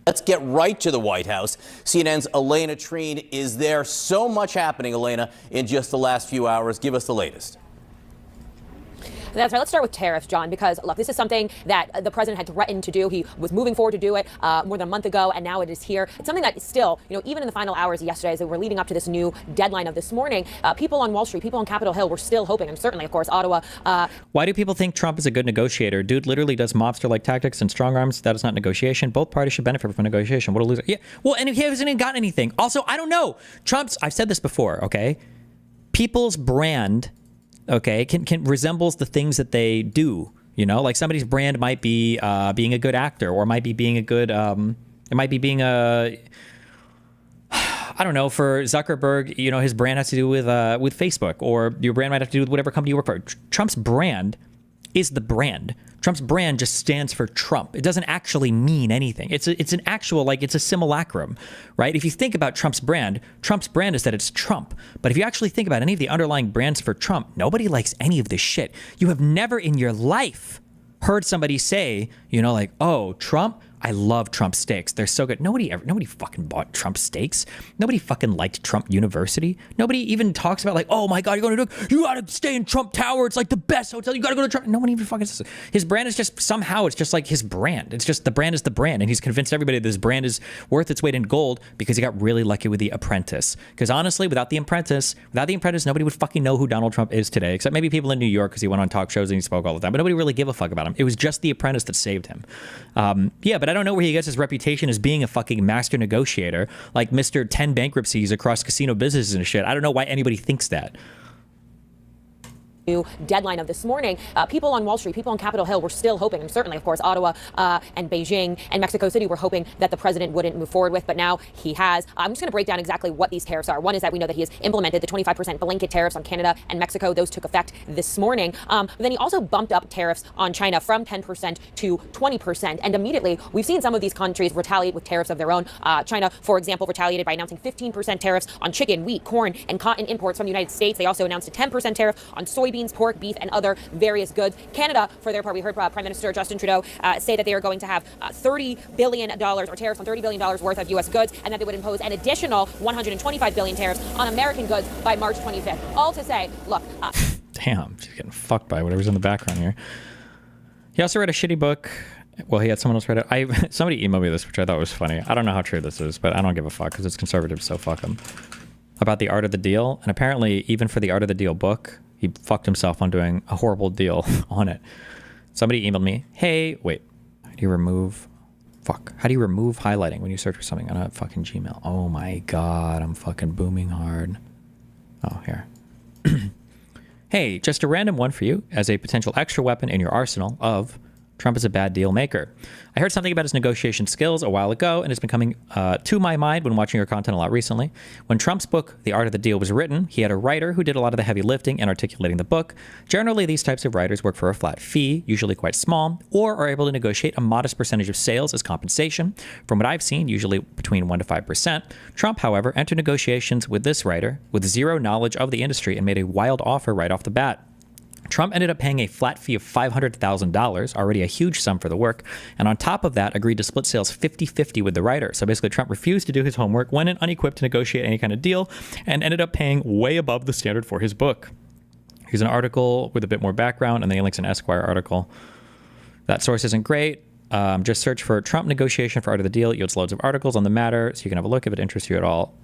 Let's get right to the White House. CNN's Elena Treen is there. So much happening, Elena, in just the last few hours. Give us the latest. That's right. Let's start with tariffs, John, because, look, this is something that the president had threatened to do. He was moving forward to do it more than a month ago, and now it is here. It's something that is still, even in the final hours yesterday, as we were leading up to this new deadline of this morning, people on Wall Street, people on Capitol Hill were still hoping, and certainly, of course, Ottawa. Why do people think Trump is a good negotiator? Dude literally does mobster-like tactics and strong arms. That is not negotiation. Both parties should benefit from negotiation. What a loser. Yeah. Well, and he hasn't even gotten anything. Also, I don't know. I've said this before, okay? People's brand, okay, can resembles the things that they do. Like somebody's brand might be being a good actor, or might be being a good, it might be being a, I don't know, for Zuckerberg, his brand has to do with Facebook, or your brand might have to do with whatever company you work for. Trump's brand is the brand. Trump's brand just stands for Trump. It doesn't actually mean anything. It's an actual, it's a simulacrum, right? If you think about Trump's brand is that it's Trump. But if you actually think about any of the underlying brands for Trump, nobody likes any of this shit. You have never in your life heard somebody say, oh, Trump, I love Trump steaks. They're so good. Nobody fucking bought Trump steaks. Nobody fucking liked Trump University. Nobody even talks about oh my God, you gotta stay in Trump Tower. It's like the best hotel. You gotta go to Trump. No one even fucking says it. His brand is just somehow, it's just like his brand. It's just the brand is the brand. And he's convinced everybody that this brand is worth its weight in gold because he got really lucky with The Apprentice. Because honestly, without The Apprentice, nobody would fucking know who Donald Trump is today, except maybe people in New York because he went on talk shows and he spoke all the time. But nobody really gave a fuck about him. It was just The Apprentice that saved him. But I don't know where he gets his reputation as being a fucking master negotiator, like Mr. 10 bankruptcies across casino businesses and shit. I don't know why anybody thinks that. New deadline of this morning, people on Wall Street, people on Capitol Hill were still hoping, and certainly, of course, Ottawa and Beijing and Mexico City were hoping that the president wouldn't move forward with, but now he has. I'm just going to break down exactly what these tariffs are. One is that we know that he has implemented the 25% blanket tariffs on Canada and Mexico. Those took effect this morning. But then he also bumped up tariffs on China from 10% to 20%. And immediately, we've seen some of these countries retaliate with tariffs of their own. China, for example, retaliated by announcing 15% tariffs on chicken, wheat, corn, and cotton imports from the United States. They also announced a 10% tariff on soybeans, pork, beef, and other various goods. Canada, for their part, we heard Prime Minister Justin Trudeau say that they are going to have $30 billion or tariffs on $30 billion worth of U.S. goods, and that they would impose an additional $125 billion tariffs on American goods by March 25th. All to say, look. Damn, she's getting fucked by whatever's in the background here. He also read a shitty book. Well, he had someone else read it. Somebody emailed me this, which I thought was funny. I don't know how true this is, but I don't give a fuck because it's conservative, so fuck him. About the art of the deal. And apparently, even for the art of the deal book, he fucked himself on doing a horrible deal on it. Somebody emailed me, hey, wait, how do you remove highlighting when you search for something on a fucking Gmail? Oh my God, I'm fucking booming hard. Oh, here. Hey, just a random one for you as a potential extra weapon in your arsenal of Trump is a bad deal maker. I heard something about his negotiation skills a while ago, and it's been coming to my mind when watching your content a lot recently. When Trump's book, The Art of the Deal, was written, he had a writer who did a lot of the heavy lifting and articulating the book. Generally, these types of writers work for a flat fee, usually quite small, or are able to negotiate a modest percentage of sales as compensation. From what I've seen, usually between 1% to 5%. Trump, however, entered negotiations with this writer with zero knowledge of the industry and made a wild offer right off the bat. Trump ended up paying a flat fee of $500,000, already a huge sum for the work, and on top of that, agreed to split sales 50-50 with the writer. So basically, Trump refused to do his homework, went in unequipped to negotiate any kind of deal, and ended up paying way above the standard for his book. Here's an article with a bit more background, and then he links an Esquire article. That source isn't great. Just search for Trump negotiation for Art of the Deal. It yields loads of articles on the matter, so you can have a look if it interests you at all.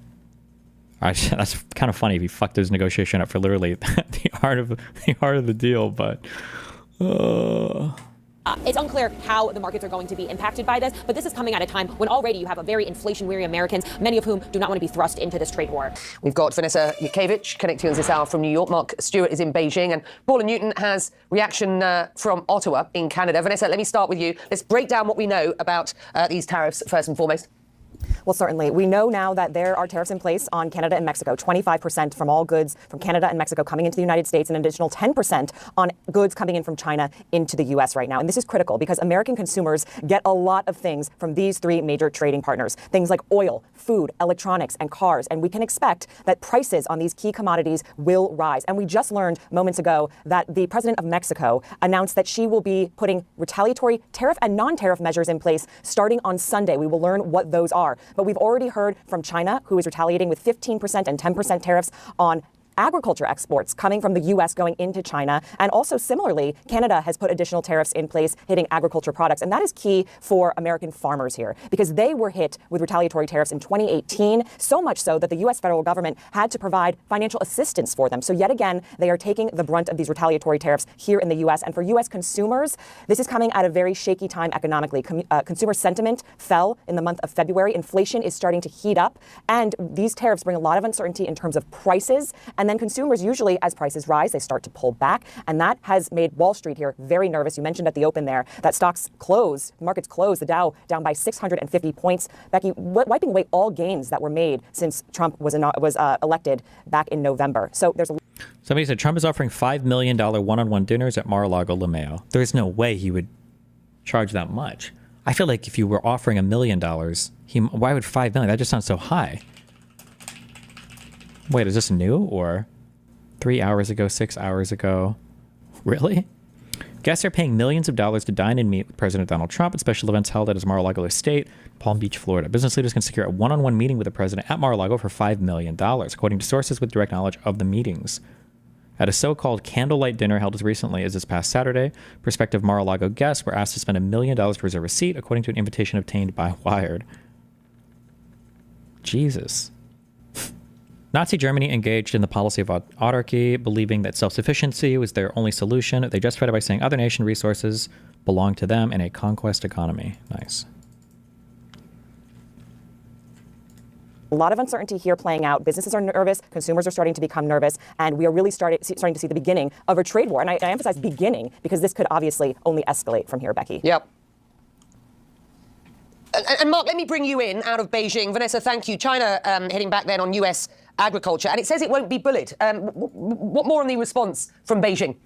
That's kind of funny if he fucked his negotiation up for literally the art of the deal, but It's unclear how the markets are going to be impacted by this, but this is coming at a time when already you have a very inflation-weary Americans, many of whom do not want to be thrust into this trade war. We've got Vanessa Yukevich connecting us this hour from New York. Mark Stewart is in Beijing, and Paula Newton has reaction from Ottawa in Canada. Vanessa, let me start with you. Let's break down what we know about these tariffs first and foremost. Well, certainly. We know now that there are tariffs in place on Canada and Mexico, 25% from all goods from Canada and Mexico coming into the United States, and an additional 10% on goods coming in from China into the U.S. right now. And this is critical because American consumers get a lot of things from these three major trading partners, things like oil, food, electronics, and cars. And we can expect that prices on these key commodities will rise. And we just learned moments ago that the president of Mexico announced that she will be putting retaliatory tariff and non-tariff measures in place starting on Sunday. We will learn what those are. But we've already heard from China, who is retaliating with 15% and 10% tariffs on agriculture exports coming from the U.S. going into China. And also similarly, Canada has put additional tariffs in place hitting agriculture products. And that is key for American farmers here because they were hit with retaliatory tariffs in 2018, so much so that the U.S. federal government had to provide financial assistance for them. So yet again, they are taking the brunt of these retaliatory tariffs here in the U.S. And for U.S. consumers, this is coming at a very shaky time economically. Consumer sentiment fell in the month of February. Inflation is starting to heat up. And these tariffs bring a lot of uncertainty in terms of prices. And then consumers usually, as prices rise, they start to pull back. And that has made Wall Street here very nervous. You mentioned at the open there that stocks closed, markets closed, the Dow down by 650 points. Becky, wiping away all gains that were made since Trump was elected back in November. So there's a Somebody said Trump is offering $5 million one-on-one dinners at Mar-a-Lago, LeMayo. There's no way he would charge that much. I feel like if you were offering $1 million, why would $5 million? That just sounds so high. Wait, is this new or 3 hours ago, 6 hours ago? Really? Guests are paying millions of dollars to dine and meet with President Donald Trump at special events held at his Mar-a-Lago estate, Palm Beach, Florida. Business leaders can secure a one-on-one meeting with the president at Mar-a-Lago for $5 million, according to sources with direct knowledge of the meetings. At a so-called candlelight dinner held as recently as this past Saturday, prospective Mar-a-Lago guests were asked to spend $1 million to reserve a seat, according to an invitation obtained by Wired. Jesus. Nazi Germany engaged in the policy of autarky, believing that self-sufficiency was their only solution. They justified it by saying other nation resources belong to them in a conquest economy. Nice. a lot of uncertainty here playing out. Businesses are nervous, consumers are starting to become nervous, and we are really starting to see the beginning of a trade war. And I emphasize beginning because this could obviously only escalate from here, Becky. Yep. And Mark, let me bring you in out of Beijing. Vanessa, thank you. China heading back then on US agriculture, and it says it won't be bullied. What more on the response from Beijing?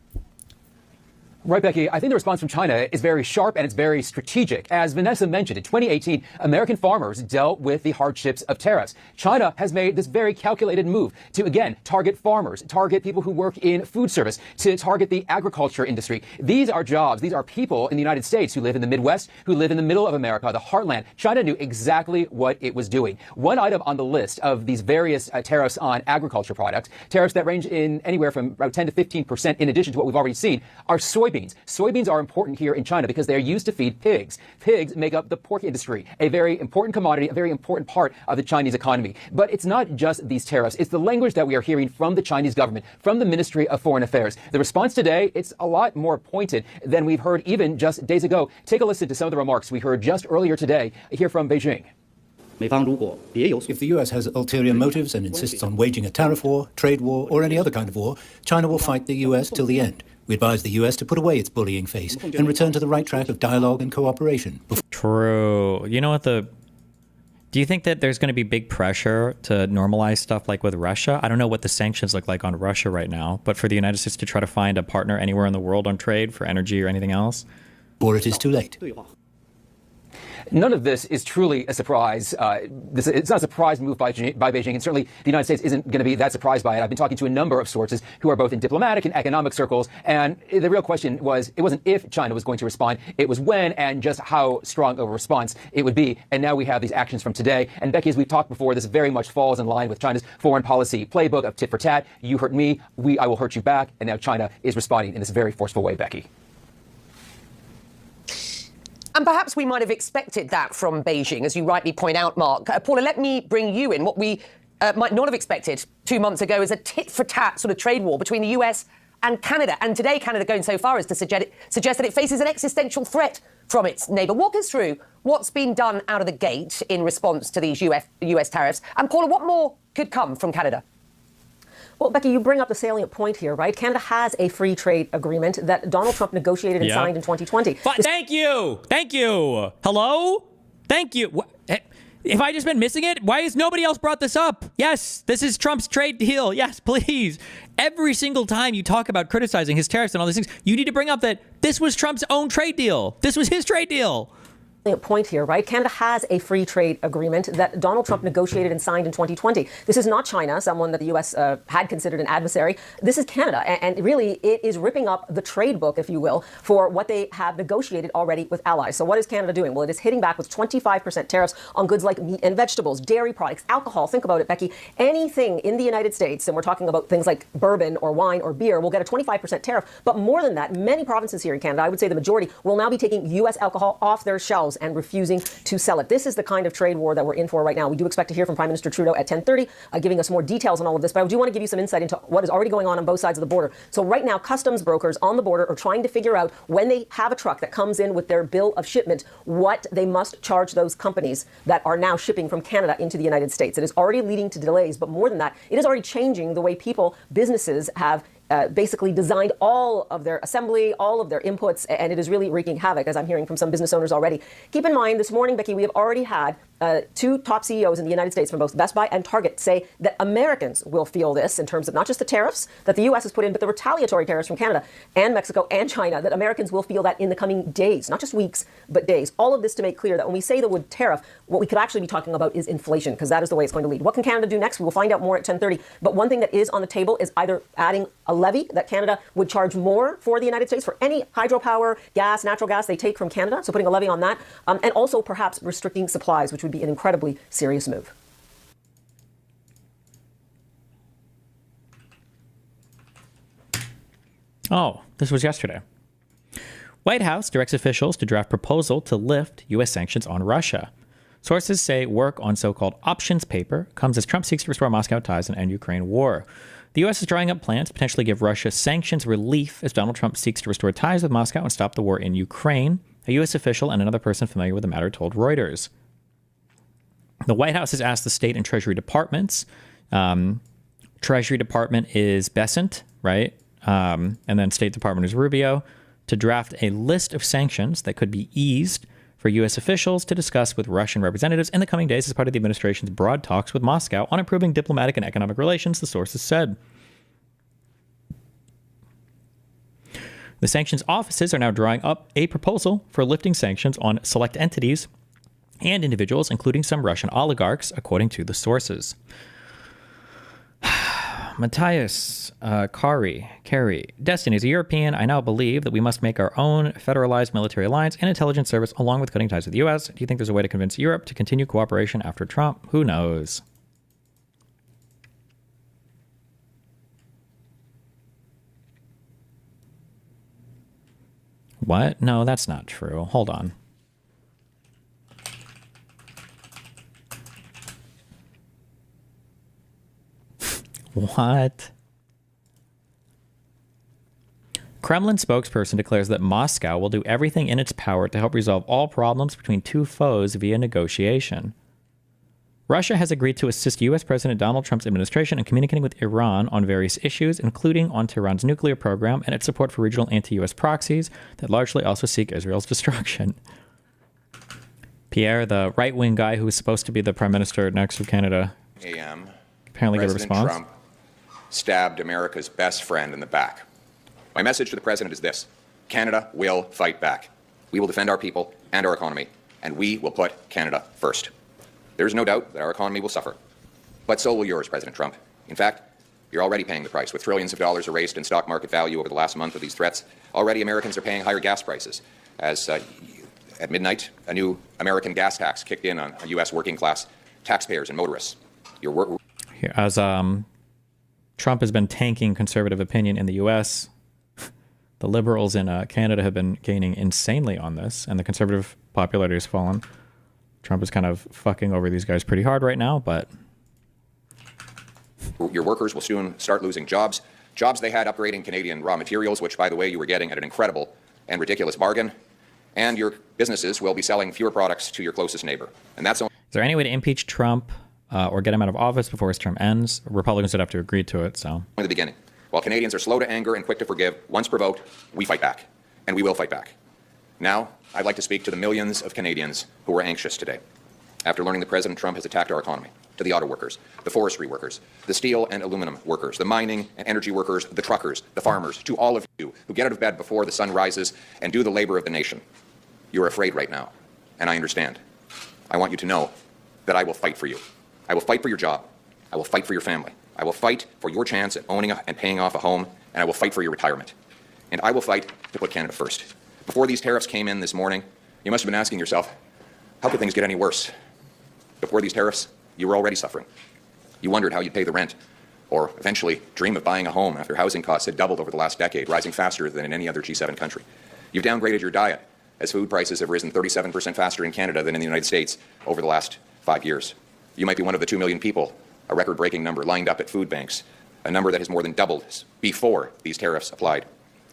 Right, Becky. I think the response from China is very sharp and it's very strategic. As Vanessa mentioned, in 2018, American farmers dealt with the hardships of tariffs. China has made this very calculated move to, again, target farmers, target people who work in food service, to target the agriculture industry. These are jobs. These are people in the United States who live in the Midwest, who live in the middle of America, the heartland. China knew exactly what it was doing. One item on the list of these various tariffs on agriculture products, tariffs that range in anywhere from about 10 to 15% in addition to what we've already seen, are soybeans. Soybeans are important here in China because they are used to feed pigs. Pigs make up the pork industry, a very important commodity, a very important part of the Chinese economy. But it's not just these tariffs. It's the language that we are hearing from the Chinese government, from the Ministry of Foreign Affairs. The response today, it's a lot more pointed than we've heard even just days ago. Take a listen to some of the remarks we heard just earlier today here from Beijing. If the US has ulterior motives and insists on waging a tariff war, trade war, or any other kind of war, China will fight the US till the end. We advise the US to put away its bullying face and return to the right track of dialogue and cooperation. True. You know what do you think that there's going to be big pressure to normalize stuff like with Russia? I don't know what the sanctions look like on Russia right now, but for the United States to try to find a partner anywhere in the world on trade for energy or anything else? Or it is too late. None of this is truly a surprise. It's not a surprise move by Beijing, and certainly the United States isn't going to be that surprised by it. I've been talking to a number of sources who are both in diplomatic and economic circles, and the real question was, it wasn't if China was going to respond, it was when and just how strong of a response it would be. And now we have these actions from today. And Becky, as we've talked before, this very much falls in line with China's foreign policy playbook of tit for tat. You hurt me, I will hurt you back. And now China is responding in this very forceful way, Becky. And perhaps we might have expected that from Beijing, as you rightly point out, Mark. Paula, let me bring you in. What we might not have expected 2 months ago is a tit-for-tat sort of trade war between the US and Canada. And today, Canada going so far as to suggest that it faces an existential threat from its neighbour. Walk us through what's been done out of the gate in response to these US tariffs. And Paula, what more could come from Canada? Well, Becky, you bring up the salient point here, right? Canada has a free trade agreement that Donald Trump negotiated and signed in 2020. Thank you. Thank you. Hello? Thank you. Have I just been missing it? Why has nobody else brought this up? Yes, this is Trump's trade deal. Yes, please. Every single time you talk about criticizing his tariffs and all these things, you need to bring up that this was Trump's own trade deal. This was his trade deal. Point here, right? Canada has a free trade agreement that Donald Trump negotiated and signed in 2020. This is not China, someone that the U.S. Had considered an adversary. This is Canada, and really it is ripping up the trade book, if you will, for what they have negotiated already with allies. So what is Canada doing? Well, it is hitting back with 25% tariffs on goods like meat and vegetables, dairy products, alcohol. Think about it, Becky. Anything in the United States, and we're talking about things like bourbon or wine or beer, will get a 25% tariff. But more than that, many provinces here in Canada, I would say the majority, will now be taking U.S. alcohol off their shelves and refusing to sell it. This is the kind of trade war that we're in for right now. We do expect to hear from Prime Minister Trudeau at 10:30, giving us more details on all of this. But I do want to give you some insight into what is already going on both sides of the border. So right now, customs brokers on the border are trying to figure out when they have a truck that comes in with their bill of shipment, what they must charge those companies that are now shipping from Canada into the United States. It is already leading to delays, but more than that, it is already changing the way people, businesses have basically designed all of their assembly, all of their inputs, and it is really wreaking havoc, as I'm hearing from some business owners already. Keep in mind, this morning, Becky, we have already had two top CEOs in the United States from both Best Buy and Target say that Americans will feel this in terms of not just the tariffs that the U.S. has put in, but the retaliatory tariffs from Canada and Mexico and China, that Americans will feel that in the coming days, not just weeks, but days. All of this to make clear that when we say the word tariff, what we could actually be talking about is inflation, because that is the way it's going to lead. What can Canada do next? We will find out more at 10:30. But one thing that is on the table is either adding a levy that Canada would charge more for the United States for any hydropower, gas, natural gas they take from Canada, so putting a levy on that, and also perhaps restricting supplies, which would be an incredibly serious move. Oh, this was yesterday. White House directs officials to draft proposal to lift U.S. sanctions on Russia. Sources say work on so-called options paper comes as Trump seeks to restore Moscow ties and end Ukraine war. The U.S. is drawing up plans to potentially give Russia sanctions relief as Donald Trump seeks to restore ties with Moscow and stop the war in Ukraine. A U.S. official and another person familiar with the matter told Reuters. The White House has asked the State and Treasury Departments. Treasury Department is Bessent, right? And then State Department is Rubio, to draft a list of sanctions that could be eased for U.S. officials to discuss with Russian representatives in the coming days as part of the administration's broad talks with Moscow on improving diplomatic and economic relations, the sources said. The sanctions offices are now drawing up a proposal for lifting sanctions on select entities and individuals, including some Russian oligarchs, according to the sources. Matthias Carey. Destiny, as a European, I now believe that we must make our own federalized military alliance and intelligence service along with cutting ties with the U.S. Do you think there's a way to convince Europe to continue cooperation after Trump? Who knows? What? No, that's not true. Hold on. What? Kremlin spokesperson declares that Moscow will do everything in its power to help resolve all problems between two foes via negotiation. Russia has agreed to assist U.S. President Donald Trump's administration in communicating with Iran on various issues, including on Tehran's nuclear program and its support for regional anti-U.S. proxies that largely also seek Israel's destruction. Pierre, the right-wing guy who was supposed to be the prime minister next of Canada, apparently got a response. Trump stabbed America's best friend in the back. My message to the president is this: Canada will fight back. We will defend our people and our economy, and we will put Canada first. There is no doubt that our economy will suffer, but so will yours, President Trump. In fact, you're already paying the price. With trillions of dollars erased in stock market value over the last month of these threats, already Americans are paying higher gas prices. As at midnight, a new American gas tax kicked in on U.S. working class taxpayers and motorists. As Trump has been tanking conservative opinion in the U.S., the liberals in Canada have been gaining insanely on this, and the conservative popularity has fallen. Trump is kind of fucking over these guys pretty hard right now, but... Your workers will soon start losing jobs. Jobs they had upgrading Canadian raw materials, which, by the way, you were getting at an incredible and ridiculous bargain. And your businesses will be selling fewer products to your closest neighbor. And that's... Is there any way to impeach Trump or get him out of office before his term ends? Republicans would have to agree to it, so... From the beginning. While Canadians are slow to anger and quick to forgive, once provoked, we fight back. And we will fight back. Now, I'd like to speak to the millions of Canadians who are anxious today. after learning that President Trump has attacked our economy, to the auto workers, the forestry workers, the steel and aluminum workers, the mining and energy workers, the truckers, the farmers, to all of you who get out of bed before the sun rises and do the labor of the nation. You're afraid right now, and I understand. I want you to know that I will fight for you. I will fight for your job. I will fight for your family. I will fight for your chance at owning and paying off a home, and I will fight for your retirement. And I will fight to put Canada first. Before these tariffs came in this morning, you must have been asking yourself, how could things get any worse? Before these tariffs, you were already suffering. You wondered how you'd pay the rent, or eventually dream of buying a home after housing costs had doubled over the last decade, rising faster than in any other G7 country. You've downgraded your diet, as food prices have risen 37% faster in Canada than in the United States over the last 5 years. You might be one of the 2 million people, a record-breaking number, lined up at food banks, a number that has more than doubled before these tariffs applied.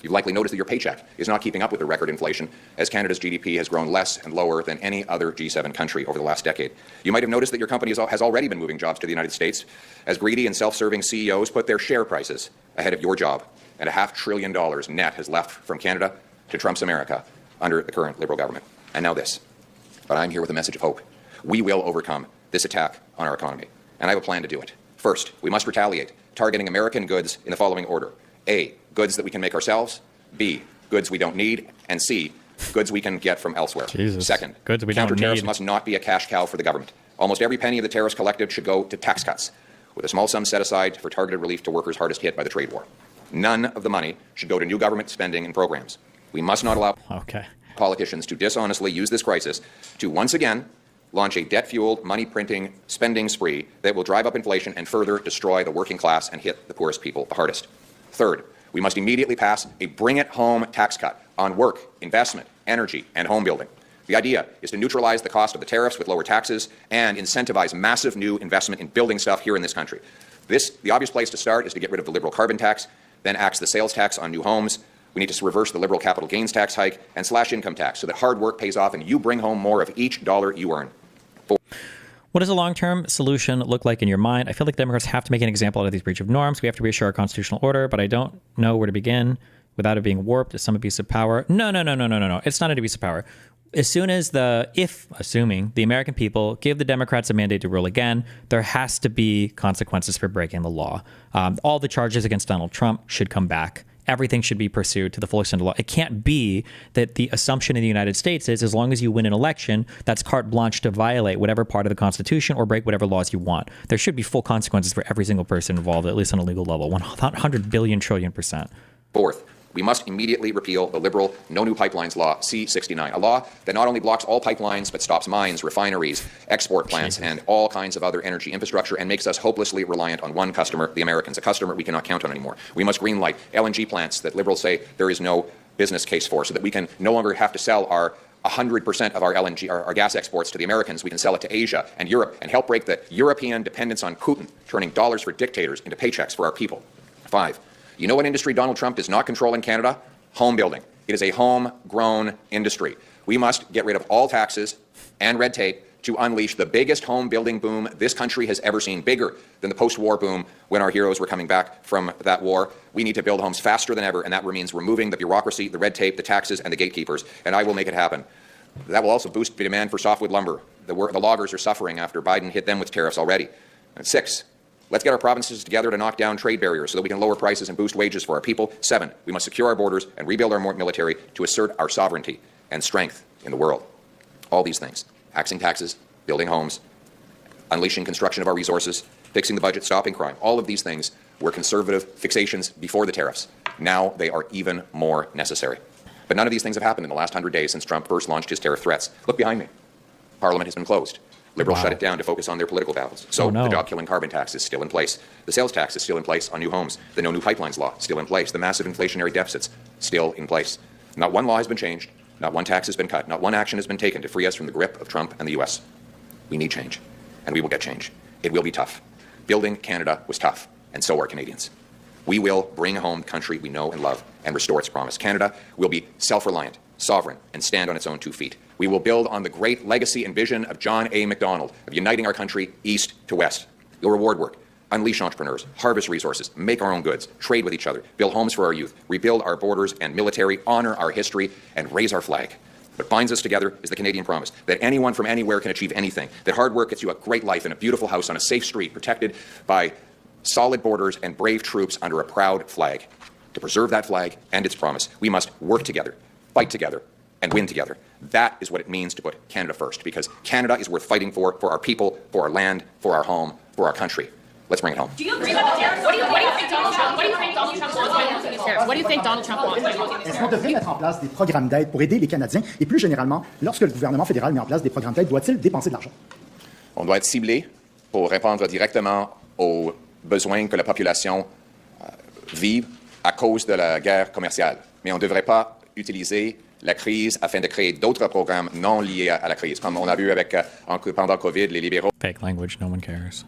You've likely noticed that your paycheck is not keeping up with the record inflation, as Canada's GDP has grown less and lower than any other G7 country over the last decade. You might have noticed that your company has already been moving jobs to the United States, as greedy and self-serving CEOs put their share prices ahead of your job, and $500 billion net has left from Canada to Trump's America under the current Liberal government. And now this. But I'm here with a message of hope. We will overcome this attack on our economy, and I have a plan to do it. First, we must retaliate, targeting American goods in the following order. A, goods that we can make ourselves. B, goods we don't need. And C, goods we can get from elsewhere. Jesus. Second, Goods we don't counter-tariffs need. must not be a cash cow for the government. Almost every penny of the tariffs collected should go to tax cuts, with a small sum set aside for targeted relief to workers hardest hit by the trade war. None of the money should go to new government spending and programs. We must not allow politicians to dishonestly use this crisis to once again launch a debt-fueled, money-printing spending spree that will drive up inflation and further destroy the working class and hit the poorest people the hardest. Third, we must immediately pass a bring-it-home tax cut on work, investment, energy, and home building. The idea is to neutralize the cost of the tariffs with lower taxes and incentivize massive new investment in building stuff here in this country. The obvious place to start is to get rid of the Liberal carbon tax, then axe the sales tax on new homes. We need to reverse the Liberal capital gains tax hike and slash income tax so that hard work pays off and you bring home more of each dollar you earn. What does a long-term solution look like in your mind? I feel like Democrats have to make an example out of these breach of norms. We have to reassure our constitutional order, but I don't know where to begin without it being warped as some abuse of power. No. It's not an abuse of power. As soon as assuming the American people give the Democrats a mandate to rule again, there has to be consequences for breaking the law. All the charges against Donald Trump should come back. Everything should be pursued to the full extent of the law. It can't be that the assumption in the United States is as long as you win an election, that's carte blanche to violate whatever part of the Constitution or break whatever laws you want. There should be full consequences for every single person involved, at least on a legal level, 100 billion trillion %. Fourth, we must immediately repeal the Liberal No New Pipelines Law, C-69, a law that not only blocks all pipelines but stops mines, refineries, export plants, and all kinds of other energy infrastructure and makes us hopelessly reliant on one customer, the Americans, a customer we cannot count on anymore. We must greenlight LNG plants that Liberals say there is no business case for so that we can no longer have to sell our 100% of our LNG, our gas exports to the Americans. We can sell it to Asia and Europe and help break the European dependence on Putin, turning dollars for dictators into paychecks for our people. 5, you know what industry Donald Trump does not control in Canada? Home building. It is a homegrown industry. We must get rid of all taxes and red tape to unleash the biggest home building boom this country has ever seen, bigger than the post-war boom when our heroes were coming back from that war. We need to build homes faster than ever, and that means removing the bureaucracy, the red tape, the taxes, and the gatekeepers, and I will make it happen. That will also boost the demand for softwood lumber. The loggers are suffering after Biden hit them with tariffs already. And 6, let's get our provinces together to knock down trade barriers so that we can lower prices and boost wages for our people. 7, we must secure our borders and rebuild our military to assert our sovereignty and strength in the world. All these things, axing taxes, building homes, unleashing construction of our resources, fixing the budget, stopping crime, all of these things were conservative fixations before the tariffs. Now they are even more necessary. But none of these things have happened in the last 100 days since Trump first launched his tariff threats. Look behind me. Parliament has been closed. Liberals shut it down to focus on their political battles. So the job-killing carbon tax is still in place. The sales tax is still in place on new homes. The No New Pipelines Law still in place. The massive inflationary deficits still in place. Not one law has been changed. Not one tax has been cut. Not one action has been taken to free us from the grip of Trump and the U.S. We need change, and we will get change. It will be tough. Building Canada was tough, and so are Canadians. We will bring home the country we know and love and restore its promise. Canada will be self-reliant, sovereign, and stand on its own 2 feet. We will build on the great legacy and vision of John A. Macdonald of uniting our country east to west. We'll reward work, unleash entrepreneurs, harvest resources, make our own goods, trade with each other, build homes for our youth, rebuild our borders and military, honor our history, and raise our flag. What binds us together is the Canadian promise that anyone from anywhere can achieve anything, that hard work gets you a great life in a beautiful house on a safe street protected by solid borders and brave troops under a proud flag. To preserve that flag and its promise, we must work together, fight together, and win together. That is what it means to put Canada first, because Canada is worth fighting for our people, for our land, for our home, for our country. Let's bring it home. Do you agree with the tariffs? What do you think Donald Trump? What do you think Donald Trump wants by using these tariffs? What do you think Donald Trump wants by using these Est-ce qu'on devrait mettre en place des programmes d'aide pour aider les Canadiens? Et plus généralement, lorsque le gouvernement fédéral met en place des programmes d'aide, doit-il dépenser de l'argent? On doit être ciblé pour répondre directement aux besoins que la population vit à cause de la guerre commerciale. Mais on ne devrait pas utiliser la crise afin de créer d'autres programmes non liés à la crise. Comme on a vu avec, pendant Covid, les libéraux. Fake language, no one cares.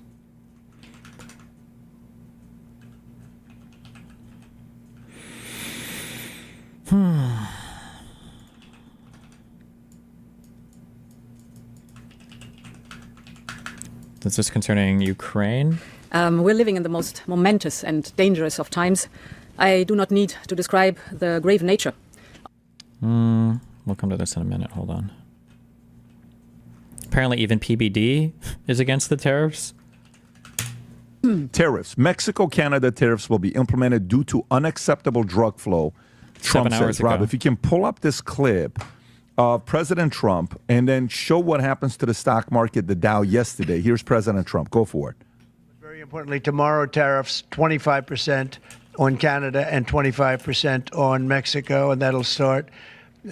Is this concerning Ukraine? We're living in the most momentous and dangerous of times. I do not need to describe the grave nature. We'll come to this in a minute. Hold on. Apparently even PBD is against the tariffs. Tariffs. Mexico-Canada tariffs will be implemented due to unacceptable drug flow. Trump 7 hours says, Rob, ago. if you can pull up this clip of President Trump and then show what happens to the stock market, the Dow yesterday. Here's President Trump. Go for it. Very importantly, tomorrow tariffs 25% on Canada and 25% on Mexico, and that'll start.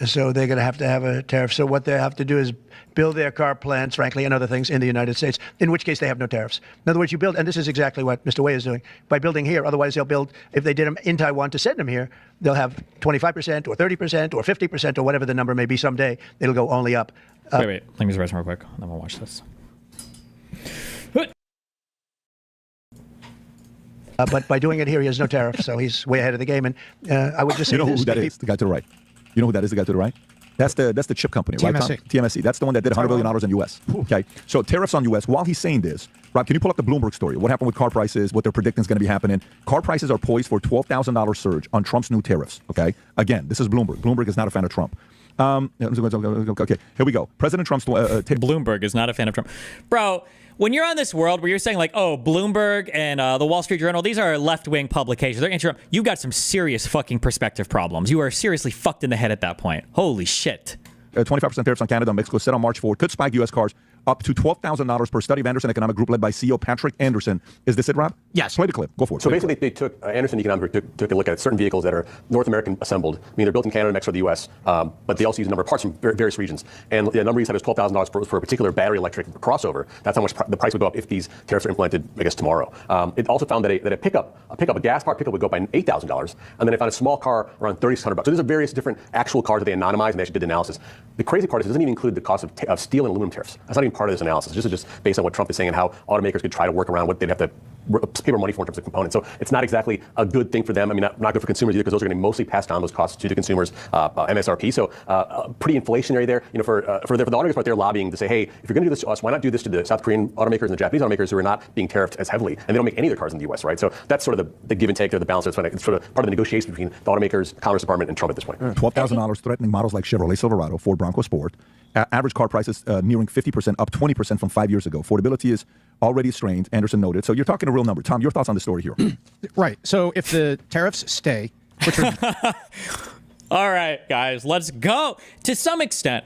So they're going to have a tariff. So what they have to do is build their car plants, frankly, and other things in the United States, in which case they have no tariffs. In other words, you build, and this is exactly what Mr. Wei is doing, by building here. Otherwise, they'll build, if they did them in Taiwan to send them here, they'll have 25% or 30% or 50% or whatever the number may be someday. It'll go only up. Wait. Let me use the resume real quick, and then we'll watch this. But by doing it here, he has no tariff, so he's way ahead of the game. And I would just say You know this, who that is? The guy to the right. You know who that is? The guy to the right? That's the chip company, right, Tom? TMSC. That's the one that did $100 billion in U.S. Okay, so tariffs on U.S. While he's saying this, Rob, can you pull up the Bloomberg story? What happened with car prices? What they're predicting is going to be happening? Car prices are poised for $12,000 surge on Trump's new tariffs. Okay, again, this is Bloomberg. Bloomberg is not a fan of Trump. Okay, here we go. President Trump's Bloomberg is not a fan of Trump, bro. When you're on this world where you're saying like, oh, Bloomberg and the Wall Street Journal, these are left-wing publications. They're you've got some serious fucking perspective problems. You are seriously fucked in the head at that point. Holy shit. 25% tariffs on Canada and Mexico set on March 4 could spike U.S. cars up to $12,000 per study of Anderson Economic Group led by CEO Patrick Anderson. Is this it, Rob? Yes. Play the clip. Go for it. So basically, they took Anderson Economic Group took a look at certain vehicles that are North American assembled. I mean, they're built in Canada, Mexico, the U.S., but they also use a number of parts from various regions. And the number you said was $12,000 for a particular battery electric crossover. That's how much the price would go up if these tariffs are implemented, I guess, tomorrow. It also found that a gas car pickup would go up by $8,000, and then they found a small car around $3,600. So there's various different actual cars that they anonymized, and they actually did the analysis. The crazy part is it doesn't even include the cost of steel and aluminum tariffs. That's not even part of this analysis. This is just based on what Trump is saying and how automakers could try to work around what they'd have to pay more money for in terms of components. So it's not exactly a good thing for them. I mean, not good for consumers either, because those are going to mostly pass down those costs to the consumers, MSRP. So pretty inflationary there. You know, for the automakers part, they're lobbying to say, hey, if you're going to do this to us, why not do this to the South Korean automakers and the Japanese automakers who are not being tariffed as heavily, and they don't make any of their cars in the U.S., right? So that's sort of the give and take there, the balance. It's sort of part of the negotiation between the automakers, Commerce Department, and Trump at this point. $12,000 threatening models like Chevrolet Silverado, Ford Bronco Sport. Average car prices nearing 50%, up 20% from 5 years ago. Affordability is already strained, Anderson noted. So you're talking a real number. Tom, your thoughts on the story here? Right. So if the tariffs stay, which are... All right, guys, let's go. To some extent,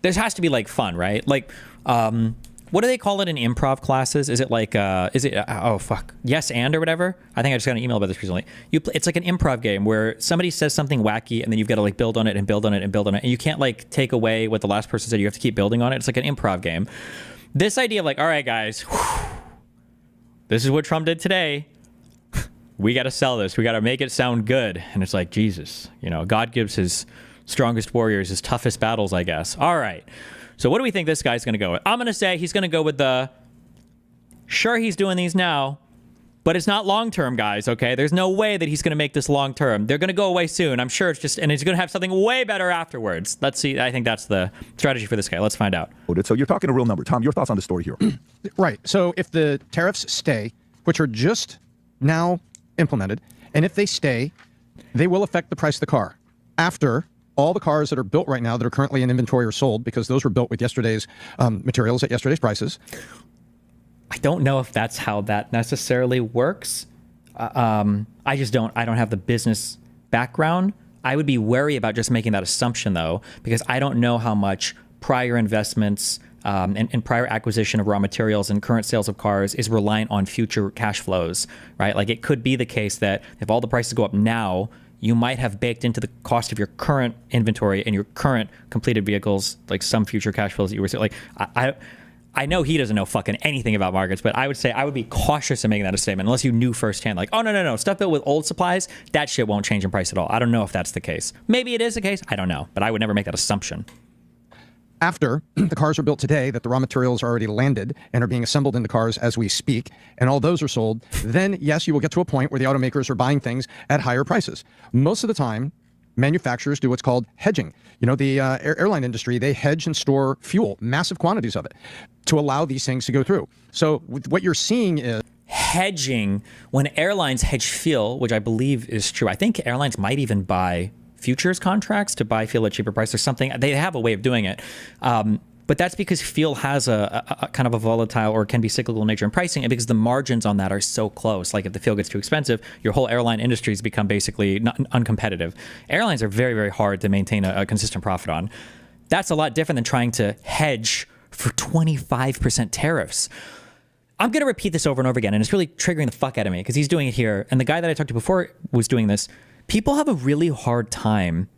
there has to be like fun, right? Like, what do they call it in improv classes? Is it like, yes and or whatever? I think I just got an email about this recently. It's like an improv game where somebody says something wacky and then you've got to like build on it and build on it and build on it. And you can't like take away what the last person said. You have to keep building on it. It's like an improv game. This idea of like, all right, guys, this is what Trump did today. We got to sell this. We got to make it sound good. And it's like, Jesus, you know, God gives his strongest warriors his toughest battles, I guess. All right. So what do we think this guy's going to go with? I'm going to say he's going to go with sure, he's doing these now, but it's not long-term, guys, okay? There's no way that he's going to make this long-term. They're going to go away soon. I'm sure and he's going to have something way better afterwards. Let's see. I think that's the strategy for this guy. Let's find out. So you're talking a real number. Tom, your thoughts on the story here? Right. So if the tariffs stay, which are just now implemented, and if they stay, they will affect the price of the car. After all the cars that are built right now that are currently in inventory are sold because those were built with yesterday's materials at yesterday's prices. I don't know if that's how that necessarily works. I don't have the business background. I would be wary about just making that assumption, though, because I don't know how much prior investments and prior acquisition of raw materials and current sales of cars is reliant on future cash flows, right? Like, it could be the case that if all the prices go up now, you might have baked into the cost of your current inventory and your current completed vehicles, like some future cash flows that you were like, I know he doesn't know fucking anything about markets, but I would say I would be cautious in making that a statement unless you knew firsthand, like, oh, no, stuff built with old supplies, that shit won't change in price at all. I don't know if that's the case. Maybe it is the case. I don't know, but I would never make that assumption. After the cars are built today, that the raw materials are already landed and are being assembled in the cars as we speak, and all those are sold, then yes, you will get to a point where the automakers are buying things at higher prices. Most of the time, manufacturers do what's called hedging. You know, the airline industry, they hedge and store fuel, massive quantities of it, to allow these things to go through. So what you're seeing is hedging. When airlines hedge fuel, which I believe is true, I think airlines might even buy futures contracts to buy fuel at cheaper price or something. They have a way of doing it. But that's because fuel has a kind of a volatile or can be cyclical nature in pricing, and because the margins on that are so close. Like, if the fuel gets too expensive, your whole airline industry has become basically uncompetitive. Airlines are very, very hard to maintain a consistent profit on. That's a lot different than trying to hedge for 25% tariffs. I'm going to repeat this over and over again, and it's really triggering the fuck out of me because he's doing it here. And the guy that I talked to before was doing this. People have a really hard time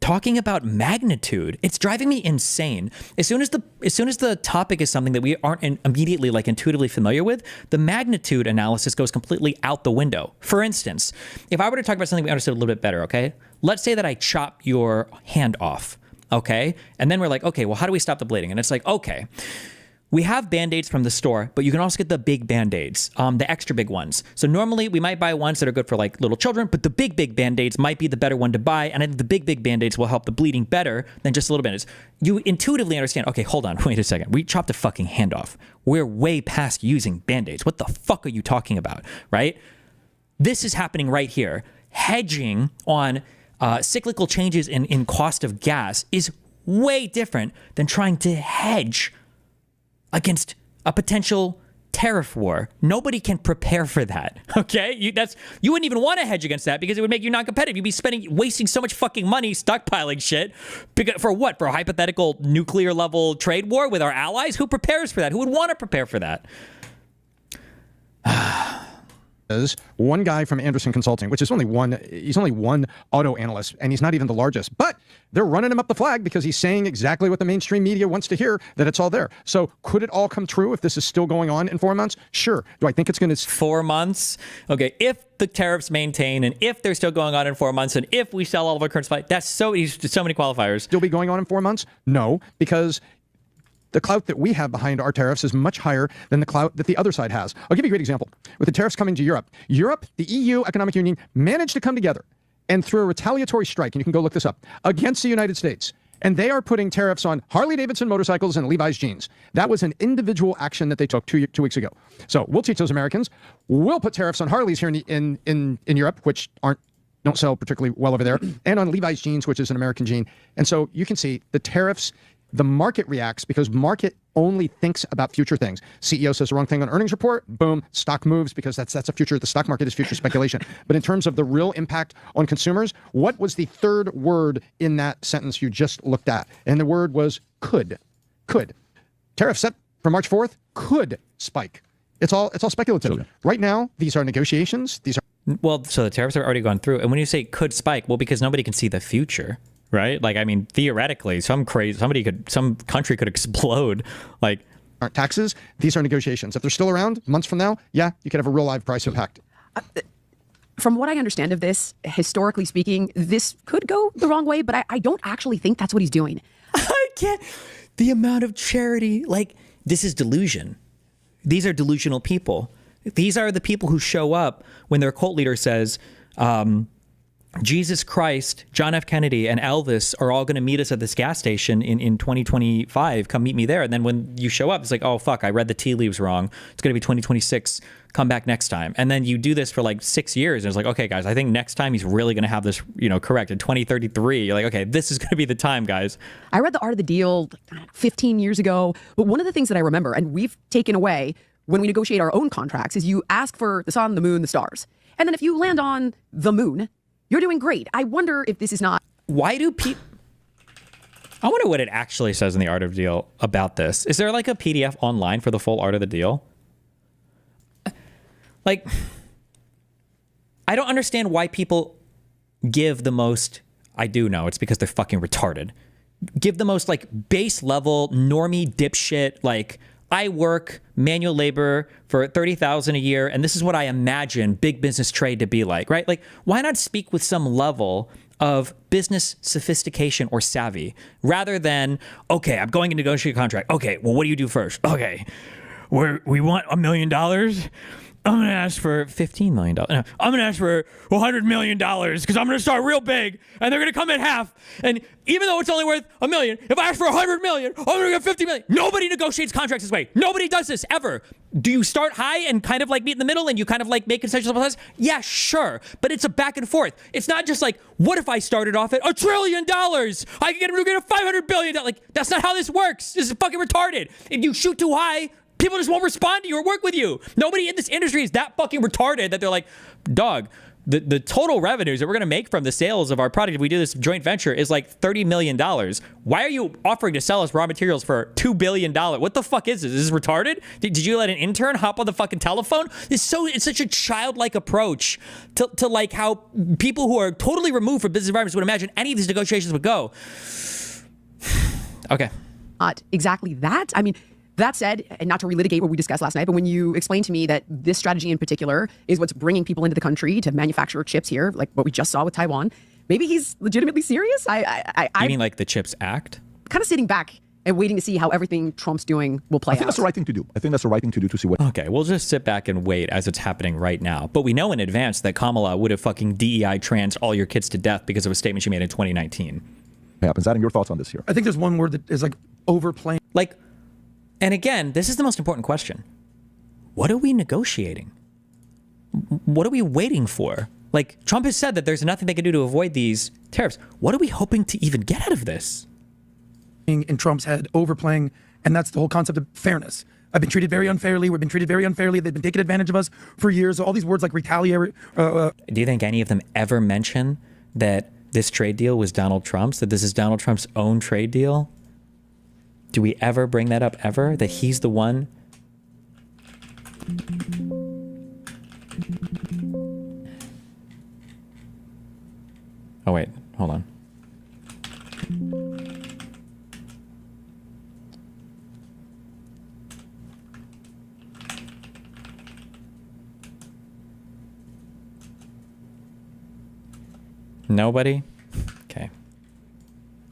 talking about magnitude. It's driving me insane. As soon as the topic is something that we aren't immediately, like, intuitively familiar with, the magnitude analysis goes completely out the window. For instance, if I were to talk about something we understood a little bit better, okay? Let's say that I chop your hand off, okay? And then we're like, okay, well, how do we stop the bleeding? And it's like, okay, we have Band-Aids from the store, but you can also get the big Band-Aids, the extra big ones. So normally we might buy ones that are good for, like, little children, but the big Band-Aids might be the better one to buy. And I think the big Band-Aids will help the bleeding better than just a little Band-Aids. You intuitively understand, okay, hold on, wait a second. We chopped a fucking hand off. We're way past using Band-Aids. What the fuck are you talking about, right? This is happening right here. Hedging on cyclical changes in cost of gas is way different than trying to hedge against a potential tariff war. Nobody can prepare for that, okay? You wouldn't even want to hedge against that because it would make you non-competitive. You'd be wasting so much fucking money stockpiling shit. For what? For a hypothetical nuclear level trade war with our allies? Who prepares for that? Who would want to prepare for that? One guy from Anderson Consulting, which is he's only one auto analyst, and he's not even the largest, but they're running him up the flag because he's saying exactly what the mainstream media wants to hear, that it's all there. So could it all come true if this is still going on in 4 months? Sure. Do I think it's going to... 4 months? Okay, if the tariffs maintain, and if they're still going on in 4 months, and if we sell all of our current supply, that's so many qualifiers. Still be going on in 4 months? No, because the clout that we have behind our tariffs is much higher than the clout that the other side has. I'll give you a great example. With the tariffs coming to Europe, the EU Economic Union managed to come together and through a retaliatory strike, and you can go look this up, against the United States. And they are putting tariffs on Harley-Davidson motorcycles and Levi's jeans. That was an individual action that they took two weeks ago. So we'll teach those Americans. We'll put tariffs on Harleys here in Europe, which don't sell particularly well over there, and on Levi's jeans, which is an American jean. And so you can see the tariffs. The market reacts because market only thinks about future things. CEO says the wrong thing on earnings report, boom, stock moves because that's a future. The stock market is future speculation. But in terms of the real impact on consumers, what was the third word in that sentence you just looked at? And the word was could. Could. Tariff set for March 4th could spike. It's all speculative. Okay. Right now, these are negotiations. Well, so the tariffs are already gone through. And when you say could spike, well, because nobody can see the future. Right? Like, I mean, theoretically, some country could explode. Like, aren't taxes? These are negotiations. If they're still around months from now, yeah, you could have a real live price impact. From what I understand of this, historically speaking, this could go the wrong way, but I don't actually think that's what he's doing. I can't. The amount of charity, like, this is delusion. These are delusional people. These are the people who show up when their cult leader says, Jesus Christ, John F. Kennedy, and Elvis are all going to meet us at this gas station in 2025. Come meet me there. And then when you show up, it's like, oh, fuck, I read the tea leaves wrong. It's going to be 2026. Come back next time. And then you do this for like 6 years. And it's like, okay, guys, I think next time he's really going to have this, correct. In 2033, you're like, okay, this is going to be the time, guys. I read The Art of the Deal 15 years ago. But one of the things that I remember, and we've taken away when we negotiate our own contracts, is you ask for the sun, the moon, the stars. And then if you land on the moon, you're doing great. I wonder if this is not... Why do people... I wonder what it actually says in The Art of the Deal about this. Is there like a PDF online for the full Art of the Deal? Like, I don't understand why people give the most... I do know. It's because they're fucking retarded. Give the most, like, base level, normie dipshit, like... I work manual labor for $30,000 a year, and this is what I imagine big business trade to be like, right? Like, why not speak with some level of business sophistication or savvy rather than, okay, I'm going to negotiate a contract. Okay, well, what do you do first? Okay, we want $1 million. I'm going to ask for $15 million. No, I'm going to ask for $100 million because I'm going to start real big and they're going to come in half. And even though it's only worth $1 million, if I ask for $100 million, I'm going to get $50 million. Nobody negotiates contracts this way. Nobody does this ever. Do you start high and kind of like meet in the middle and you kind of like make concessions on both sides? Yeah, sure. But it's a back and forth. It's not just like, what if I started off at $1 trillion? I could get him to get a $500 billion. Like, that's not how this works. This is fucking retarded. If you shoot too high, people just won't respond to you or work with you. Nobody in this industry is that fucking retarded that they're like, dog, the total revenues that we're going to make from the sales of our product if we do this joint venture is like $30 million. Why are you offering to sell us raw materials for $2 billion? What the fuck is this? Is this retarded? Did you let an intern hop on the fucking telephone? It's such a childlike approach to like how people who are totally removed from business environments would imagine any of these negotiations would go. Okay. Not exactly that. I mean, that said, and not to relitigate what we discussed last night, but when you explained to me that this strategy in particular is what's bringing people into the country to manufacture chips here, like what we just saw with Taiwan, maybe he's legitimately serious. You mean like the CHIPS Act? Kind of sitting back and waiting to see how everything Trump's doing will play out. I think that's the right thing to do. I think that's the right thing to do to see what... Okay, we'll just sit back and wait as it's happening right now. But we know in advance that Kamala would have fucking DEI trans all your kids to death because of a statement she made in 2019. Happens. Adam, your thoughts on this here? I think there's one word that is like overplaying. Like... And again, this is the most important question. What are we negotiating? What are we waiting for? Like, Trump has said that there's nothing they can do to avoid these tariffs. What are we hoping to even get out of this? In Trump's head, overplaying, and that's the whole concept of fairness. I've been treated very unfairly. We've been treated very unfairly. They've been taking advantage of us for years. All these words like retaliate. Do you think any of them ever mention that this trade deal was Donald Trump's, that this is Donald Trump's own trade deal? Do we ever bring that up ever? That he's the one? Oh, wait. Hold on. Nobody? Okay.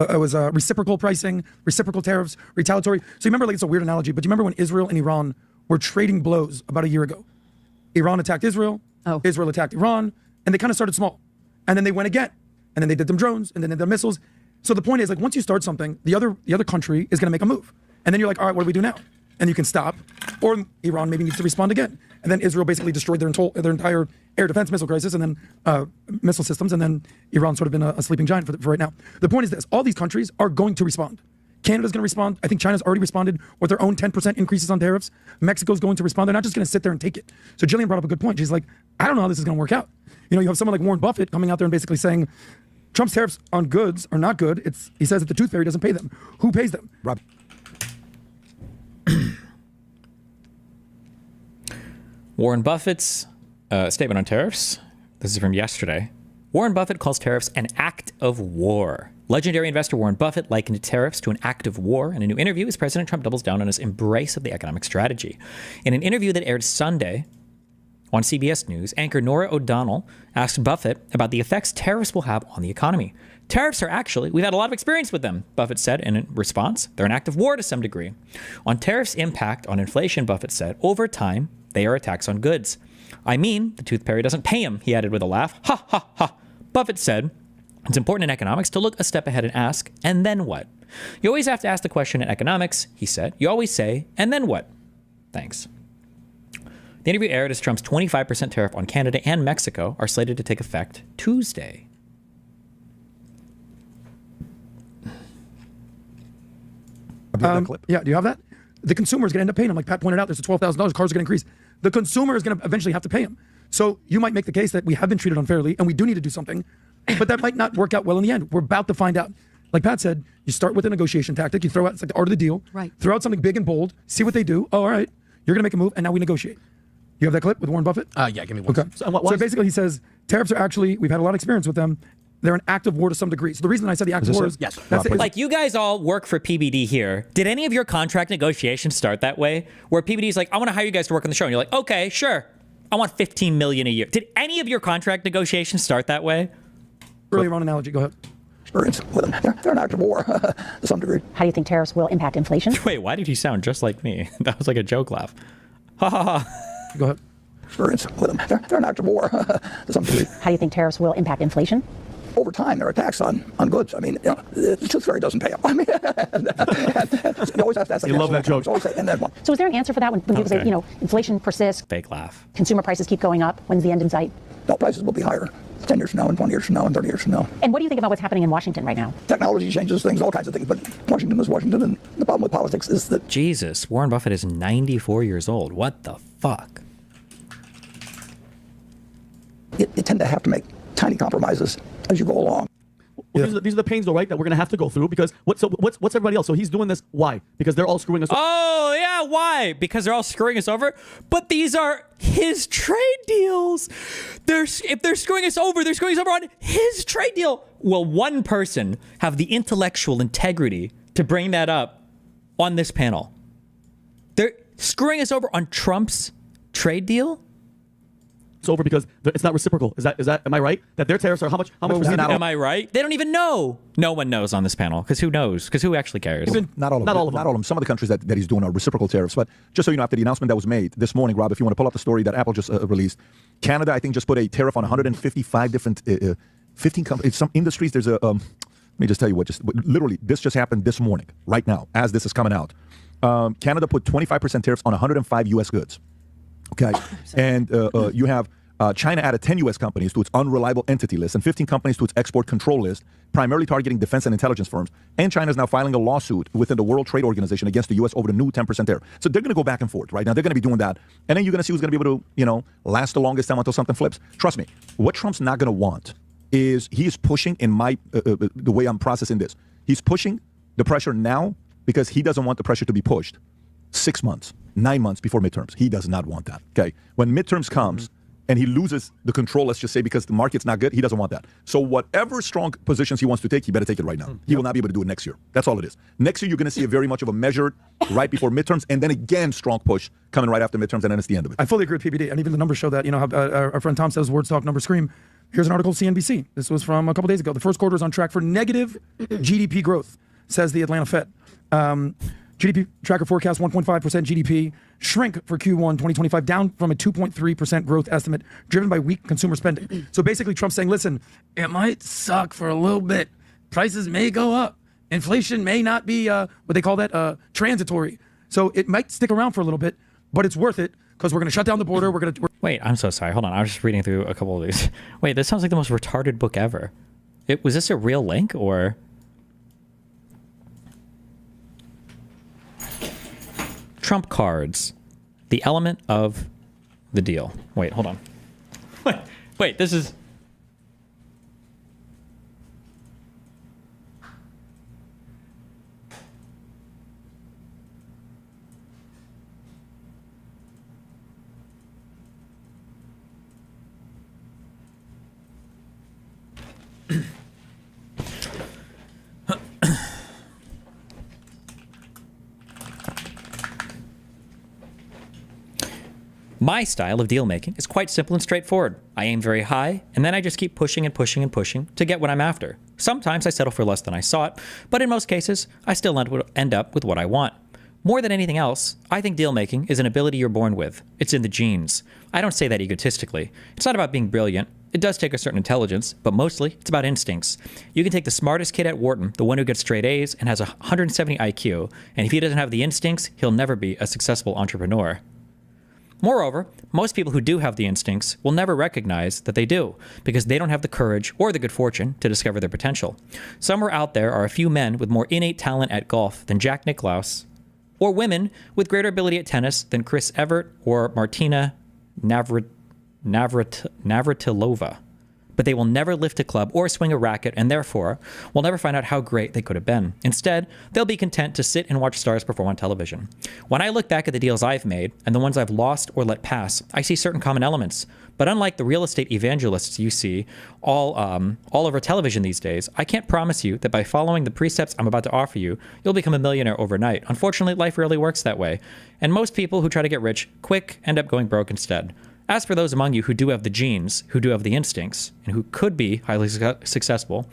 It was reciprocal pricing, reciprocal tariffs, retaliatory. So you remember, like, it's a weird analogy, but do you remember when Israel and Iran were trading blows about a year ago? Iran attacked Israel, Israel attacked Iran, and they kind of started small. And then they went again. And then they did them drones, and then they did them missiles. So the point is, like, once you start something, the other country is going to make a move. And then you're like, all right, what do we do now? And you can stop. Or Iran maybe needs to respond again. And then Israel basically destroyed their entire air defense missile crisis and then missile systems. And then Iran's sort of been a sleeping giant for right now. The point is this. All these countries are going to respond. Canada's going to respond. I think China's already responded with their own 10% increases on tariffs. Mexico's going to respond. They're not just going to sit there and take it. So Jillian brought up a good point. She's like, I don't know how this is going to work out. You know, you have someone like Warren Buffett coming out there and basically saying, Trump's tariffs on goods are not good. He says that the tooth fairy doesn't pay them. Who pays them? Rob. Warren Buffett's statement on tariffs. This is from yesterday. Warren Buffett calls tariffs an act of war. Legendary investor Warren Buffett likened tariffs to an act of war. In a new interview, as President Trump doubles down on his embrace of the economic strategy. In an interview that aired Sunday on CBS News, anchor Norah O'Donnell asked Buffett about the effects tariffs will have on the economy. Tariffs are actually, we've had a lot of experience with them, Buffett said in response. They're an act of war to some degree. On tariffs' impact on inflation, Buffett said, over time, they are a tax on goods. I mean, the tooth fairy doesn't pay him, he added with a laugh. Ha, ha, ha. Buffett said, it's important in economics to look a step ahead and ask, and then what? You always have to ask the question in economics, he said. You always say, and then what? Thanks. The interview aired as Trump's 25% tariff on Canada and Mexico are slated to take effect Tuesday. Yeah, do you have that? The consumer is going to end up paying him. Like Pat pointed out, there's a $12,000. Cars are going to increase. The consumer is going to eventually have to pay him. So you might make the case that we have been treated unfairly and we do need to do something, but that might not work out well in the end. We're about to find out. Like Pat said, you start with a negotiation tactic. You throw out, it's like the art of the deal. Right. Throw out something big and bold. See what they do. Oh, all right. You're going to make a move, and now we negotiate. You have that clip with Warren Buffett? Yeah, give me one. Okay. So basically he says, tariffs are actually, we've had a lot of experience with them. They're an act of war to some degree. So the reason I said the act of war is... Yes. Like, you guys all work for PBD here. Did any of your contract negotiations start that way? Where PBD is like, I want to hire you guys to work on the show. And you're like, okay, sure. I want $15 million a year. Did any of your contract negotiations start that way? Really wrong analogy. Go ahead. Experience with them. They're an act of war to some degree. How do you think tariffs will impact inflation? Wait, why did you sound just like me? That was like a joke laugh. Ha ha ha. Go ahead. Experience with them. They're an act of war to some degree. How do you think tariffs will impact inflation? Over time, there are attacks on goods. I mean, the tooth fairy doesn't pay up. I mean, you always have to ask. You love that joke. And then what? So is there an answer for that when people say, inflation persists? Fake laugh. Consumer prices keep going up. When's the end in sight? No, prices will be higher 10 years from now, and 20 years from now, and 30 years from now. And what do you think about what's happening in Washington right now? Technology changes things, all kinds of things, but Washington is Washington, and the problem with politics is that... Jesus, Warren Buffett is 94 years old. What the fuck? You tend to have to make tiny compromises as you go along. Well, these are the pains, though, right, that we're going to have to go through, because what's everybody else? So he's doing this, why? Because they're all screwing us over? Oh, yeah, why? Because they're all screwing us over? But these are his trade deals. If they're screwing us over, they're screwing us over on his trade deal. Will one person have the intellectual integrity to bring that up on this panel? They're screwing us over on Trump's trade deal? It's over because it's not reciprocal. Is that? Am I right? That their tariffs are how much? Am I right? They don't even know. No one knows on this panel, because who knows? Because who actually cares? Not all of them. Some of the countries that he's doing are reciprocal tariffs. But just so you know, after the announcement that was made this morning, Rob, if you want to pull up the story that Apple just released, Canada, I think, just put a tariff on 155 different 15 companies. Some industries. There's a let me just tell you what. Literally, this just happened this morning, right now, as this is coming out. Canada put 25% tariffs on 105 U.S. goods. Okay, and you have China added 10 U.S. companies to its unreliable entity list and 15 companies to its export control list, primarily targeting defense and intelligence firms. And China is now filing a lawsuit within the World Trade Organization against the U.S. over the new 10% tariff. So they're going to go back and forth, right? Now they're going to be doing that. And then you're going to see who's going to be able to, last the longest time until something flips. Trust me, what Trump's not going to want is he is pushing, in my the way I'm processing this, he's pushing the pressure now because he doesn't want the pressure to be pushed 6 months, 9 months before midterms. He does not want that, okay? When midterms comes and he loses the control, let's just say, because the market's not good, he doesn't want that. So whatever strong positions he wants to take, he better take it right now. He will not be able to do it next year. That's all it is. Next year, you're going to see a very much of a measured right before midterms, and then again, strong push coming right after midterms, and then it's the end of it. I fully agree with PBD, and even the numbers show that. How our friend Tom says words talk, numbers scream. Here's an article, CNBC. This was from a couple days ago. The first quarter is on track for negative GDP growth, says the Atlanta Fed. GDP tracker forecast 1.5% GDP shrink for Q1 2025, down from a 2.3% growth estimate, driven by weak consumer spending. So basically, Trump's saying, listen, it might suck for a little bit. Prices may go up. Inflation may not be, what they call that, transitory. So it might stick around for a little bit, but it's worth it because we're going to shut down the border. Wait, I'm so sorry. Hold on. I was just reading through a couple of these. Wait, this sounds like the most retarded book ever. Was this a real link or... Trump cards, the element of the deal. Wait, hold on. Wait, this is... My style of deal making is quite simple and straightforward. I aim very high, and then I just keep pushing and pushing and pushing to get what I'm after. Sometimes I settle for less than I sought, but in most cases, I still end up with what I want. More than anything else, I think deal-making is an ability you're born with. It's in the genes. I don't say that egotistically. It's not about being brilliant. It does take a certain intelligence, but mostly it's about instincts. You can take the smartest kid at Wharton, the one who gets straight A's and has a 170 IQ, and if he doesn't have the instincts, he'll never be a successful entrepreneur. Moreover, most people who do have the instincts will never recognize that they do, because they don't have the courage or the good fortune to discover their potential. Somewhere out there are a few men with more innate talent at golf than Jack Nicklaus, or women with greater ability at tennis than Chris Evert or Martina Navratilova. But they will never lift a club or swing a racket, and therefore will never find out how great they could have been. Instead, they'll be content to sit and watch stars perform on television. When I look back at the deals I've made and the ones I've lost or let pass, I see certain common elements. But unlike the real estate evangelists you see all over television these days, I can't promise you that by following the precepts I'm about to offer you, you'll become a millionaire overnight. Unfortunately, life rarely works that way. And most people who try to get rich quick end up going broke instead. As for those among you who do have the genes, who do have the instincts, and who could be highly successful,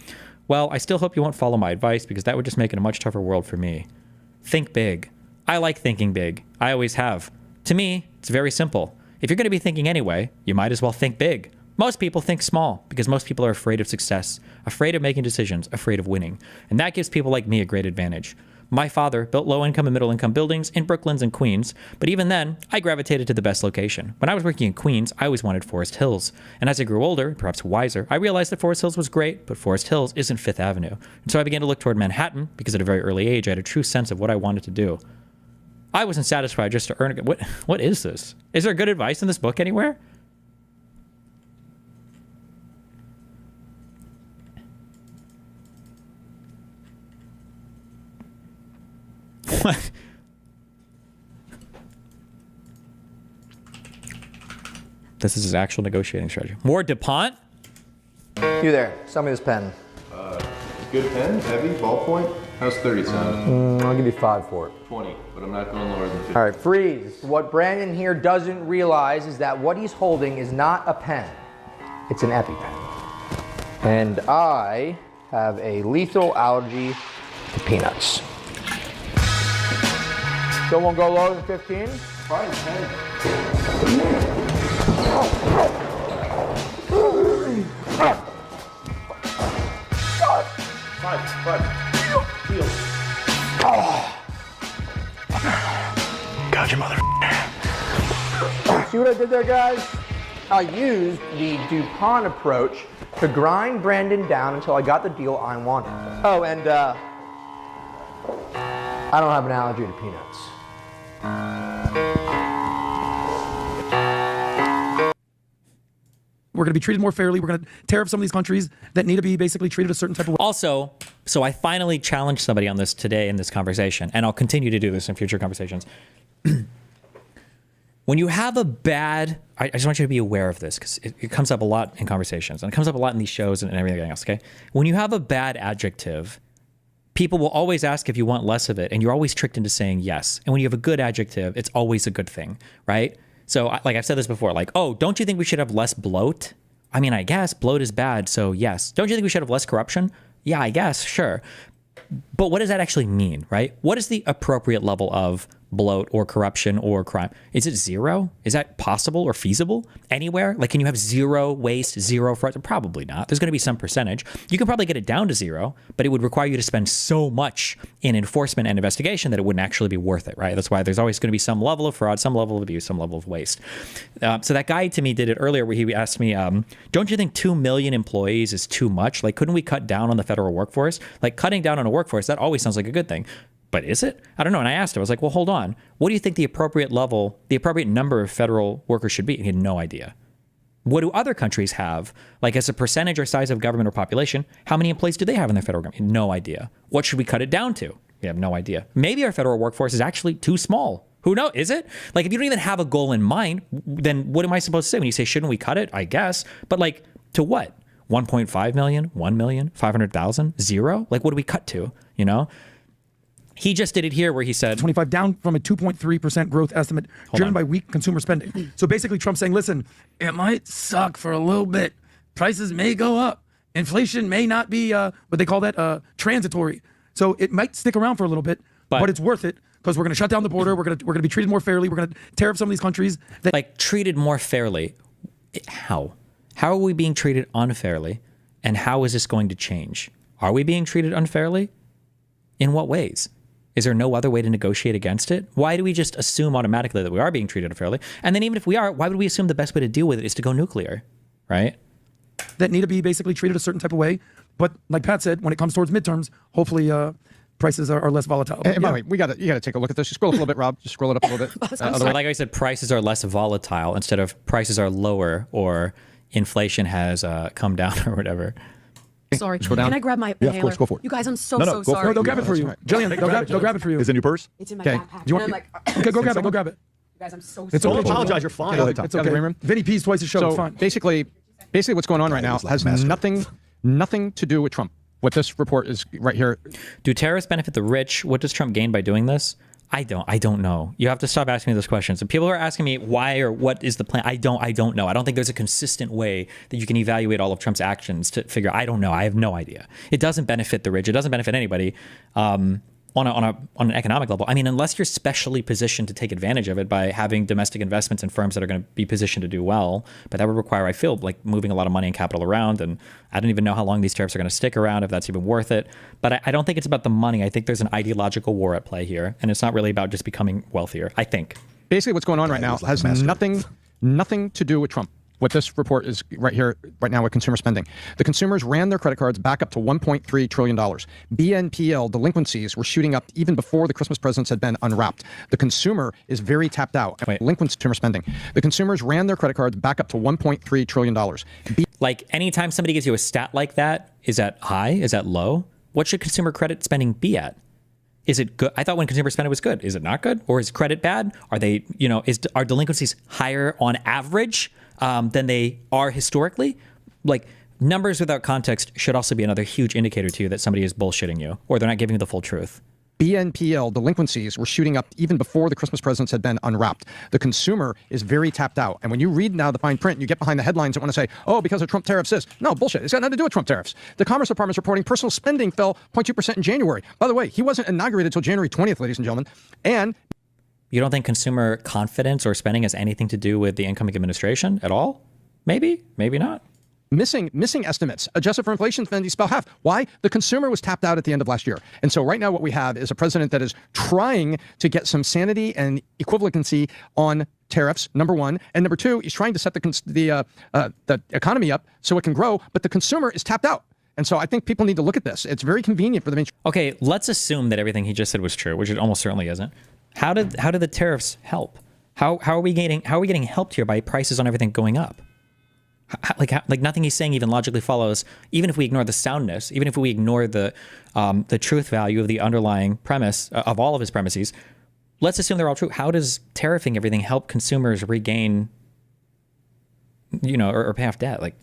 well, I still hope you won't follow my advice, because that would just make it a much tougher world for me. Think big. I like thinking big. I always have. To me, it's very simple. If you're going to be thinking anyway, you might as well think big. Most people think small, because most people are afraid of success, afraid of making decisions, afraid of winning. And that gives people like me a great advantage. My father built low-income and middle-income buildings in Brooklands and Queens, but even then, I gravitated to the best location. When I was working in Queens, I always wanted Forest Hills. And as I grew older, perhaps wiser, I realized that Forest Hills was great, but Forest Hills isn't Fifth Avenue. And so I began to look toward Manhattan, because at a very early age, I had a true sense of what I wanted to do. I wasn't satisfied just to earn what is this? Is there good advice in this book anywhere? What? This is his actual negotiating strategy. More DuPont? You there, sell me this pen. Good pen, heavy, ballpoint. How's 30 sound? I'll give you 5 for it. 20, but I'm not going lower than 50. All right, freeze. What Brandon here doesn't realize is that what he's holding is not a pen. It's an EpiPen. And I have a lethal allergy to peanuts. Still won't go lower than 15? Fine, 10. Five. Deal. God, your mother. See what I did there, guys? I used the DuPont approach to grind Brandon down until I got the deal I wanted. Oh, and I don't have an allergy to peanuts. We're going to be treated more fairly. We're going to tariff some of these countries that need to be basically treated a certain type of way. Also, so I finally challenged somebody on this today in this conversation, and I'll continue to do this in future conversations. When you have a bad, I just want you to be aware of this, because it comes up a lot in conversations, and it comes up a lot in these shows and everything else, okay? When you have a bad adjective, people will always ask if you want less of it, and you're always tricked into saying yes. And when you have a good adjective, it's always a good thing, right? So, like I've said this before, like, oh, don't you think we should have less bloat? I mean, I guess bloat is bad, so yes. Don't you think we should have less corruption? Yeah, I guess, sure. But what does that actually mean, right? What is the appropriate level of bloat or corruption or crime? Is it 0? Is that possible or feasible anywhere? Like, can you have 0 waste, 0 fraud? Probably not. There's going to be some percentage. You can probably get it down to 0, but it would require you to spend so much in enforcement and investigation that it wouldn't actually be worth it, right? That's why there's always going to be some level of fraud, some level of abuse, some level of waste. So that guy to me did it earlier where he asked me, don't you think 2 million employees is too much? Like, couldn't we cut down on the federal workforce? Like, cutting down on a workforce, that always sounds like a good thing. But is it? I don't know. And I asked him, I was like, well, hold on. What do you think the appropriate level, the appropriate number of federal workers should be? And he had no idea. What do other countries have? Like, as a percentage or size of government or population, how many employees do they have in their federal government? No idea. What should we cut it down to? We have no idea. Maybe our federal workforce is actually too small. Who knows? Is it? Like, if you don't even have a goal in mind, then what am I supposed to say? When you say, shouldn't we cut it? I guess. But like, to what? 1.5 million? 1 million? 500,000? 0? Like, what do we cut to? You know? He just did it here where he said 25 down from a 2.3% growth estimate driven by weak consumer spending. So basically Trump saying, listen, it might suck for a little bit. Prices may go up. Inflation may not be what they call that transitory. So it might stick around for a little bit, but it's worth it because we're going to shut down the border. We're going to be treated more fairly. We're going to tariff some of these countries. Like treated more fairly. How? How are we being treated unfairly? And how is this going to change? Are we being treated unfairly? In what ways? Is there no other way to negotiate against it? Why do we just assume automatically that we are being treated unfairly? And then even if we are, why would we assume the best way to deal with it is to go nuclear, right? That need to be basically treated a certain type of way. But like Pat said, when it comes towards midterms, hopefully prices are less volatile. And by the way, you got to take a look at this. Just scroll up a little bit, Rob. Just scroll it up a little bit. Like I said, prices are less volatile instead of prices are lower or inflation has come down or whatever. Sorry. Scroll down. Can I grab my Yeah, of inhaler? course, go for it. You guys, I'm so No, go for sorry. it. They'll grab it for you. Jillian, they'll grab it for you. Is it in your purse? It's in my Okay. backpack. Do you want? And I'm like, Okay, go grab it. Go grab it. you guys, I'm so It's sorry. okay. Don't apologize. You're fine. Okay, It's okay. Vinny pees twice a show. So It's fine. basically what's going on right now has nothing to do with Trump. What this report is right here. Do tariffs benefit the rich? What does Trump gain by doing this? I don't know. You have to stop asking me those questions. And people are asking me why or what is the plan. I don't know. I don't think there's a consistent way that you can evaluate all of Trump's actions to figure. I don't know. I have no idea. It doesn't benefit the rich. It doesn't benefit anybody on an economic level. I mean, unless you're specially positioned to take advantage of it by having domestic investments in firms that are going to be positioned to do well. But that would require, I feel, like moving a lot of money and capital around. And I don't even know how long these tariffs are going to stick around, if that's even worth it. But I don't think it's about the money. I think there's an ideological war at play here. And it's not really about just becoming wealthier, I think. Basically what's going on right now has nothing to do with Trump. What this report is right here, right now with consumer spending. The consumers ran their credit cards back up to $1.3 trillion. BNPL delinquencies were shooting up even before the Christmas presents had been unwrapped. The consumer is very tapped out. Delinquent consumer spending. The consumers ran their credit cards back up to $1.3 trillion. Like anytime somebody gives you a stat like that, is that high? Is that low? What should consumer credit spending be at? Is it good? I thought when consumer spending was good. Is it not good? Or is credit bad? Are they, are delinquencies higher on average than they are historically? Like numbers without context should also be another huge indicator to you that somebody is bullshitting you or they're not giving you the full truth. BNPL delinquencies were shooting up even before the Christmas presents had been unwrapped. The consumer is very tapped out. And when you read now the fine print, you get behind the headlines that want to say, oh, because of Trump tariffs this. No, bullshit. It's got nothing to do with Trump tariffs. The Commerce Department is reporting personal spending fell 0.2% in January. By the way, he wasn't inaugurated until January 20th, ladies and gentlemen. And you don't think consumer confidence or spending has anything to do with the incoming administration at all? Maybe, maybe not. Missing estimates. Adjusted for inflation, spending fell half. Why? The consumer was tapped out at the end of last year. And so right now what we have is a president that is trying to get some sanity and equivalency on tariffs, number one. And number two, he's trying to set the economy up so it can grow, but the consumer is tapped out. And so I think people need to look at this. It's very convenient for them. Okay, let's assume that everything he just said was true, which it almost certainly isn't. How did the tariffs help? How are we getting helped here by prices on everything going up? Like nothing he's saying even logically follows. Even if we ignore the soundness, even if we ignore the truth value of the underlying premise of all of his premises, let's assume they're all true. How does tariffing everything help consumers regain, or pay off debt? Like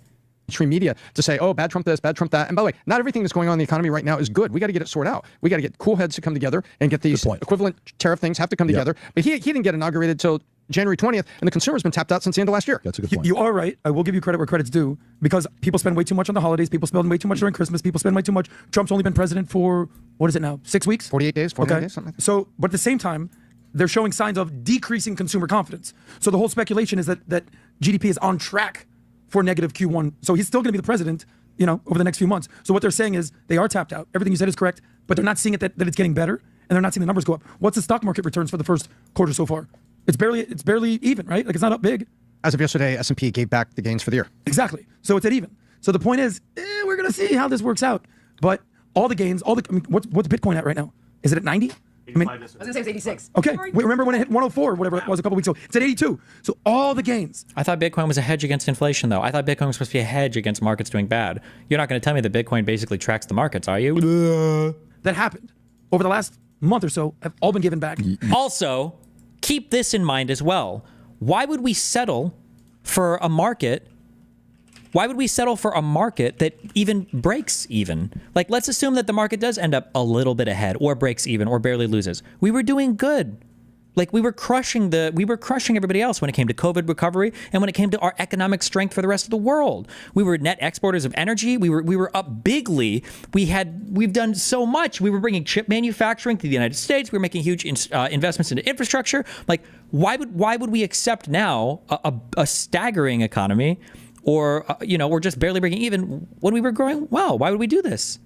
mainstream media to say, oh, bad Trump this, bad Trump that. And by the way, not everything that's going on in the economy right now is good. We got to get it sorted out. We got to get cool heads to come together and get these equivalent tariff things have to come together. But he didn't get inaugurated till January 20th, and the consumer's been tapped out since the end of last year. That's a good point. You are right. I will give you credit where credit's due because people spend way too much on the holidays. People spend way too much during Christmas. People spend way too much. Trump's only been president for, what is it now, 6 weeks? 48 days, 49 days, something like that. So, but at the same time, they're showing signs of decreasing consumer confidence. So the whole speculation is that GDP is on track for negative Q1. So he's still going to be the president, over the next few months. So what they're saying is they are tapped out. Everything you said is correct, but they're not seeing it that it's getting better, and they're not seeing the numbers go up. What's the stock market returns for the first quarter so far? It's barely even, right? Like it's not up big. As of yesterday, S&P gave back the gains for the year. Exactly. So it's at even. So the point is, we're going to see how this works out. But all the gains, what's Bitcoin at right now? Is it at 90? I was going to say it's 86. Okay. Remember when it hit 104 or whatever it was a couple weeks ago? It's at 82. So all the gains. I thought Bitcoin was a hedge against inflation, though. I thought Bitcoin was supposed to be a hedge against markets doing bad. You're not going to tell me that Bitcoin basically tracks the markets, are you? That happened. Over the last month or so, have all been given back. Also, keep this in mind as well. Why would we settle for a market? Why would we settle for a market that even breaks even? Like, let's assume that the market does end up a little bit ahead or breaks even or barely loses. We were doing good. Like we were crushing everybody else when it came to COVID recovery and when it came to our economic strength for the rest of the world. We were net exporters of energy. We were up bigly. We've done so much. We were bringing chip manufacturing to the United States. We were making huge investments into infrastructure. Like why would we accept now a staggering economy or or just barely breaking even when we were growing well? Why would we do this?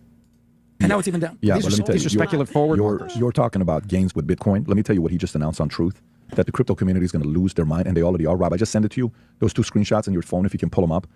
And now it's even down. Yeah, these but let me tell you, speculative forward markers. You're talking about gains with Bitcoin. Let me tell you what he just announced on Truth, that the crypto community is going to lose their mind, and they already are. Rob, I just sent it to you, those 2 screenshots on your phone, if you can pull them up.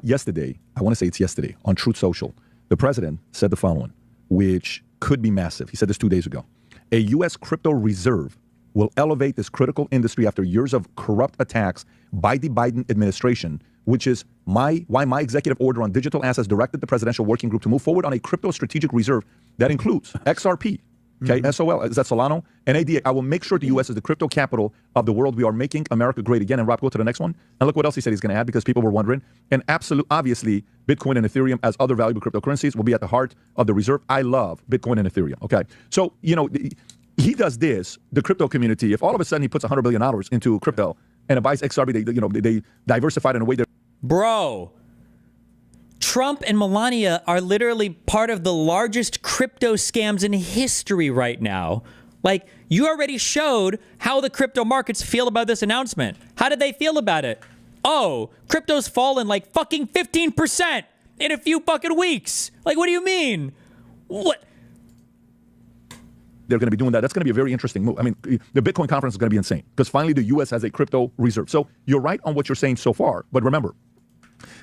Yesterday, I want to say it's yesterday, on Truth Social, the president said the following, which could be massive. He said this 2 days ago. A U.S. crypto reserve will elevate this critical industry after years of corrupt attacks by the Biden administration, which is why my executive order on digital assets directed the presidential working group to move forward on a crypto strategic reserve that includes XRP, okay, SOL, is that Solano, and ADA. I will make sure the U.S. is the crypto capital of the world. We are making America great again. And Rob, go to the next one. And look what else he said he's going to add, because people were wondering. And obviously, Bitcoin and Ethereum as other valuable cryptocurrencies will be at the heart of the reserve. I love Bitcoin and Ethereum, okay? So, he does this, the crypto community, if all of a sudden he puts $100 billion into crypto and it buys XRP, they diversified in a way that... Bro, Trump and Melania are literally part of the largest crypto scams in history right now. Like, you already showed how the crypto markets feel about this announcement. How did they feel about it? Oh, crypto's fallen like fucking 15% in a few fucking weeks. Like, what do you mean? What? They're going to be doing that. That's going to be a very interesting move. I mean, the Bitcoin conference is going to be insane because finally the U.S. has a crypto reserve. So you're right on what you're saying so far. But remember,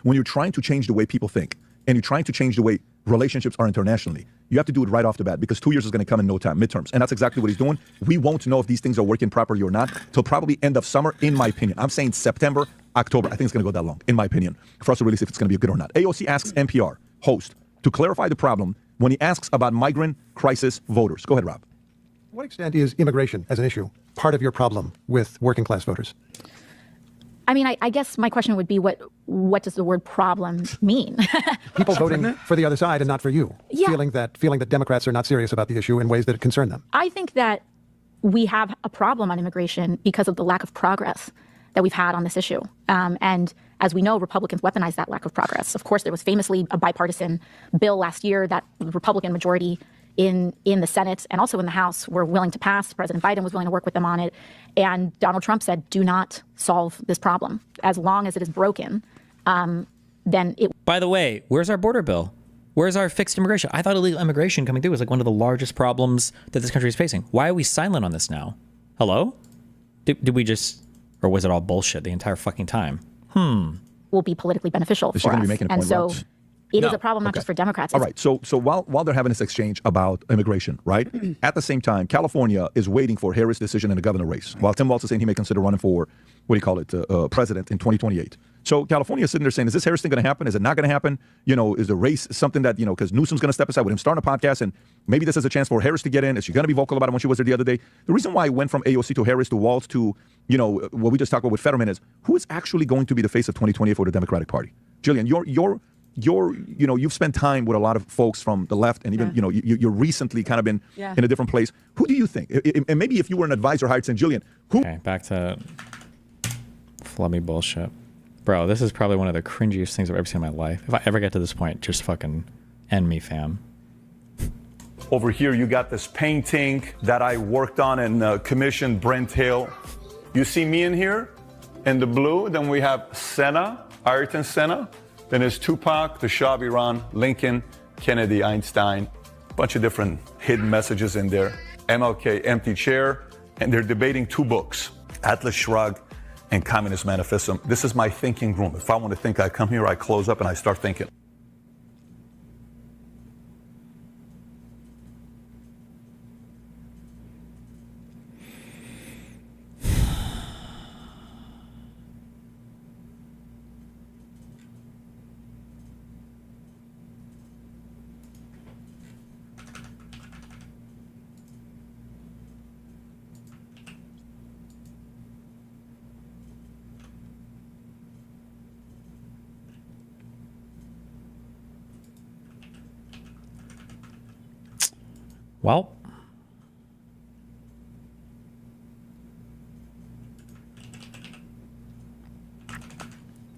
when you're trying to change the way people think and you're trying to change the way relationships are internationally, you have to do it right off the bat because 2 years is going to come in no time, midterms. And that's exactly what he's doing. We won't know if these things are working properly or not till probably end of summer, in my opinion. I'm saying September, October. I think it's going to go that long, in my opinion, for us to really see if it's going to be good or not. AOC asks NPR host to clarify the problem when he asks about migrant crisis voters. Go ahead, Rob. To what extent is immigration as an issue part of your problem with working class voters? I mean, I guess my question would be, what does the word problem mean? People voting for the other side and not for you, Yeah. feeling that Democrats are not serious about the issue in ways that concern them. I think that we have a problem on immigration because of the lack of progress that we've had on this issue. And as we know, Republicans weaponized that lack of progress. Of course, there was famously a bipartisan bill last year that the Republican majority in the Senate and also in the House were willing to pass. President Biden was willing to work with them on it. And Donald Trump said, do not solve this problem. As long as it is broken, then it... By the way, where's our border bill? Where's our fixed immigration? I thought illegal immigration coming through was like one of the largest problems that this country is facing. Why are we silent on this now? Hello? Did we just... Or was it all bullshit the entire fucking time? will be politically beneficial Is she for gonna us. be making a And point, so Rob? it is No. a problem not Okay. just for Democrats. All right. So while they're having this exchange about immigration, right? At the same time, California is waiting for Harris' decision in the governor race. While Tim Walz is saying he may consider running for, president in 2028. So California is sitting there saying, is this Harris thing going to happen? Is it not going to happen? Is the race something that, because Newsom's going to step aside with him starting a podcast, and maybe this is a chance for Harris to get in. Is she going to be vocal about it when she was there the other day? The reason why I went from AOC to Harris to Walz to, what we just talked about with Fetterman is, who is actually going to be the face of 2028 for the Democratic Party? Jillian, you've spent time with a lot of folks from the left, and even you're recently kind of been in a different place. Who do you think? And maybe if you were an advisor hired, St. Jillian, who? Okay, back to flummy bullshit, bro. This is probably one of the cringiest things I've ever seen in my life. If I ever get to this point, just fucking end me, fam. Over here, you got this painting that I worked on and commissioned Brent Hill. You see me in here in the blue. Then we have Senna, Ayrton Senna. Then there's Tupac, the Shah of Iran, Lincoln, Kennedy, Einstein. A bunch of different hidden messages in there. MLK, empty chair. And they're debating two books, Atlas Shrugged and Communist Manifesto. This is my thinking room. If I want to think, I come here, I close up, and I start thinking. Well,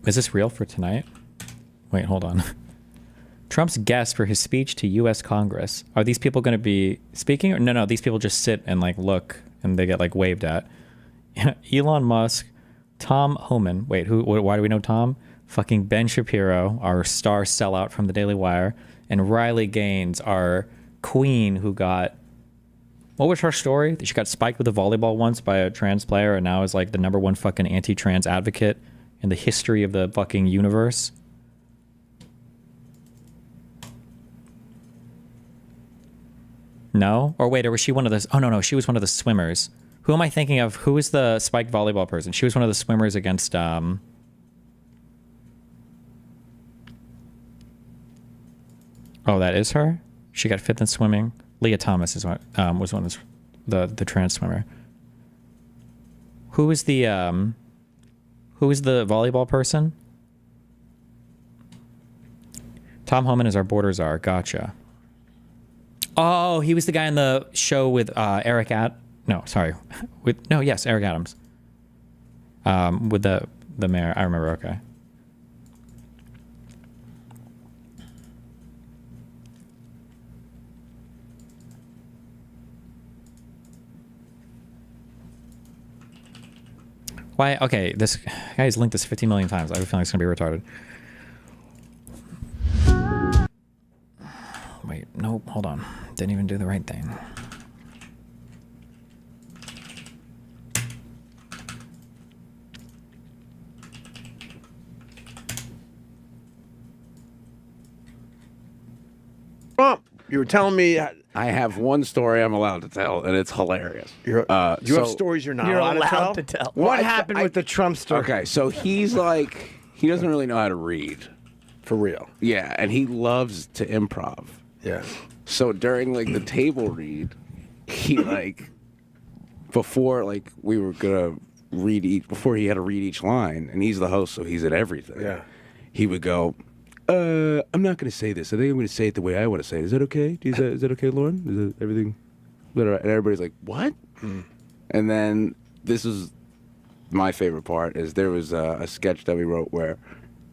Is this real for tonight? Wait, hold on. Trump's guest for his speech to U.S. Congress. Are these people going to be speaking? Or no, these people just sit and like look and they get like waved at. Elon Musk, Tom Homan. Wait, who? Why do we know Tom? Fucking Ben Shapiro, our star sellout from the Daily Wire, and Riley Gaines, our queen who got, what was her story? She got spiked with a volleyball once by a trans player and now is like the #1 fucking anti-trans advocate in the history of the fucking universe. No? Or wait, or was she one of the... Oh, no, she was one of the swimmers. Who am I thinking of? Who is the spiked volleyball person? She was one of the swimmers against... Oh, that is her? She got 5th in swimming. Leah Thomas is one, was one of the trans swimmer. Who is the volleyball person? Tom Homan is our border czar. Gotcha. Oh, he was the guy in the show with Eric Adams. Eric Adams. With the mayor. I remember. Okay. Why? Okay, this guy's linked this 50 million times. I have a feeling it's gonna be retarded. Wait, nope, hold on. Didn't even do the right thing. Trump, you were telling me I have one story I'm allowed to tell, and it's hilarious. Do you have stories you're not allowed to tell? What happened with the Trump story? Okay, so he's like, he doesn't really know how to read. For real? Yeah, and he loves to improv. Yeah. So during like the table read, he like, before like we were gonna read before he had to read each line, and he's the host, so he's at everything. Yeah. He would go, I'm not going to say this. I think I'm going to say it the way I want to say it. Is that okay? Is that okay, Lauren? Is that everything? And everybody's like, what? And then this is my favorite part is there was a sketch that we wrote where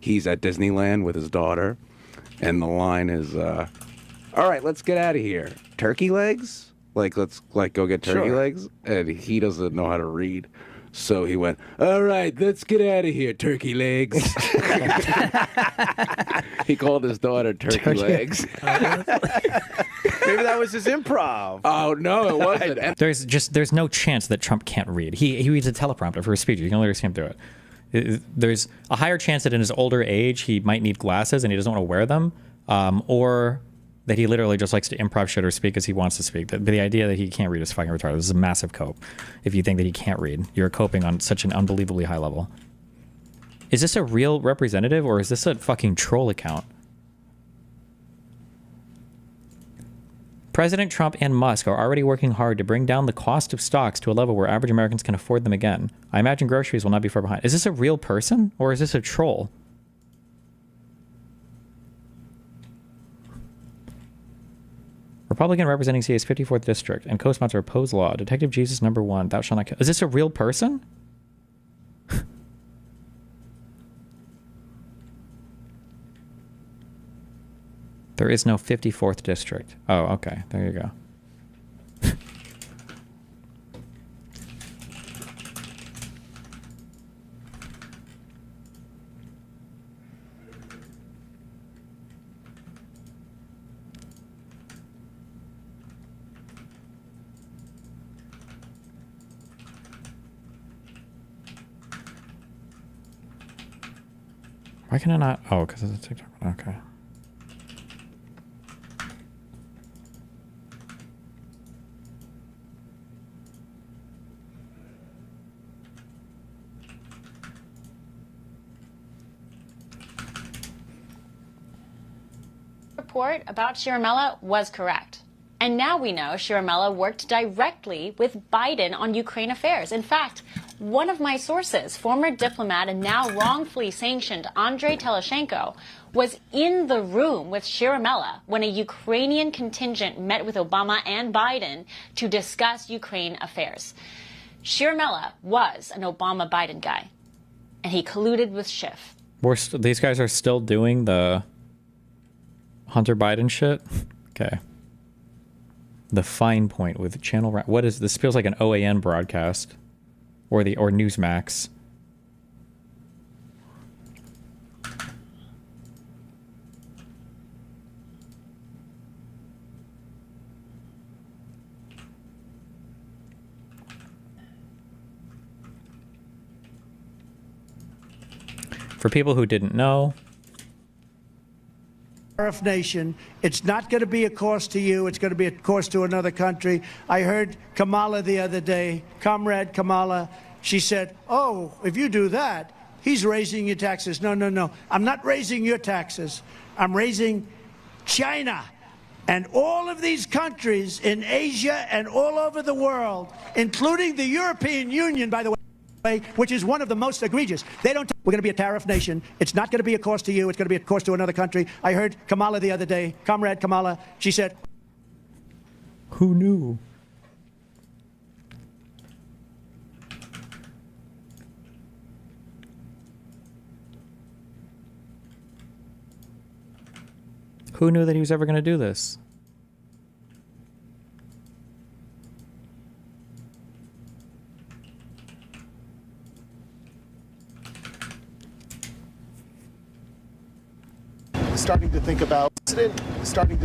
he's at Disneyland with his daughter, and the line is, all right, let's get out of here. Turkey legs? Like, let's like go get turkey legs? And he doesn't know how to read. So he went, all right, let's get out of here, turkey legs. He called his daughter turkey legs. Maybe that was his improv. Oh, no, it wasn't. There's no chance that Trump can't read. He reads a teleprompter for his speech. You can literally see him do it. There's a higher chance that in his older age, he might need glasses and he doesn't want to wear them, or that he literally just likes to improv shit or speak as he wants to speak. But the idea that he can't read is fucking retarded. This is a massive cope. If you think that he can't read, you're coping on such an unbelievably high level. Is this a real representative or is this a fucking troll account? President Trump and Musk are already working hard to bring down the cost of stocks to a level where average Americans can afford them again. I imagine groceries will not be far behind. Is this a real person or is this a troll? Republican representing CA's 54th district and co-sponsor opposed law. Detective Jesus #1. Thou shalt not kill. Is this a real person? There is no 54th district. Oh, okay. There you go. Why can I not? Oh, because it's a TikTok one. Okay. Report about Shiramella was correct. And now we know Shiramella worked directly with Biden on Ukraine affairs. In fact, one of my sources, former diplomat and now wrongfully sanctioned Andrei Teleshenko, was in the room with Shiramella when a Ukrainian contingent met with Obama and Biden to discuss Ukraine affairs. Shiramella was an Obama-Biden guy, and he colluded with Schiff. These guys are still doing the Hunter Biden shit? Okay. The fine point with channel... What is this? Feels like an OAN broadcast. Or Newsmax. For people who didn't know... Tariff nation. It's not going to be a cost to you. It's going to be a cost to another country. I heard Kamala the other day, Comrade Kamala. She said, oh, if you do that, he's raising your taxes. No, no, no. I'm not raising your taxes. I'm raising China and all of these countries in Asia and all over the world, including the European Union, by the way, which is one of the most egregious. We're going to be a tariff nation. It's not going to be a cost to you. It's going to be a cost to another country. I heard Kamala the other day, Comrade Kamala. She said, who knew? Who knew that he was ever going to do this? Starting to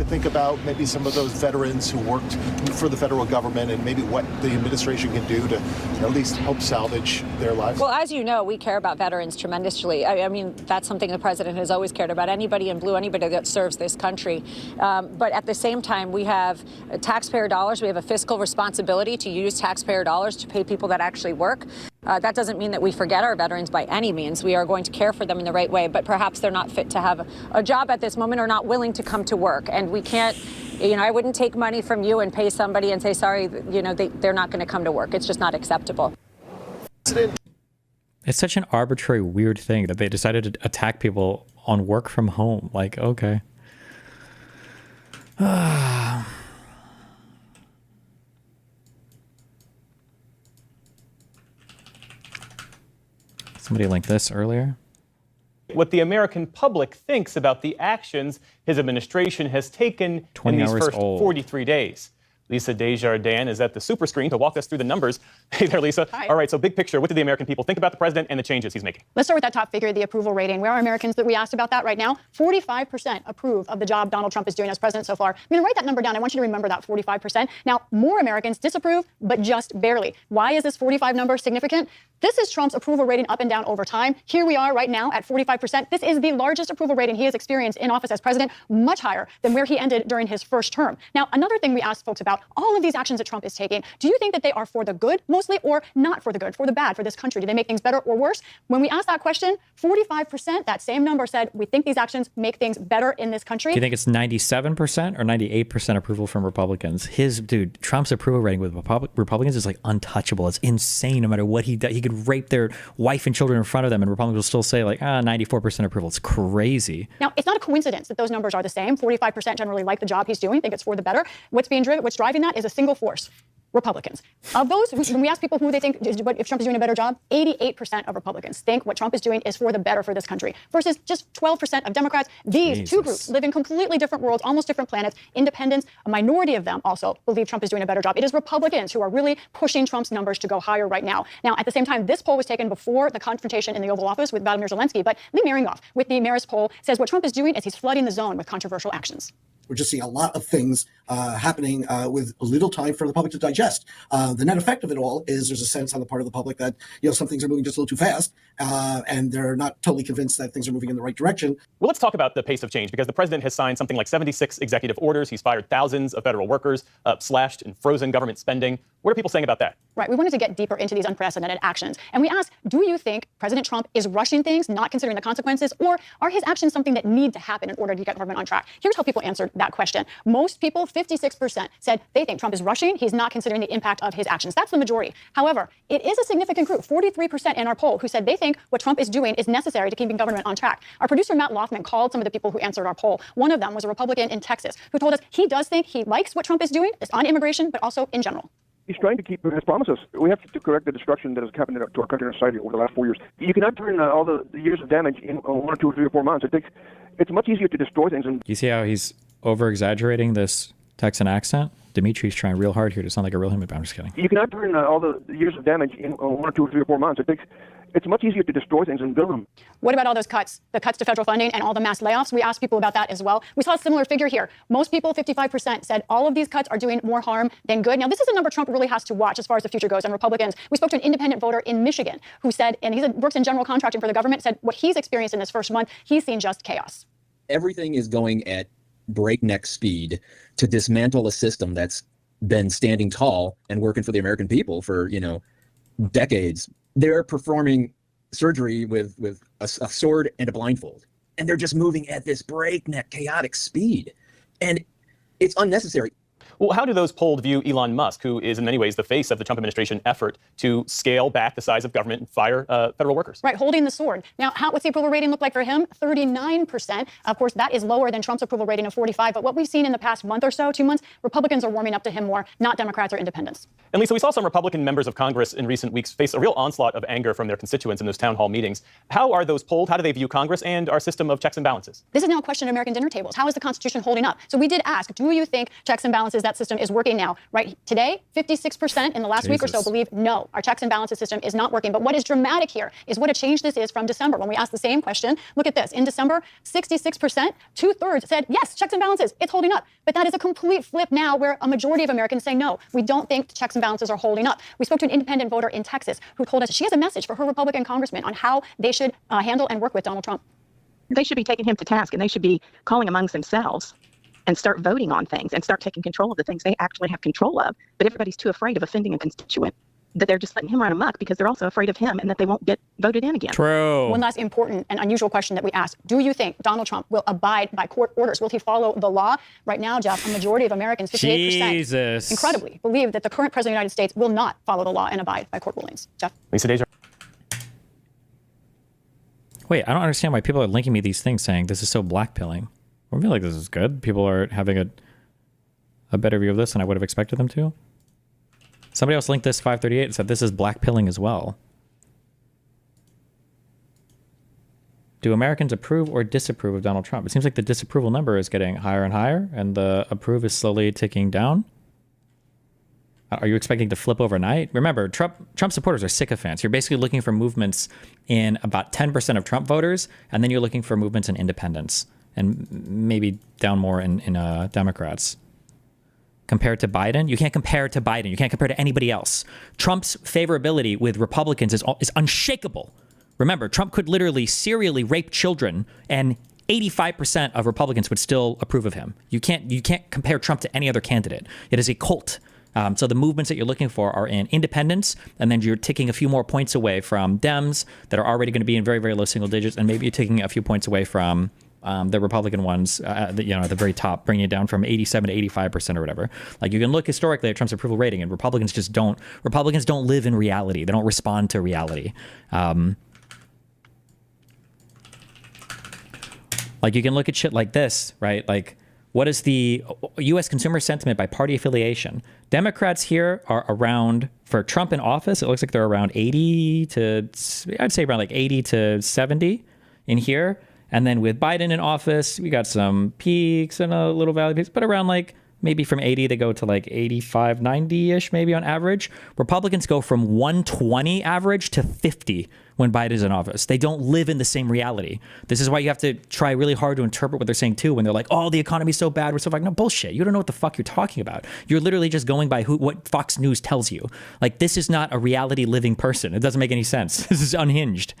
think about maybe some of those veterans who worked for the federal government and maybe what the administration can do to at least help salvage their lives? Well, as you know, we care about veterans tremendously. I mean, that's something the president has always cared about. Anybody in blue, anybody that serves this country. But at the same time, we have taxpayer dollars. We have a fiscal responsibility to use taxpayer dollars to pay people that actually work. That doesn't mean that we forget our veterans by any means. We are going to care for them in the right way, but perhaps they're not fit to have a job at this moment or not willing to come to work. And we can't, I wouldn't take money from you and pay somebody and say, sorry, they're not going to come to work. It's just not acceptable. It's such an arbitrary, weird thing that they decided to attack people on work from home. Like, okay. Somebody linked this earlier. What the American public thinks about the actions his administration has taken in these first 43 days. Lisa Desjardins is at the super screen to walk us through the numbers. Hey there, Lisa. Hi. All right, so big picture, what do the American people think about the president and the changes he's making? Let's start with that top figure, the approval rating. Where are Americans that we asked about that right now? 45% approve of the job Donald Trump is doing as president so far. I'm going to write that number down. I want you to remember that 45%. Now, more Americans disapprove, but just barely. Why is this 45 number significant? This is Trump's approval rating up and down over time. Here we are right now at 45%. This is the largest approval rating he has experienced in office as president, much higher than where he ended during his first term. Now, another thing we asked folks about, all of these actions that Trump is taking, do you think that they are for the good mostly or not for the good, for the bad, for this country? Do they make things better or worse? When we asked that question, 45%, that same number said, we think these actions make things better in this country. Do you think it's 97% or 98% approval from Republicans? Trump's approval rating with Republicans is like untouchable. It's insane. No matter what he does, he could rape their wife and children in front of them and Republicans will still say like, 94% approval. It's crazy. Now, it's not a coincidence that those numbers are the same. 45% generally like the job he's doing, think it's for the better. What's driving that is a single force. Republicans. Of those, when we ask people who they think if Trump is doing a better job, 88% of Republicans think what Trump is doing is for the better for this country, versus just 12% of Democrats. These two groups live in completely different worlds, almost different planets. Independents, a minority of them also believe Trump is doing a better job. It is Republicans who are really pushing Trump's numbers to go higher right now. Now, at the same time, this poll was taken before the confrontation in the Oval Office with Vladimir Zelensky, but Lee Maringoff with the Marist poll says what Trump is doing is he's flooding the zone with controversial actions. We're just seeing a lot of things happening with little time for the public to digest. The net effect of it all is there's a sense on the part of the public that some things are moving just a little too fast, and they're not totally convinced that things are moving in the right direction. Well, let's talk about the pace of change, because the president has signed something like 76 executive orders. He's fired thousands of federal workers, slashed and frozen government spending. What are people saying about that? Right. We wanted to get deeper into these unprecedented actions. And we asked, do you think President Trump is rushing things, not considering the consequences, or are his actions something that need to happen in order to get government on track? Here's how people answered that question. Most people, 56%, said they think Trump is rushing. He's not considering the impact of his actions. That's the majority. However, it is a significant group, 43% in our poll, who said they think what Trump is doing is necessary to keeping government on track. Our producer, Matt Lothman, called some of the people who answered our poll. One of them was a Republican in Texas who told us he does think he likes what Trump is doing, on immigration, but also in general. He's trying to keep his promises. We have to correct the destruction that has happened to our country and society over the last 4 years. You cannot turn all the years of damage in 1 or 2 or 3 or 4 months. It's much easier to destroy things. And You see how he's over-exaggerating this Texan accent? Dimitri's trying real hard here to sound like a real human. I'm just kidding. you cannot turn all the years of damage in 1 or 2 or 3 or 4 months. It's much easier to destroy things and build them. What about all those cuts, the cuts to federal funding and all the mass layoffs? We asked people about that as well. We saw a similar figure here. Most people, 55%, said all of these cuts are doing more harm than good. Now, this is a number Trump really has to watch as far as the future goes. And Republicans, we spoke to an independent voter in Michigan who said, and he works in general contracting for the government, said what he's experienced in this first month, he's seen just chaos. Everything is going at breakneck speed to dismantle a system that's been standing tall and working for the American people for, decades. They're performing surgery with a sword and a blindfold, and they're just moving at this breakneck, chaotic speed, and it's unnecessary. Well, how do those polled view Elon Musk, who is in many ways the face of the Trump administration effort to scale back the size of government and fire federal workers? Right, holding the sword. Now, what's the approval rating look like for him? 39%. Of course, that is lower than Trump's approval rating of 45%. But what we've seen in the past month or so, 2 months, Republicans are warming up to him more, not Democrats or independents. And Lisa, we saw some Republican members of Congress in recent weeks face a real onslaught of anger from their constituents in those town hall meetings. How are those polled? How do they view Congress and our system of checks and balances? This is now a question at American dinner tables. How is the Constitution holding up? So we did ask, do you think checks and balances, that system is working now? Right today, 56% in the last week or so believe no, our checks and balances system is not working. But what is dramatic here is what a change this is from December. When we asked the same question, look at this. In December, 66%, 2/3 said, yes, checks and balances, it's holding up. But that is a complete flip now where a majority of Americans say no, we don't think the checks and balances are holding up. We spoke to an independent voter in Texas who told us she has a message for her Republican congressman on how they should handle and work with Donald Trump. They should be taking him to task, and they should be calling amongst themselves and start voting on things and start taking control of the things they actually have control of. But everybody's too afraid of offending a constituent that they're just letting him run amok because they're also afraid of him and that they won't get voted in again. True. One last important and unusual question that we asked. Do you think Donald Trump will abide by court orders? Will he follow the law? Right now, Jeff, a majority of Americans, 58%, incredibly, believe that the current president of the United States will not follow the law and abide by court rulings. Jeff? Lisa Deja. Wait, I don't understand why people are linking me these things saying this is so blackpilling. I feel like this is good. People are having a better view of this than I would have expected them to. Somebody else linked this 538 and said this is blackpilling as well. Do Americans approve or disapprove of Donald Trump? It seems like the disapproval number is getting higher and higher, and the approve is slowly ticking down. Are you expecting to flip overnight? Remember, Trump supporters are sycophants. You're basically looking for movements in about 10% of Trump voters, and then you're looking for movements in independents, and maybe down more in Democrats. Compared to Biden, you can't compare to Biden. You can't compare to anybody else. Trump's favorability with Republicans is unshakable. Remember, Trump could literally serially rape children, and 85% of Republicans would still approve of him. You can't compare Trump to any other candidate. It is a cult. So the movements that you're looking for are in independents, and then you're taking a few more points away from Dems that are already going to be in very, very low single digits, and maybe you're taking a few points away from the Republican ones, at the very top, bringing it down from 87 to 85% or whatever. Like, you can look historically at Trump's approval rating, and Republicans don't live in reality. They don't respond to reality. Like, you can look at shit like this, right? Like, what is the U.S. consumer sentiment by party affiliation? Democrats here are around, for Trump in office, it looks like they're around 80 to 70 in here. And then with Biden in office, we got some peaks and a little valley peaks, but around like maybe from 80, they go to like 85, 90-ish maybe on average. Republicans go from 120 average to 50 when Biden's in office. They don't live in the same reality. This is why you have to try really hard to interpret what they're saying too when they're like, oh, the economy's so bad. We're so like, no, bullshit. You don't know what the fuck you're talking about. You're literally just going by what Fox News tells you. Like, this is not a reality living person. It doesn't make any sense. This is unhinged.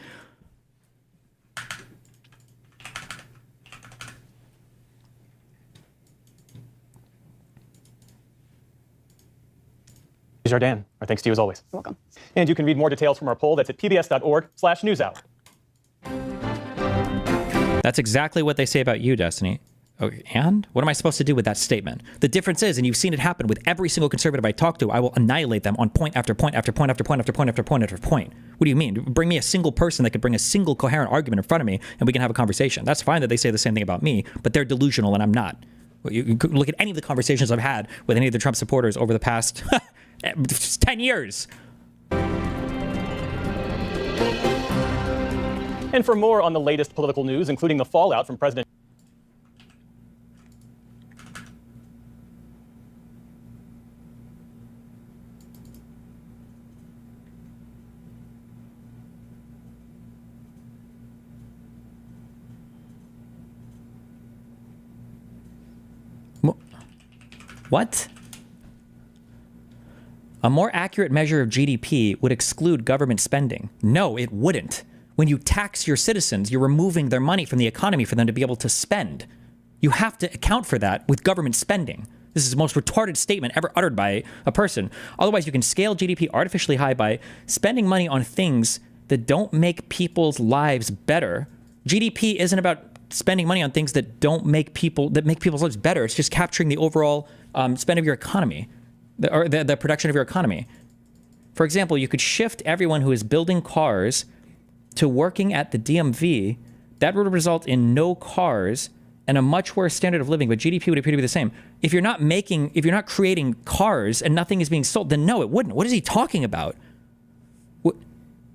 Jordan, our thanks to you as always. You're welcome. And you can read more details from our poll. That's at pbs.org/newshour. That's exactly what they say about you, Destiny. Okay, and what am I supposed to do with that statement? The difference is, and you've seen it happen with every single conservative I talk to, I will annihilate them on point after point after point after point after point after point after point. What do you mean? Bring me a single person that could bring a single coherent argument in front of me and we can have a conversation. That's fine that they say the same thing about me, but they're delusional and I'm not. You could look at any of the conversations I've had with any of the Trump supporters over the past It's 10 years. And for more on the latest political news, including the fallout from President What? A more accurate measure of GDP would exclude government spending. No, it wouldn't. When you tax your citizens, you're removing their money from the economy for them to be able to spend. You have to account for that with government spending. This is the most retarded statement ever uttered by a person. Otherwise, you can scale GDP artificially high by spending money on things that don't make people's lives better. GDP isn't about spending money on things that don't make people's lives better. It's just capturing the overall spend of your economy, or the production of your economy. For example, you could shift everyone who is building cars to working at the DMV. That would result in no cars and a much worse standard of living, but GDP would appear to be the same. If you're not creating cars and nothing is being sold, then no, it wouldn't. What is he talking about?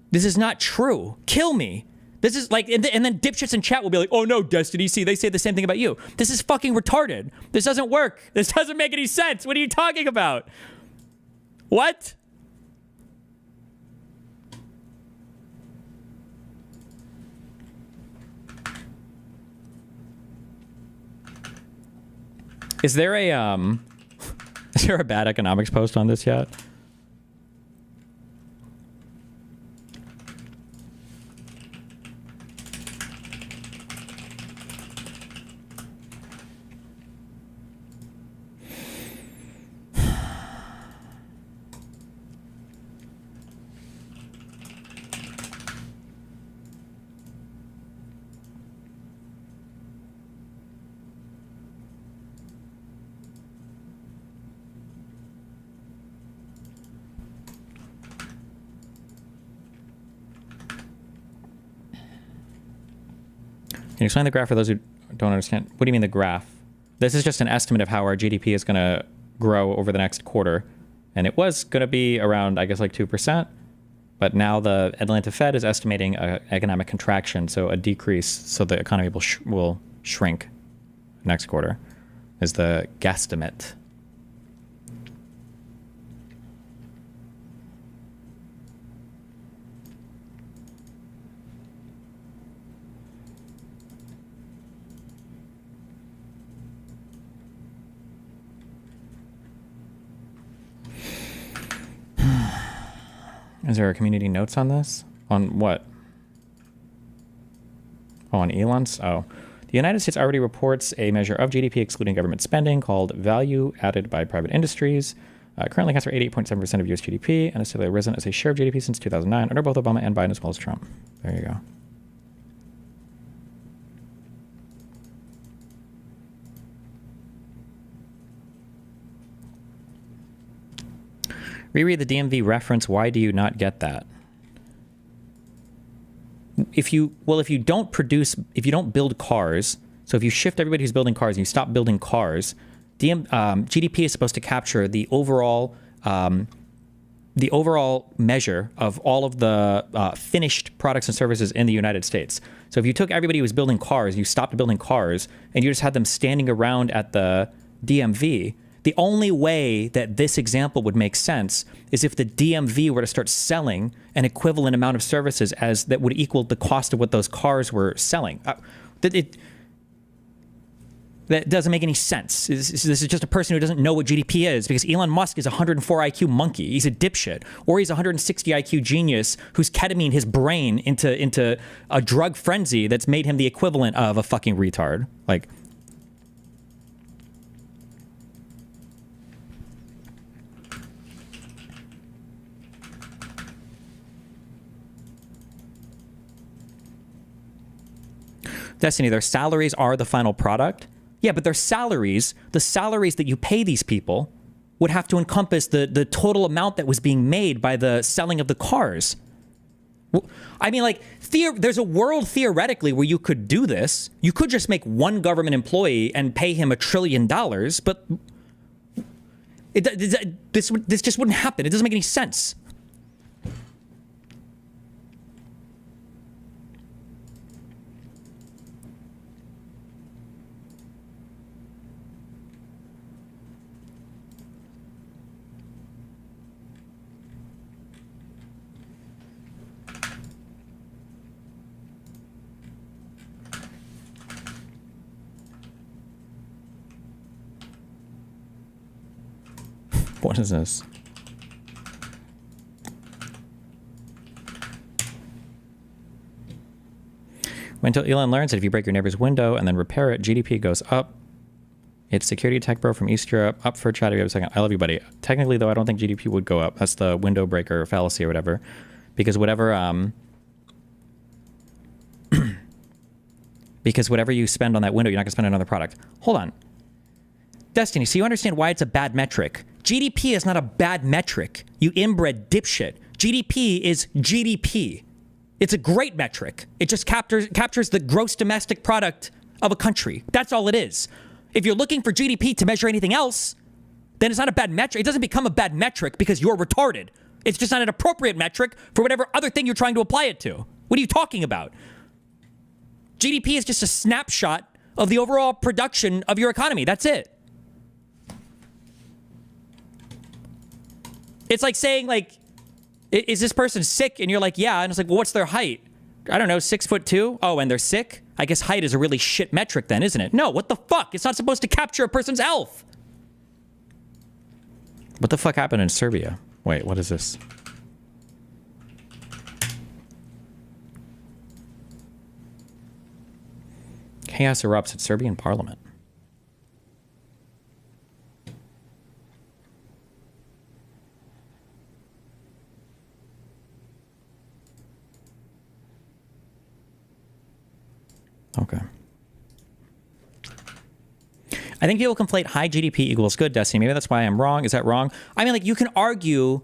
This is not true. Kill me. This is like, and then dipshits in chat will be like, oh no, Destiny, see, they say the same thing about you. This is fucking retarded. This doesn't work. This doesn't make any sense. What are you talking about? What? Is there a bad economics post on this yet? Can you explain the graph for those who don't understand? What do you mean the graph? This is just an estimate of how our GDP is going to grow over the next quarter. And it was going to be around, I guess, like 2%. But now the Atlanta Fed is estimating an economic contraction, so a decrease, so the economy will shrink next quarter, is the guesstimate. Is there a community notes on this? On what? Oh, on Elon's? Oh. The United States already reports a measure of GDP excluding government spending called value added by private industries. Currently accounts for 88.7% of U.S. GDP and has steadily risen as a share of GDP since 2009 under both Obama and Biden as well as Trump. There you go. Reread the DMV reference. Why do you not get that? If you don't build cars, so if you shift everybody who's building cars and you stop building cars, GDP is supposed to capture the overall measure of all of the finished products and services in the United States. So if you took everybody who was building cars, you stopped building cars, and you just had them standing around at the DMV, the only way that this example would make sense is if the DMV were to start selling an equivalent amount of services as that would equal the cost of what those cars were selling. That doesn't make any sense. This is just a person who doesn't know what GDP is, because Elon Musk is a 104 IQ monkey. He's a dipshit. Or he's a 160 IQ genius who's ketamine his brain into a drug frenzy that's made him the equivalent of a fucking retard. Like, Destiny, their salaries are the final product. Yeah, but their salaries, the salaries that you pay these people, would have to encompass the total amount that was being made by the selling of the cars. I mean, like, there's a world theoretically where you could do this. You could just make one government employee and pay him $1 trillion, but This just wouldn't happen. It doesn't make any sense. What is this? Wait until Elon learns that if you break your neighbor's window and then repair it, GDP goes up. It's security tech bro from East Europe. Up for chat. If you have a second. I love you, buddy. Technically, though, I don't think GDP would go up. That's the window breaker fallacy or whatever. Because whatever because whatever you spend on that window, you're not going to spend on another product. Hold on. Destiny, so you understand why it's a bad metric. GDP is not a bad metric, you inbred dipshit. GDP is GDP. It's a great metric. It just captures the gross domestic product of a country. That's all it is. If you're looking for GDP to measure anything else, then it's not a bad metric. It doesn't become a bad metric because you're retarded. It's just not an appropriate metric for whatever other thing you're trying to apply it to. What are you talking about? GDP is just a snapshot of the overall production of your economy. That's it. It's like saying, like, is this person sick? And you're like, yeah. And it's like, well, what's their height? I don't know, 6'2"? Oh, and they're sick? I guess height is a really shit metric then, isn't it? No, what the fuck? It's not supposed to capture a person's health. What the fuck happened in Serbia? Wait, what is this? Chaos erupts at Serbian parliament. Okay. I think people conflate high GDP equals good, Destiny. Maybe that's why I'm wrong. Is that wrong? I mean, like, you can argue.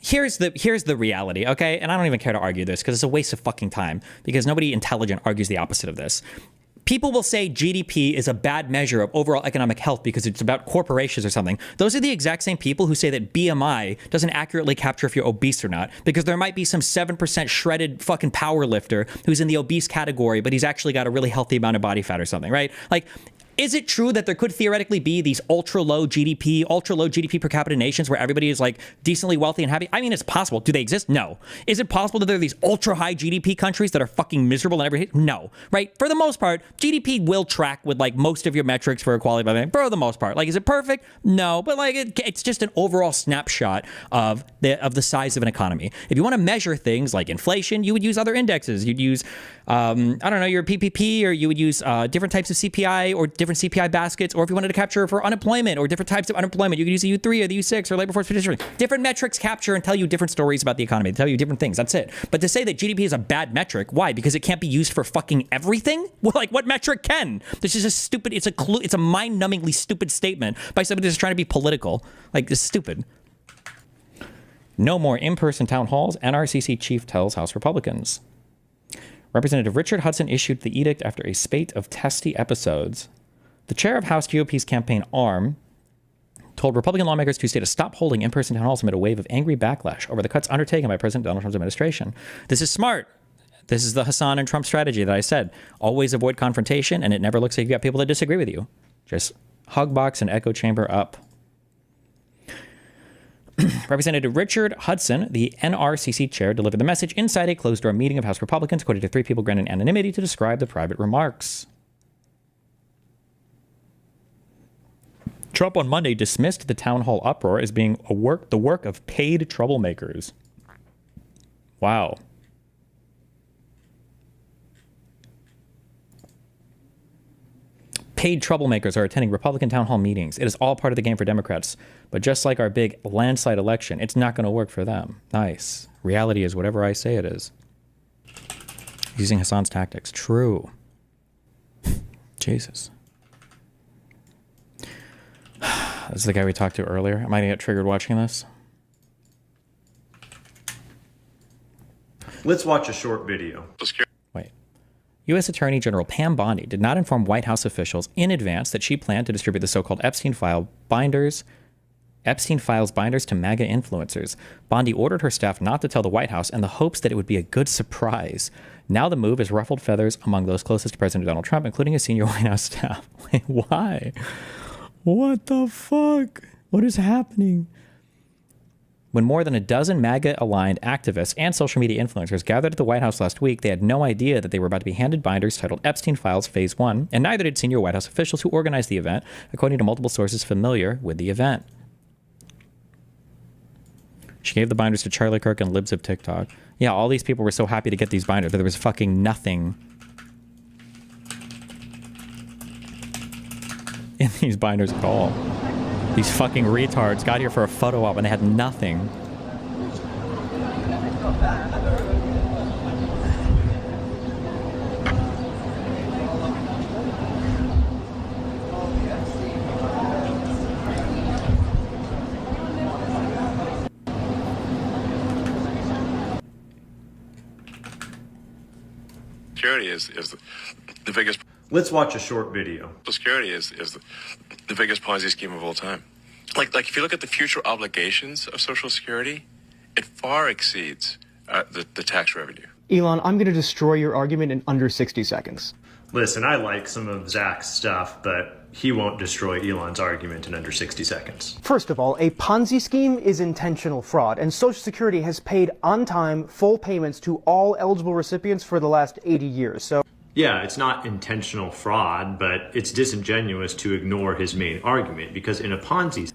Here's the reality, okay? And I don't even care to argue this because it's a waste of fucking time because nobody intelligent argues the opposite of this. People will say GDP is a bad measure of overall economic health because it's about corporations or something. Those are the exact same people who say that BMI doesn't accurately capture if you're obese or not, because there might be some 7% shredded fucking power lifter who's in the obese category, but he's actually got a really healthy amount of body fat or something, right? Like, is it true that there could theoretically be these ultra low GDP per capita nations where everybody is like decently wealthy and happy? I mean, it's possible. Do they exist? No. Is it possible that there are these ultra high GDP countries that are fucking miserable and everything? No. Right? For the most part, GDP will track with like most of your metrics for equality. For the most part, like, is it perfect? No. But like, it's just an overall snapshot of the size of an economy. If you want to measure things like inflation, you would use other indexes. You'd use, I don't know, your PPP, or you would use different types of CPI or different CPI baskets, or if you wanted to capture for unemployment or different types of unemployment, you could use the U3 or the U6 or labor force participation. Different metrics capture and tell you different stories about the economy. They tell you different things. That's it. But to say that GDP is a bad metric, why? Because it can't be used for fucking everything? Well, like, what metric can? This is a stupid, it's a mind-numbingly stupid statement by somebody that's trying to be political. Like, this is stupid. No more in-person town halls, NRCC chief tells House Republicans. Representative Richard Hudson issued the edict after a spate of testy episodes. The chair of House GOP's campaign arm told Republican lawmakers Tuesday to stop holding in-person town halls amid a wave of angry backlash over the cuts undertaken by President Donald Trump's administration. This is smart. This is the Hasan and Trump strategy that I said. Always avoid confrontation, and it never looks like you got people that disagree with you. Just hug box and echo chamber up. Representative Richard Hudson, the NRCC chair, delivered the message inside a closed-door meeting of House Republicans, quoted to 3 people granted anonymity to describe the private remarks. Trump on Monday dismissed the town hall uproar as being the work of paid troublemakers. Wow. Paid troublemakers are attending Republican town hall meetings. It is all part of the game for Democrats. But just like our big landslide election, it's not going to work for them. Nice. Reality is whatever I say it is. Using Hasan's tactics. True. Jesus. This is the guy we talked to earlier. Am I going to get triggered watching this? Let's watch a short video. Wait. U.S. Attorney General Pam Bondi did not inform White House officials in advance that she planned to distribute the so-called Epstein file binders Epstein files binders to MAGA influencers. Bondi ordered her staff not to tell the White House in the hopes that it would be a good surprise. Now the move has ruffled feathers among those closest to President Donald Trump, including his senior White House staff. Wait, why? What the fuck? What is happening? When more than a dozen MAGA-aligned activists and social media influencers gathered at the White House last week, they had no idea that they were about to be handed binders titled Epstein Files Phase 1, and neither did senior White House officials who organized the event, according to multiple sources familiar with the event. She gave the binders to Charlie Kirk and libs of TikTok. Yeah, all these people were so happy to get these binders, but there was fucking nothing in these binders at all. These fucking retards got here for a photo op and they had nothing. Security is the biggest. Let's watch a short video. Security is the biggest Ponzi scheme of all time. Like if you look at the future obligations of Social Security, it far exceeds the tax revenue. Elon, I'm going to destroy your argument in under 60 seconds. Listen, I like some of Zach's stuff, but he won't destroy Elon's argument in under 60 seconds. First of all, a Ponzi scheme is intentional fraud, and Social Security has paid on time full payments to all eligible recipients for the last 80 years. So Yeah, it's not intentional fraud, but it's disingenuous to ignore his main argument, because in a Ponzi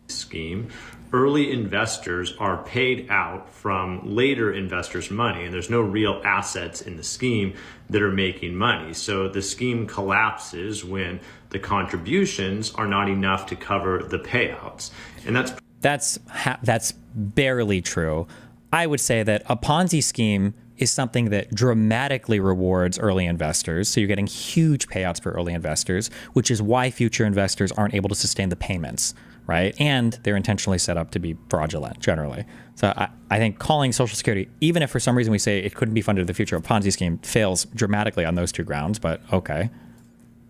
scheme, early investors are paid out from later investors' money, and there's no real assets in the scheme that are making money. So the scheme collapses when the contributions are not enough to cover the payouts. And that's barely true. I would say that a Ponzi scheme is something that dramatically rewards early investors. So you're getting huge payouts for early investors, which is why future investors aren't able to sustain the payments, right? And they're intentionally set up to be fraudulent generally. So I think calling Social Security, even if for some reason we say it couldn't be funded in the future, a Ponzi scheme fails dramatically on those two grounds, but okay.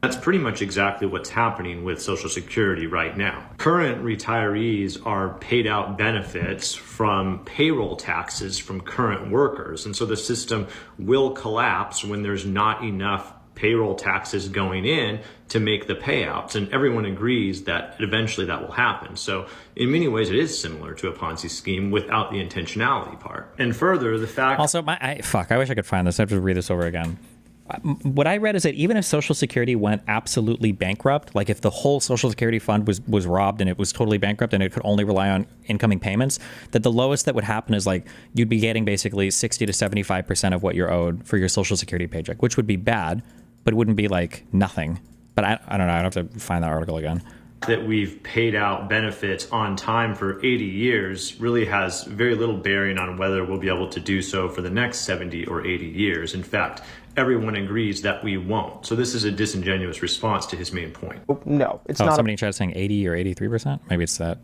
That's pretty much exactly what's happening with Social Security right now. Current retirees are paid out benefits from payroll taxes from current workers. And so the system will collapse when there's not enough payroll taxes going in to make the payouts. And everyone agrees that eventually that will happen. So in many ways, it is similar to a Ponzi scheme without the intentionality part. And further, the fact... Also, I wish I could find this. I have to read this over again. What I read is that even if Social Security went absolutely bankrupt, like if the whole Social Security fund was robbed and it was totally bankrupt and it could only rely on incoming payments, that the lowest that would happen is like you'd be getting basically 60 to 75% of what you're owed for your Social Security paycheck, which would be bad, but it wouldn't be like nothing. But I don't know. I'd have to find that article again. That we've paid out benefits on time for 80 years really has very little bearing on whether we'll be able to do so for the next 70 or 80 years. In fact, everyone agrees that we won't. So this is a disingenuous response to his main point. No, it's not. Somebody tried saying 80 or 83%? Maybe it's that.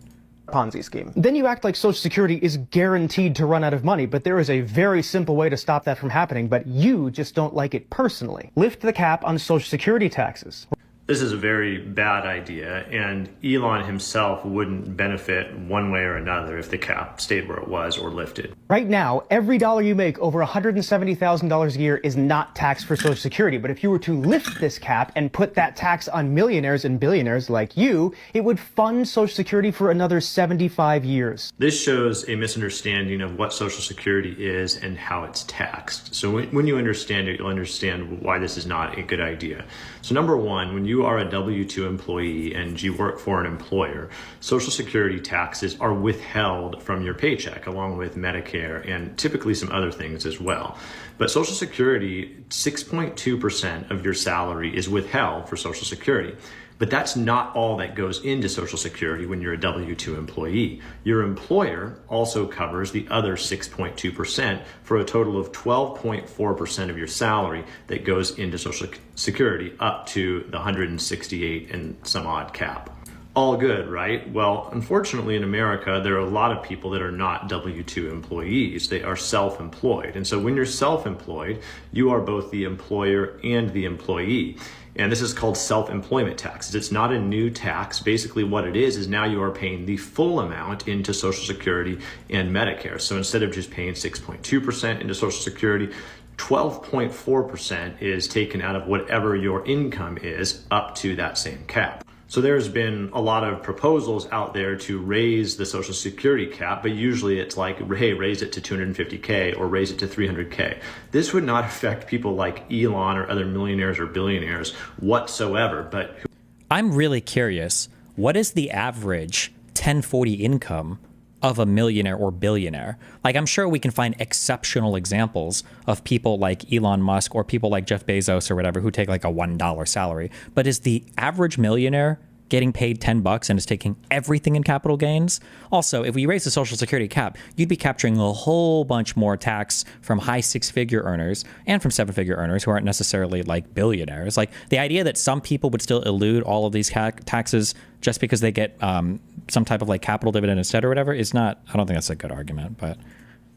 Ponzi scheme. Then you act like Social Security is guaranteed to run out of money, but there is a very simple way to stop that from happening, but you just don't like it personally. Lift the cap on Social Security taxes. This is a very bad idea, and Elon himself wouldn't benefit one way or another if the cap stayed where it was or lifted. Right now, every dollar you make over $170,000 a year is not taxed for Social Security, but if you were to lift this cap and put that tax on millionaires and billionaires like you, it would fund Social Security for another 75 years. This shows a misunderstanding of what Social Security is and how it's taxed. So when you understand it, you'll understand why this is not a good idea. So number one, when you are a W-2 employee and you work for an employer, Social Security taxes are withheld from your paycheck, along with Medicare and typically some other things as well. But Social Security, 6.2% of your salary is withheld for Social Security. But that's not all that goes into Social Security when you're a W-2 employee. Your employer also covers the other 6.2% for a total of 12.4% of your salary that goes into Social Security up to the 168 and some odd cap. All good, right? Well, unfortunately in America, there are a lot of people that are not W-2 employees. They are self-employed. And so when you're self-employed, you are both the employer and the employee. And this is called self-employment taxes. It's not a new tax. Basically what it is now you are paying the full amount into Social Security and Medicare. So instead of just paying 6.2% into Social Security, 12.4% is taken out of whatever your income is up to that same cap. So there's been a lot of proposals out there to raise the Social Security cap, but usually it's like, hey, raise it to 250K or raise it to 300K. This would not affect people like Elon or other millionaires or billionaires whatsoever. But I'm really curious, what is the average 1040 income of a millionaire or billionaire? Like, I'm sure we can find exceptional examples of people like Elon Musk or people like Jeff Bezos or whatever who take like a $1 salary. But is the average millionaire getting paid $10 and is taking everything in capital gains? Also, if we raise the Social Security cap, you'd be capturing a whole bunch more tax from high six-figure earners and from seven-figure earners who aren't necessarily like billionaires. Like, the idea that some people would still elude all of these taxes just because they get some type of like capital dividend instead or whatever is not, I don't think that's a good argument, but.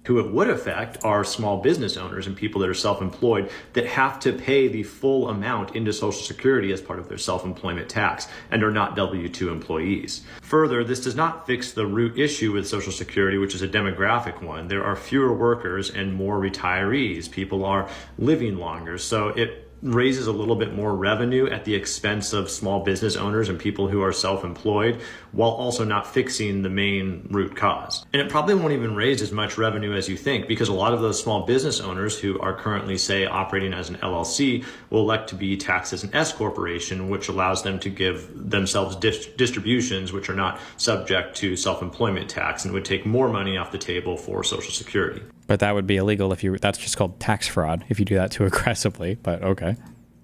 who it would affect are small business owners and people that are self-employed that have to pay the full amount into Social Security as part of their self-employment tax and are not W-2 employees. Further, this does not fix the root issue with Social Security, which is a demographic one. There are fewer workers and more retirees. People are living longer. So it raises a little bit more revenue at the expense of small business owners and people who are self-employed, while also not fixing the main root cause. And it probably won't even raise as much revenue as you think, because a lot of those small business owners who are currently, say, operating as an LLC will elect to be taxed as an S corporation, which allows them to give themselves distributions which are not subject to self-employment tax and would take more money off the table for Social Security. But that would be illegal if you, that's just called tax fraud if you do that too aggressively, but okay.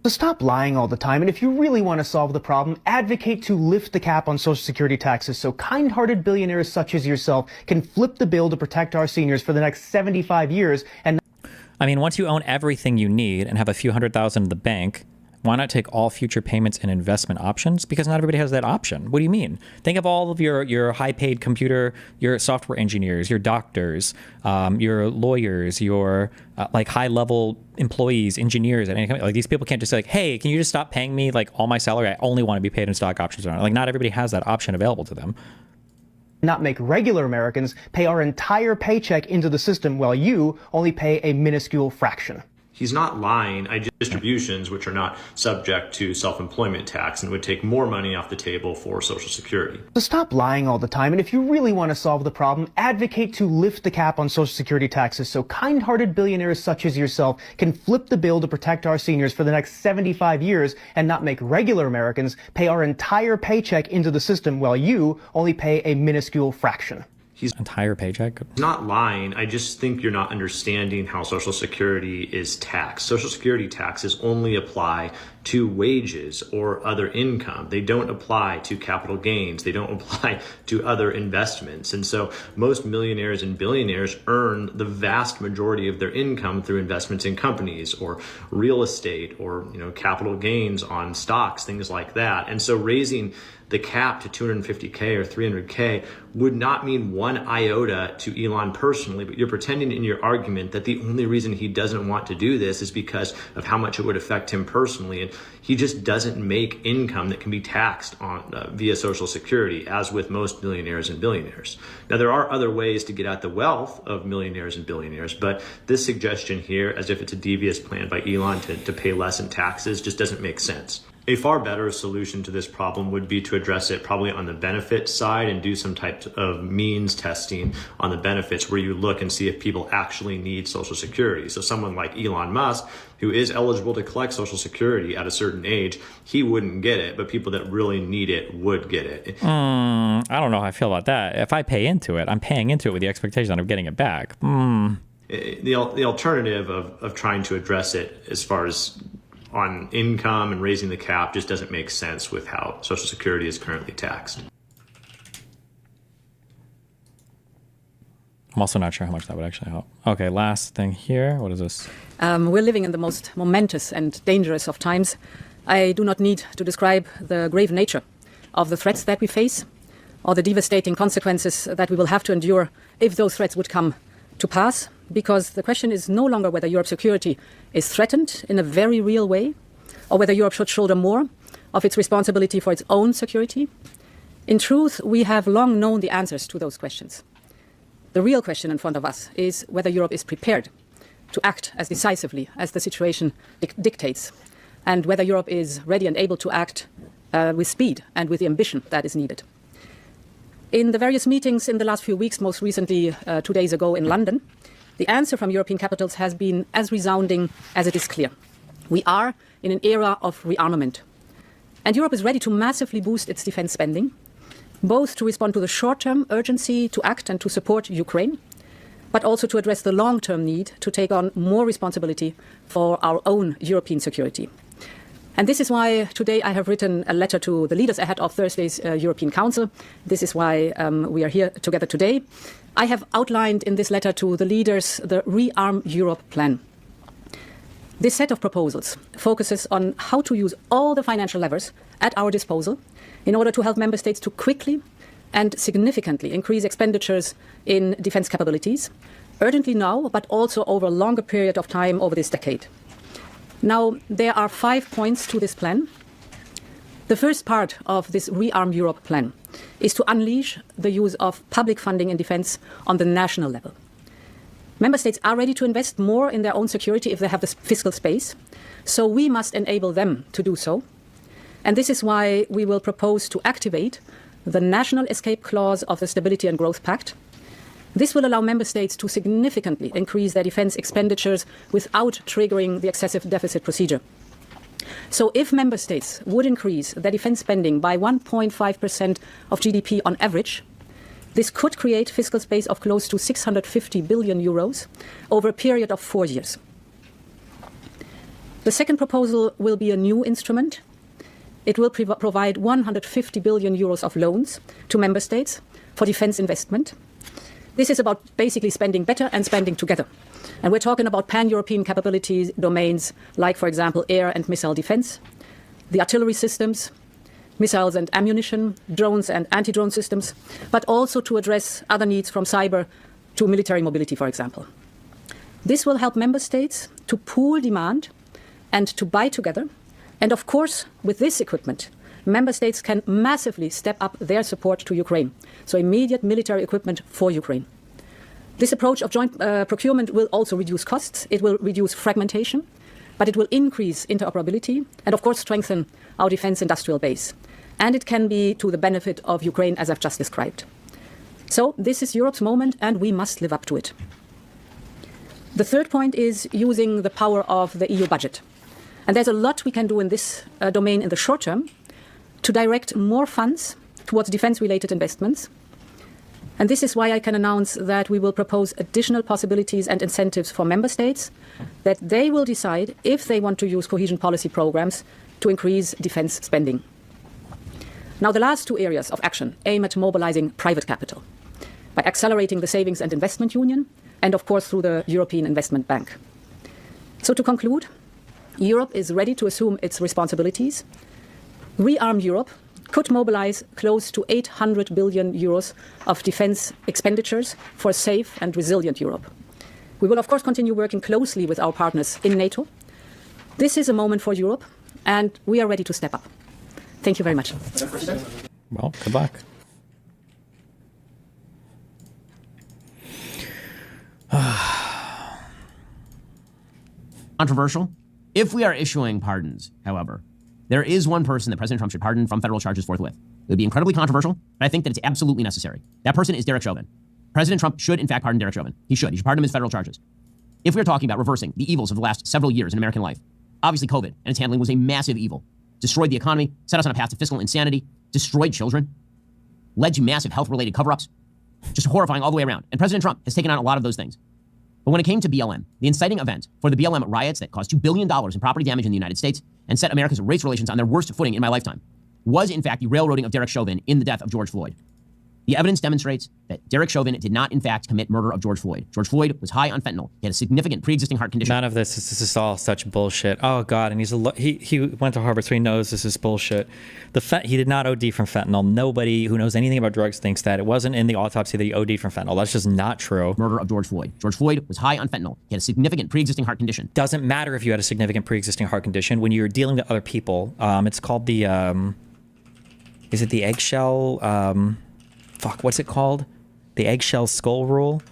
So stop lying all the time, and if you really want to solve the problem, advocate to lift the cap on Social Security taxes so kind-hearted billionaires such as yourself can flip the bill to protect our seniors for the next 75 years. And I mean, once you own everything you need and have a few $100,000 in the bank, why not take all future payments and investment options? Because not everybody has that option. What do you mean? Think of all of your high-paid computer, your software engineers, your doctors, your lawyers, your like high-level employees, engineers at any company. Like, these people can't just say, like, hey, can you just stop paying me like all my salary? I only want to be paid in stock options. Like, not everybody has that option available to them. Not make regular Americans pay our entire paycheck into the system while you only pay a minuscule fraction. He's not lying. I just distributions which are not subject to self-employment tax and would take more money off the table for Social Security. So stop lying all the time, and if you really want to solve the problem, advocate to lift the cap on Social Security taxes so kind-hearted billionaires such as yourself can flip the bill to protect our seniors for the next 75 years and not make regular Americans pay our entire paycheck into the system while you only pay a minuscule fraction. He's entire paycheck? Not lying. I just think you're not understanding how Social Security is taxed. Social Security taxes only apply to wages or other income. They don't apply to capital gains. They don't apply to other investments. And so most millionaires and billionaires earn the vast majority of their income through investments in companies or real estate or, capital gains on stocks, things like that. And so raising the cap to 250K or 300K would not mean one iota to Elon personally, but you're pretending in your argument that the only reason he doesn't want to do this is because of how much it would affect him personally. And he just doesn't make income that can be taxed on via Social Security, as with most millionaires and billionaires. Now, there are other ways to get at the wealth of millionaires and billionaires, but this suggestion here, as if it's a devious plan by Elon to pay less in taxes, just doesn't make sense. A far better solution to this problem would be to address it probably on the benefit side and do some type of means testing on the benefits where you look and see if people actually need Social Security. So someone like Elon Musk, who is eligible to collect Social Security at a certain age, he wouldn't get it, but people that really need it would get it. I don't know how I feel about that. If I pay into it, I'm paying into it with the expectation of getting it back. The alternative of trying to address it as far as on income and raising the cap just doesn't make sense with how Social Security is currently taxed. I'm also not sure how much that would actually help. Okay, last thing here. What is this? We're living in the most momentous and dangerous of times. I do not need to describe the grave nature of the threats that we face or the devastating consequences that we will have to endure if those threats would come to pass, because the question is no longer whether Europe's security is threatened in a very real way or whether Europe should shoulder more of its responsibility for its own security. In truth, we have long known the answers to those questions. The real question in front of us is whether Europe is prepared to act as decisively as the situation dictates, and whether Europe is ready and able to act with speed and with the ambition that is needed. In the various meetings in the last few weeks, most recently 2 days ago in London, the answer from European capitals has been as resounding as it is clear. We are in an era of rearmament, and Europe is ready to massively boost its defense spending, both to respond to the short-term urgency to act and to support Ukraine, but also to address the long-term need to take on more responsibility for our own European security. And this is why today I have written a letter to the leaders ahead of Thursday's European Council. This is why we are here together today. I have outlined in this letter to the leaders the Rearm Europe plan. This set of proposals focuses on how to use all the financial levers at our disposal in order to help member states to quickly and significantly increase expenditures in defense capabilities, urgently now, but also over a longer period of time over this decade. Now, there are 5 points to this plan. The first part of this Rearm Europe plan is to unleash the use of public funding in defense on the national level. Member states are ready to invest more in their own security if they have the fiscal space, so we must enable them to do so. And this is why we will propose to activate the national escape clause of the Stability and Growth Pact. This will allow member states to significantly increase their defense expenditures without triggering the excessive deficit procedure. So if member states would increase their defense spending by 1.5% of GDP on average, this could create fiscal space of close to 650 billion euros over a period of 4 years. The second proposal will be a new instrument. It will provide 150 billion euros of loans to member states for defense investment. This is about basically spending better and spending together. And we're talking about pan-European capabilities domains like, for example, air and missile defense, the artillery systems, missiles and ammunition, drones and anti-drone systems, but also to address other needs from cyber to military mobility, for example. This will help member states to pool demand and to buy together. And of course, with this equipment, member states can massively step up their support to Ukraine. So immediate military equipment for Ukraine. This approach of joint procurement will also reduce costs. It will reduce fragmentation, but it will increase interoperability and, of course, strengthen our defense industrial base. And it can be to the benefit of Ukraine, as I've just described. So this is Europe's moment, and we must live up to it. The third point is using the power of the EU budget. And there's a lot we can do in this domain in the short term to direct more funds towards defense-related investments. And this is why I can announce that we will propose additional possibilities and incentives for member states, that they will decide if they want to use cohesion policy programs to increase defense spending. Now, the last 2 areas of action aim at mobilizing private capital by accelerating the Savings and Investment Union and, of course, through the European Investment Bank. So to conclude, Europe is ready to assume its responsibilities. Rearm Europe could mobilize close to 800 billion euros of defense expenditures for a safe and resilient Europe. We will, of course, continue working closely with our partners in NATO. This is a moment for Europe, and we are ready to step up. Thank you very much. Well, good luck. Controversial. If we are issuing pardons, however, there is one person that President Trump should pardon from federal charges forthwith. It would be incredibly controversial, but I think that it's absolutely necessary. That person is Derek Chauvin. President Trump should, in fact, pardon Derek Chauvin. He should. He should pardon him his federal charges. If we're talking about reversing the evils of the last several years in American life, obviously COVID and its handling was a massive evil. Destroyed the economy, set us on a path to fiscal insanity, destroyed children, led to massive health-related cover-ups, just horrifying all the way around. And President Trump has taken on a lot of those things. But when it came to BLM, the inciting event for the BLM riots that caused $2 billion in property damage in the United States and set America's race relations on their worst footing in my lifetime, was in fact the railroading of Derek Chauvin in the death of George Floyd. The evidence demonstrates that Derek Chauvin did not, in fact, commit murder of George Floyd. George Floyd was high on fentanyl. He had a significant pre-existing heart condition. None of this is all such bullshit. Oh God, and he went to Harvard, so he knows this is bullshit. He did not OD from fentanyl. Nobody who knows anything about drugs thinks that. It wasn't in the autopsy that he OD'd from fentanyl. That's just not true. Murder of George Floyd. George Floyd was high on fentanyl. He had a significant pre-existing heart condition. Doesn't matter if you had a significant pre-existing heart condition. When you're dealing with other people, it's called the is it the eggshell? What's it called? The eggshell skull rule?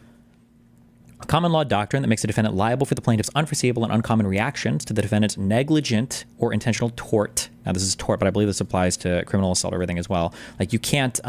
A common law doctrine that makes a defendant liable for the plaintiff's unforeseeable and uncommon reactions to the defendant's negligent or intentional tort. Now, this is tort, but I believe this applies to criminal assault or everything as well. Like, you can't,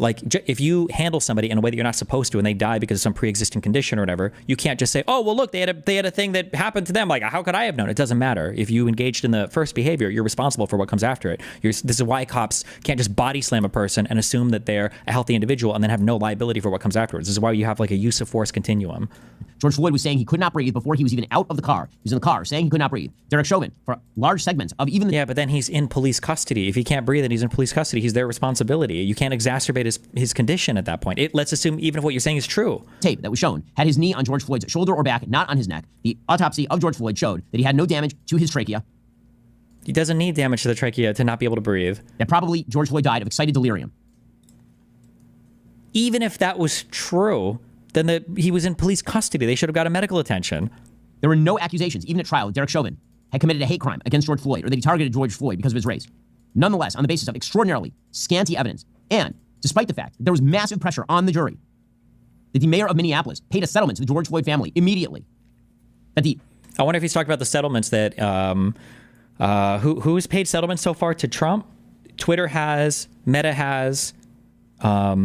if you handle somebody in a way that you're not supposed to and they die because of some pre-existing condition or whatever, you can't just say, oh, well, look, they had a thing that happened to them. Like, how could I have known? It doesn't matter. If you engaged in the first behavior, you're responsible for what comes after it. This is why cops can't just body slam a person and assume that they're a healthy individual and then have no liability for what comes afterwards. This is why you have like a use of force continuum. George Floyd was saying he could not breathe before he was even out of the car. He was in the car saying he could not breathe. Derek Chauvin, for large segments of even the... Yeah, but then he's in police custody. If he can't breathe and he's in police custody, he's their responsibility. You can't exacerbate his condition at that point. Let's assume even if what you're saying is true. Tape that was shown had his knee on George Floyd's shoulder or back, not on his neck. The autopsy of George Floyd showed that he had no damage to his trachea. He doesn't need damage to the trachea to not be able to breathe. That probably George Floyd died of excited delirium. Even if that was true, then he was in police custody. They should have got a medical attention. There were no accusations, even at trial, that Derek Chauvin had committed a hate crime against George Floyd or that he targeted George Floyd because of his race. Nonetheless, on the basis of extraordinarily scanty evidence, and despite the fact that there was massive pressure on the jury, that the mayor of Minneapolis paid a settlement to the George Floyd family immediately. I wonder if he's talking about the settlements that who's paid settlements so far to Trump? Twitter has, Meta has. What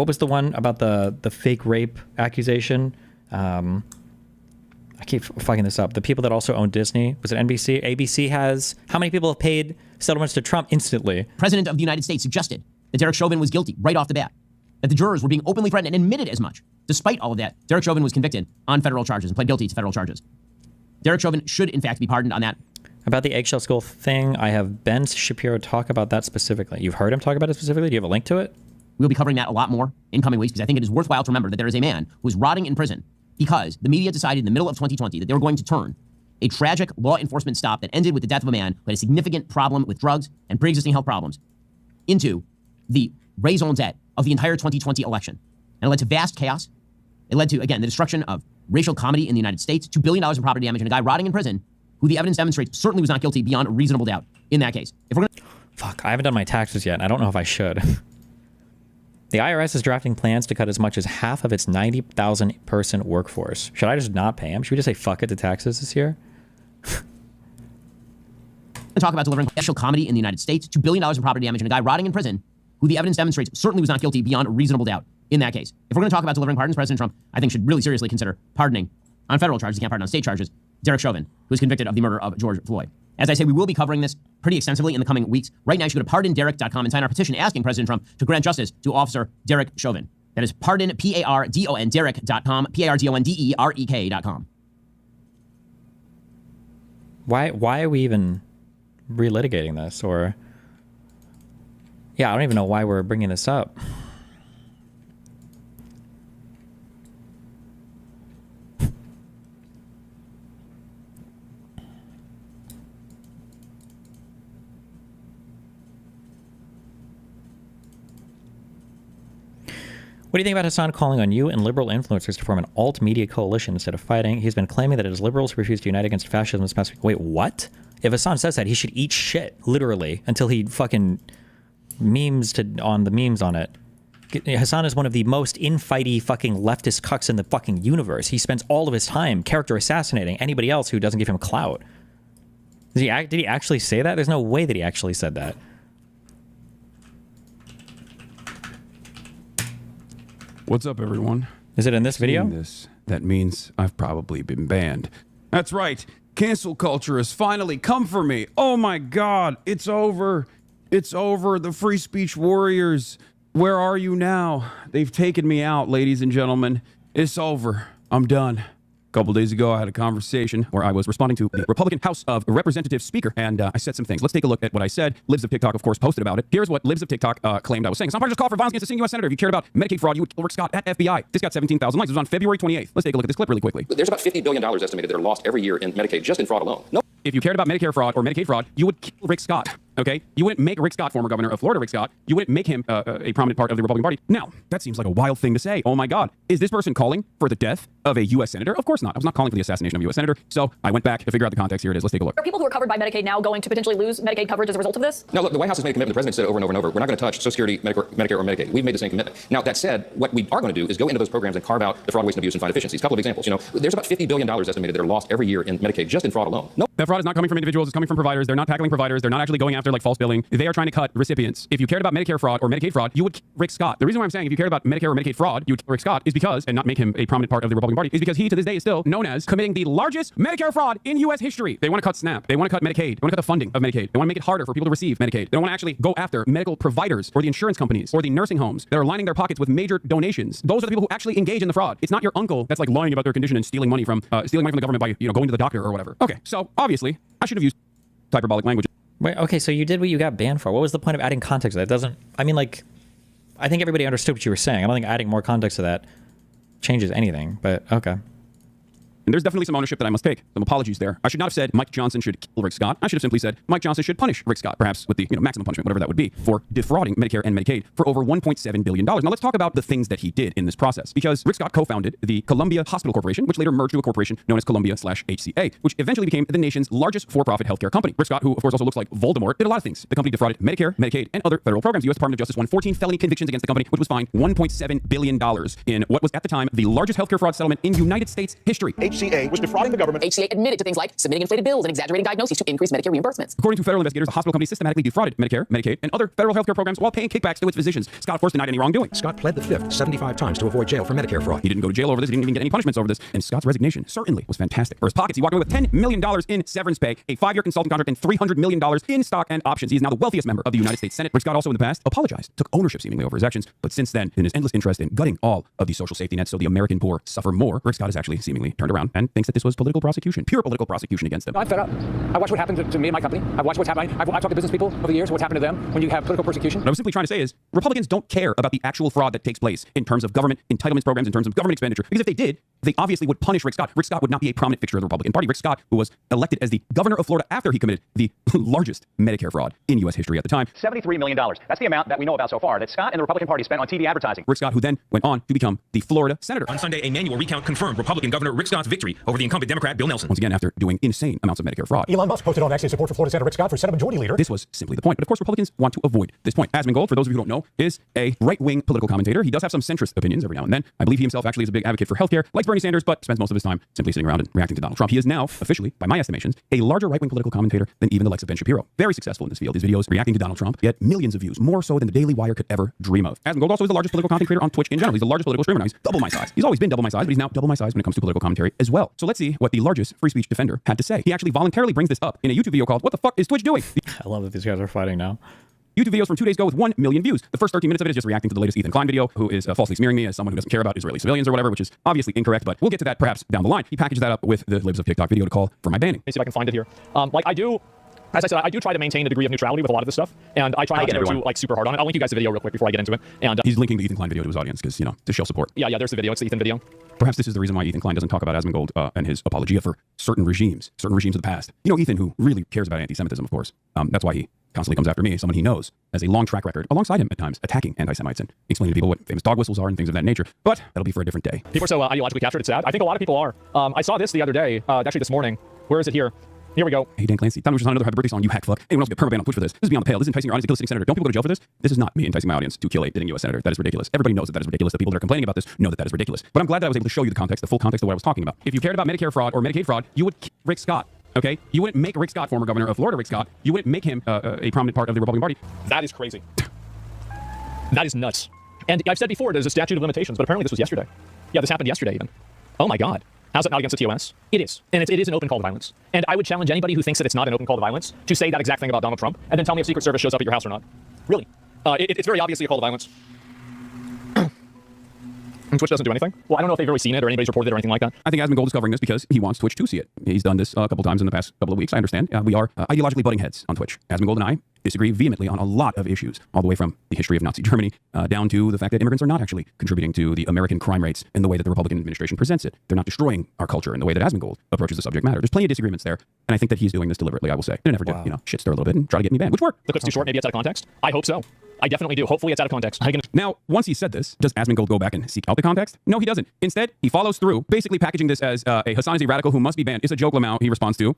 was the one about the fake rape accusation? I keep fucking this up. The people that also own Disney, was it NBC? ABC has, how many people have paid settlements to Trump instantly? President of the United States suggested that Derek Chauvin was guilty right off the bat, that the jurors were being openly threatened and admitted as much. Despite all of that, Derek Chauvin was convicted on federal charges and pled guilty to federal charges. Derek Chauvin should, in fact, be pardoned on that. About the eggshell skull thing, I have Ben Shapiro talk about that specifically. You've heard him talk about it specifically? Do you have a link to it? We'll be covering that a lot more in coming weeks because I think it is worthwhile to remember that there is a man who is rotting in prison because the media decided in the middle of 2020 that they were going to turn a tragic law enforcement stop that ended with the death of a man who had a significant problem with drugs and pre-existing health problems into the raison d'etre of the entire 2020 election. And it led to vast chaos. It led to, again, the destruction of racial comedy in the United States, $2 billion in property damage, and a guy rotting in prison who the evidence demonstrates certainly was not guilty beyond a reasonable doubt in that case. If we're gonna... Fuck, I haven't done my taxes yet, and I don't know if I should. The IRS is drafting plans to cut as much as half of its 90,000 person workforce. Should I just not pay them? Should we just say fuck it to taxes this year? Talk about delivering racial comedy in the United States, $2 billion in property damage, and a guy rotting in prison who the evidence demonstrates certainly was not guilty beyond a reasonable doubt in that case. If we're going to talk about delivering pardons, President Trump, I think, should really seriously consider pardoning on federal charges, he can't pardon on state charges, Derek Chauvin, who was convicted of the murder of George Floyd. As I say, we will be covering this pretty extensively in the coming weeks. Right now, you should go to pardonderek.com and sign our petition asking President Trump to grant justice to Officer Derek Chauvin. That is pardon, P-A-R-D-O-N, Derek.com, P-A-R-D-O-N-D-E-R-E-K.com. Why are we even relitigating this? Or, yeah, I don't even know why we're bringing this up. What do you think about Hasan calling on you and liberal influencers to form an alt-media coalition instead of fighting? He's been claiming that it is liberals who refuse to unite against fascism this past week. Wait, what? If Hasan says that, he should eat shit, literally, until he fucking memes on the memes on it. Hasan is one of the most infighty fucking leftist cucks in the fucking universe. He spends all of his time character assassinating anybody else who doesn't give him clout. Did he actually say that? There's no way that he actually said that. What's up, everyone? Is it in this video? That means I've probably been banned. That's right. Cancel culture has finally come for me. Oh my God, it's over. It's over. The free speech warriors. Where are you now? They've taken me out, ladies and gentlemen. It's over. I'm done. couple days ago, I had a conversation where I was responding to the Republican House of Representatives Speaker, and I said some things. Let's take a look at what I said. Libs of TikTok, of course, posted about it. Here's what Libs of TikTok claimed I was saying. Some parties just call for violence against a sitting U.S. senator. If you cared about Medicaid fraud, you would kill Rick Scott at FBI. This got 17,000 likes. It was on February 28th. Let's take a look at this clip really quickly. There's about $50 billion estimated that are lost every year in Medicaid, just in fraud alone. No. If you cared about Medicare fraud or Medicaid fraud, you would kill Rick Scott, okay? You wouldn't make Rick Scott, former governor of Florida, Rick Scott, you wouldn't make him a prominent part of the Republican Party. Now, that seems like a wild thing to say. Oh my God. Is this person calling for the death of a U.S. senator? Of course not. I was not calling for the assassination of a U.S. senator. So I went back to figure out the context. Here it is. Let's take a look. Are people who are covered by Medicaid now going to potentially lose Medicaid coverage as a result of this? No, look, the White House has made a commitment. The president said it over and over and over. We're not going to touch Social Security, Medicare, or Medicaid. We've made the same commitment. Now, that said, what we are going to do is go into those programs and carve out the fraud, waste, and abuse and find efficiencies. A couple of examples. You know, there's about $50 billion estimated that are lost every year in Medicaid, just in fraud alone. No. That fraud is not coming from individuals. It's coming from providers. They're not tackling providers. They're not actually going after like false billing. They are trying to cut recipients. If you cared about Medicare fraud or Medicaid fraud, you would kill Rick Scott. The reason why I'm saying if you cared about Medicare or Medicaid fraud, you would kill Rick Scott is because, and not make him a prominent part of the Republican Party, is because he to this day is still known as committing the largest Medicare fraud in U.S. history. They want to cut SNAP. They want to cut Medicaid. They want to cut the funding of Medicaid. They want to make it harder for people to receive Medicaid. They don't want to actually go after medical providers or the insurance companies or the nursing homes that are lining their pockets with major donations. Those are the people who actually engage in the fraud. It's not your uncle that's like lying about their condition and stealing money from the government by going to the doctor or whatever. Okay, so obviously I should have used hyperbolic language. Wait, okay, so you did what you got banned for. What was the point of adding context to that? It doesn't, I mean, like, I think everybody understood what you were saying. I don't think adding more context to that changes anything, but okay. And there's definitely some ownership that I must take. Some apologies there. I should not have said Mike Johnson should kill Rick Scott. I should have simply said Mike Johnson should punish Rick Scott, perhaps with the maximum punishment, whatever that would be, for defrauding Medicare and Medicaid for over $1.7 billion. Now let's talk about the things that he did in this process, because Rick Scott co-founded the Columbia Hospital Corporation, which later merged to a corporation known as Columbia/HCA, which eventually became the nation's largest for-profit healthcare company. Rick Scott, who of course also looks like Voldemort, did a lot of things. The company defrauded Medicare, Medicaid, and other federal programs. The U.S. Department of Justice won 14 felony convictions against the company, which was fined $1.7 billion in what was at the time the largest healthcare fraud settlement in United States history. HCA was defrauding the government. HCA admitted to things like submitting inflated bills and exaggerating diagnoses to increase Medicare reimbursements. According to federal investigators, the hospital company systematically defrauded Medicare, Medicaid, and other federal healthcare programs while paying kickbacks to its physicians. Scott, of course, denied any wrongdoing. Scott pled the fifth 75 times to avoid jail for Medicare fraud. He didn't go to jail over this. He didn't even get any punishments over this. And Scott's resignation certainly was fantastic. For his pockets, he walked away with $10 million in severance pay, a 5-year consulting contract, and $300 million in stock and options. He is now the wealthiest member of the United States Senate. Rick Scott also in the past apologized, took ownership seemingly over his actions. But since then, in his endless interest in gutting all of the social safety nets so the American poor suffer more, Rick Scott has actually seemingly turned around and thinks that this was political prosecution, pure political prosecution against him. I'm fed up. I watched what happened to me and my company. I've watched what's happening. I've talked to business people over the years, what's happened to them when you have political persecution. What I was simply trying to say is Republicans don't care about the actual fraud that takes place in terms of government entitlements programs, in terms of government expenditure. Because if they did, they obviously would punish Rick Scott. Rick Scott would not be a prominent fixture of the Republican Party. Rick Scott, who was elected as the governor of Florida after he committed the largest Medicare fraud in U.S. history at the time. $73 million. That's the amount that we know about so far that Scott and the Republican Party spent on TV advertising. Rick Scott, who then went on to become the Florida senator. On Sunday, a manual recount confirmed Republican Governor Rick Scott's victory over the incumbent Democrat Bill Nelson. Once again, after doing insane amounts of Medicare fraud. Elon Musk posted on X his support for Florida Senator Rick Scott for Senate Majority Leader. This was simply the point. But of course, Republicans want to avoid this point. Asmongold, for those of you who don't know, is a right-wing political commentator. He does have some centrist opinions every now and then. I believe he himself actually is a big advocate for healthcare, likes Bernie Sanders, but spends most of his time simply sitting around and reacting to Donald Trump. He is now, officially, by my estimations, a larger right-wing political commentator than even the likes of Ben Shapiro. Very successful in this field. His videos reacting to Donald Trump get millions of views, more so than the Daily Wire could ever dream of. Asmongold also is the largest political content creator on Twitch in general. He's the largest political streamer now. He's double my size. He's always been double my size, but he's now double my size when it comes to political commentary as well. So let's see what the largest free speech defender had to say. He actually voluntarily brings this up in a YouTube video called "What the fuck is Twitch doing?" I love that these guys are fighting now. YouTube videos from 2 days ago with 1 million views. The first 13 minutes of it is just reacting to the latest Ethan Klein video, who is falsely smearing me as someone who doesn't care about Israeli civilians or whatever, which is obviously incorrect, but we'll get to that perhaps down the line. He packaged that up with the Libs of TikTok video to call for my banning. Let me see if I can find it here. As I said, I do try to maintain a degree of neutrality with a lot of this stuff, and I try not to go too super hard on it. I'll link you guys the video real quick before I get into it. And he's linking the Ethan Klein video to his audience because, to show support. Yeah, there's the video. It's the Ethan video. Perhaps this is the reason why Ethan Klein doesn't talk about Asmongold and his apologia for certain regimes of the past. Ethan, who really cares about anti-Semitism, of course. That's why he constantly comes after me, someone he knows has a long track record alongside him at times, attacking anti-Semites and explaining to people what famous dog whistles are and things of that nature. But that'll be for a different day. People are so ideologically captured, it's sad. I think a lot of people are. I saw this the other day, actually this morning. Where is it here? Here we go. Hey, Dan Clancy. Thought we were just on another happy birthday song, you hack fuck. Anyone else get permabanned on Twitch for this? This is beyond the pale. This is enticing your audience to kill a sitting senator. Don't people go to jail for this? This is not me enticing my audience to kill a sitting U.S. senator. That is ridiculous. Everybody knows that is ridiculous. The people that are complaining about this know that is ridiculous. But I'm glad that I was able to show you the context, the full context of what I was talking about. If you cared about Medicare fraud or Medicaid fraud, you would kill Rick Scott. Okay? You wouldn't make Rick Scott, former governor of Florida, Rick Scott, you wouldn't make him a prominent part of the Republican Party. That is crazy. That is nuts. And I've said before, there's a statute of limitations, but apparently this was yesterday. Yeah, this happened yesterday even. Oh my God. How's it not against the TOS? It is. And it is an open call to violence. And I would challenge anybody who thinks that it's not an open call to violence to say that exact thing about Donald Trump and then tell me if Secret Service shows up at your house or not. Really. It's very obviously a call to violence. And Twitch doesn't do anything? Well, I don't know if they've really seen it or anybody's reported it or anything like that. I think Asmongold is covering this because he wants Twitch to see it. He's done this a couple times in the past couple of weeks. I understand. We are ideologically butting heads on Twitch. Asmongold and I disagree vehemently on a lot of issues, all the way from the history of Nazi Germany down to the fact that immigrants are not actually contributing to the American crime rates in the way that the Republican administration presents it. They're not destroying our culture in the way that Asmongold approaches the subject matter. There's plenty of disagreements there, and I think that he's doing this deliberately, I will say, in an effort to, shit stir a little bit and try to get me banned, which worked. The clip's too short, maybe it's out of context? I hope so. I definitely do. Hopefully it's out of context. Now, once he said this, does Asmongold go back and seek out the context? No, he doesn't. Instead, he follows through, basically packaging this as a Hasan is a radical who must be banned. It's a joke, Lamau, he responds to.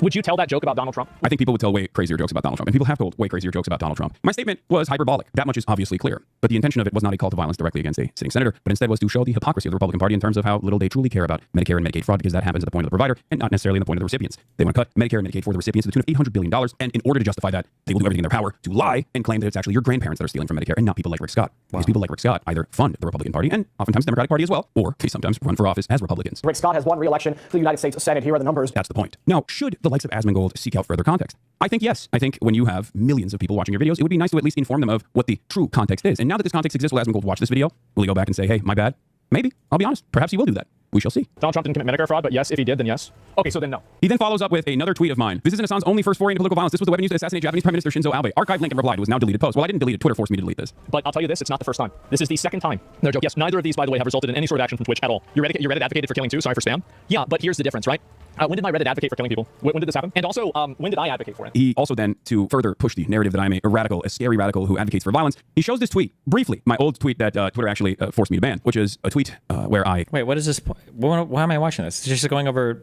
Would you tell that joke about Donald Trump? I think people would tell way crazier jokes about Donald Trump, and people have told way crazier jokes about Donald Trump. My statement was hyperbolic. That much is obviously clear. But the intention of it was not a call to violence directly against a sitting senator, but instead was to show the hypocrisy of the Republican Party in terms of how little they truly care about Medicare and Medicaid fraud, because that happens at the point of the provider and not necessarily in the point of the recipients. They want to cut Medicare and Medicaid for the recipients to the tune of $800 billion, and in order to justify that, they will do everything in their power to lie and claim that it's actually your grandparents that are stealing from Medicare and not people like Rick Scott. Because people like Rick Scott either fund the Republican Party and oftentimes the Democratic Party as well, or they sometimes run for office as Republicans. Rick Scott has won re-election to the United States Senate. Here are the numbers. That's the point. Now, should the likes of Asmongold seek out further context? I think yes. I think when you have millions of people watching your videos, it would be nice to at least inform them of what the true context is. And now that this context exists, will Asmongold watch this video? Will he go back and say, hey, my bad? Maybe. I'll be honest. Perhaps he will do that. We shall see. Donald Trump didn't commit Medicare fraud, but yes, if he did, then yes. Okay, so then no. He then follows up with another tweet of mine. This isn't Assange's only first foray into political violence. This was the weapon used to assassinate Japanese Prime Minister Shinzo Abe. Archive link and replied. It was now deleted post. Well, I didn't delete it. Twitter forced me to delete this. But I'll tell you this, it's not the first time. This is the second time. No joke. Yes, neither of these, by the way, have resulted in any sort of action from Twitch at all. Your Reddit advocated for killing too. Sorry for spam. Yeah, but here's the difference, right? When did my Reddit advocate for killing people? When did this happen? And also, when did I advocate for it? He also then, to further push the narrative that I'm a radical, a scary radical who advocates for violence, he shows this tweet, briefly, my old tweet that Twitter actually forced me to ban, which is a tweet where I... Wait, what is this? Why am I watching this? It's just going over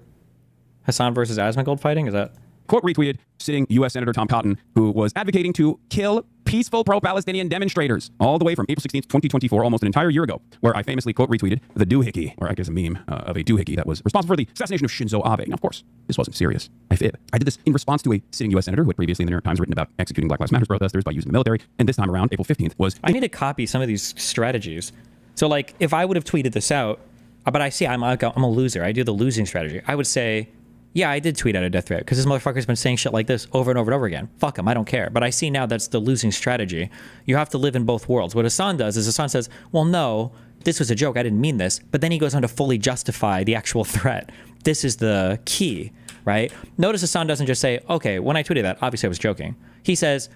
Hasan versus Asmongold fighting? Is that... Quote retweeted sitting U.S. Senator Tom Cotton, who was advocating to kill peaceful pro-Palestinian demonstrators all the way from April 16th, 2024, almost an entire year ago, where I famously quote retweeted the doohickey, or I guess a meme of a doohickey that was responsible for the assassination of Shinzo Abe. Now, of course, this wasn't serious. I fib. I did this in response to a sitting U.S. Senator who had previously in the New York Times written about executing Black Lives Matter protesters by using the military, and this time around, April 15th, was... I need to copy some of these strategies. So, like, if I would have tweeted this out, but I see I'm a loser. I do the losing strategy. I would say... Yeah, I did tweet out a death threat because this motherfucker's been saying shit like this over and over and over again. Fuck him, I don't care. But I see now that's the losing strategy. You have to live in both worlds. What Hasan does is Hasan says, well, no, this was a joke. I didn't mean this. But then he goes on to fully justify the actual threat. This is the key, right? Notice Hasan doesn't just say, okay, when I tweeted that, obviously I was joking. He says,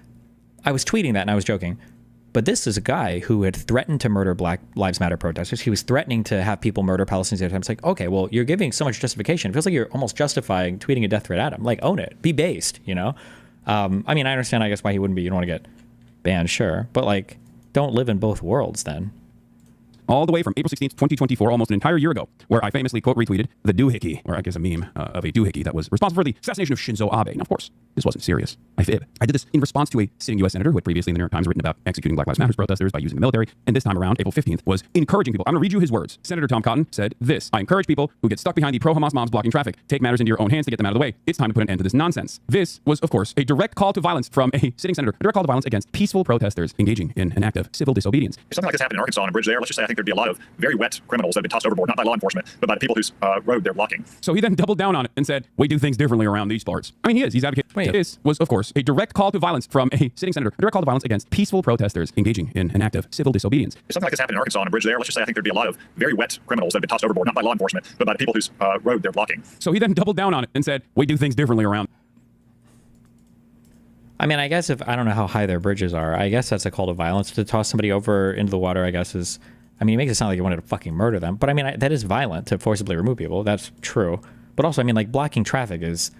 I was tweeting that and I was joking. But this is a guy who had threatened to murder Black Lives Matter protesters. He was threatening to have people murder Palestinians. It's like, okay, well, you're giving so much justification. It feels like you're almost justifying tweeting a death threat at him. Like, own it. Be based, you know? I mean, I understand, I guess, why he wouldn't be. You don't want to get banned, sure. But, like, don't live in both worlds then. All the way from April 16th, 2024, almost an entire year ago, where I famously quote retweeted the doohickey, or I guess a meme of a doohickey that was responsible for the assassination of Shinzo Abe. Now, of course, this wasn't serious. I fib. I did this in response to a sitting U.S. Senator who had previously in the New York Times written about executing Black Lives Matter protesters by using the military, and this time around, April 15th, was encouraging people. I'm going to read you his words. Senator Tom Cotton said this: I encourage people who get stuck behind the pro-Hamas mobs blocking traffic. Take matters into your own hands to get them out of the way. It's time to put an end to this nonsense. This was, of course, a direct call to violence from a sitting senator, a direct call to violence against peaceful protesters engaging in an act of civil disobedience. If something like this happened in Arkansas on a bridge there, let's just say I think there'd be a lot of very wet criminals that have been tossed overboard, not by law enforcement, but by the people whose road they're blocking. So he then doubled down on it and said, we do things differently around these parts. I mean, he is. He's advocating. This was, of course, a direct call to violence from a sitting senator, a direct call to violence against peaceful protesters engaging in an act of civil disobedience. If something like this happened in Arkansas on a bridge there, let's just say I think there'd be a lot of very wet criminals that have been tossed overboard, not by law enforcement, but by the people whose road they're blocking. So he then doubled down on it and said, we do things differently around. I mean, I guess if, I don't know how high their bridges are. I guess that's a call to violence. To toss somebody over into the water, I guess is, I mean, it makes it sound like you wanted to fucking murder them. But I mean, that is violent to forcibly remove people. That's true. But also, I mean, like, blocking traffic is,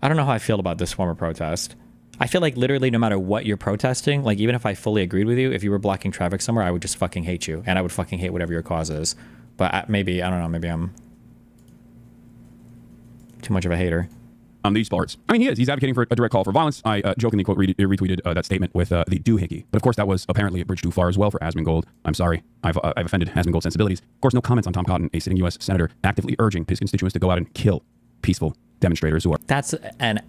I don't know how I feel about this form of protest. I feel like literally no matter what you're protesting, like even if I fully agreed with you, if you were blocking traffic somewhere, I would just fucking hate you. And I would fucking hate whatever your cause is. But maybe, I don't know, maybe I'm too much of a hater. On these parts. I mean, he is. He's advocating for a direct call for violence. I jokingly quote retweeted that statement with the doohickey. But of course, that was apparently a bridge too far as well for Asmongold. I'm sorry. I've offended Asmongold's sensibilities. Of course, no comments on Tom Cotton, a sitting U.S. senator, actively urging his constituents to go out and kill peaceful demonstrators who are... That's an...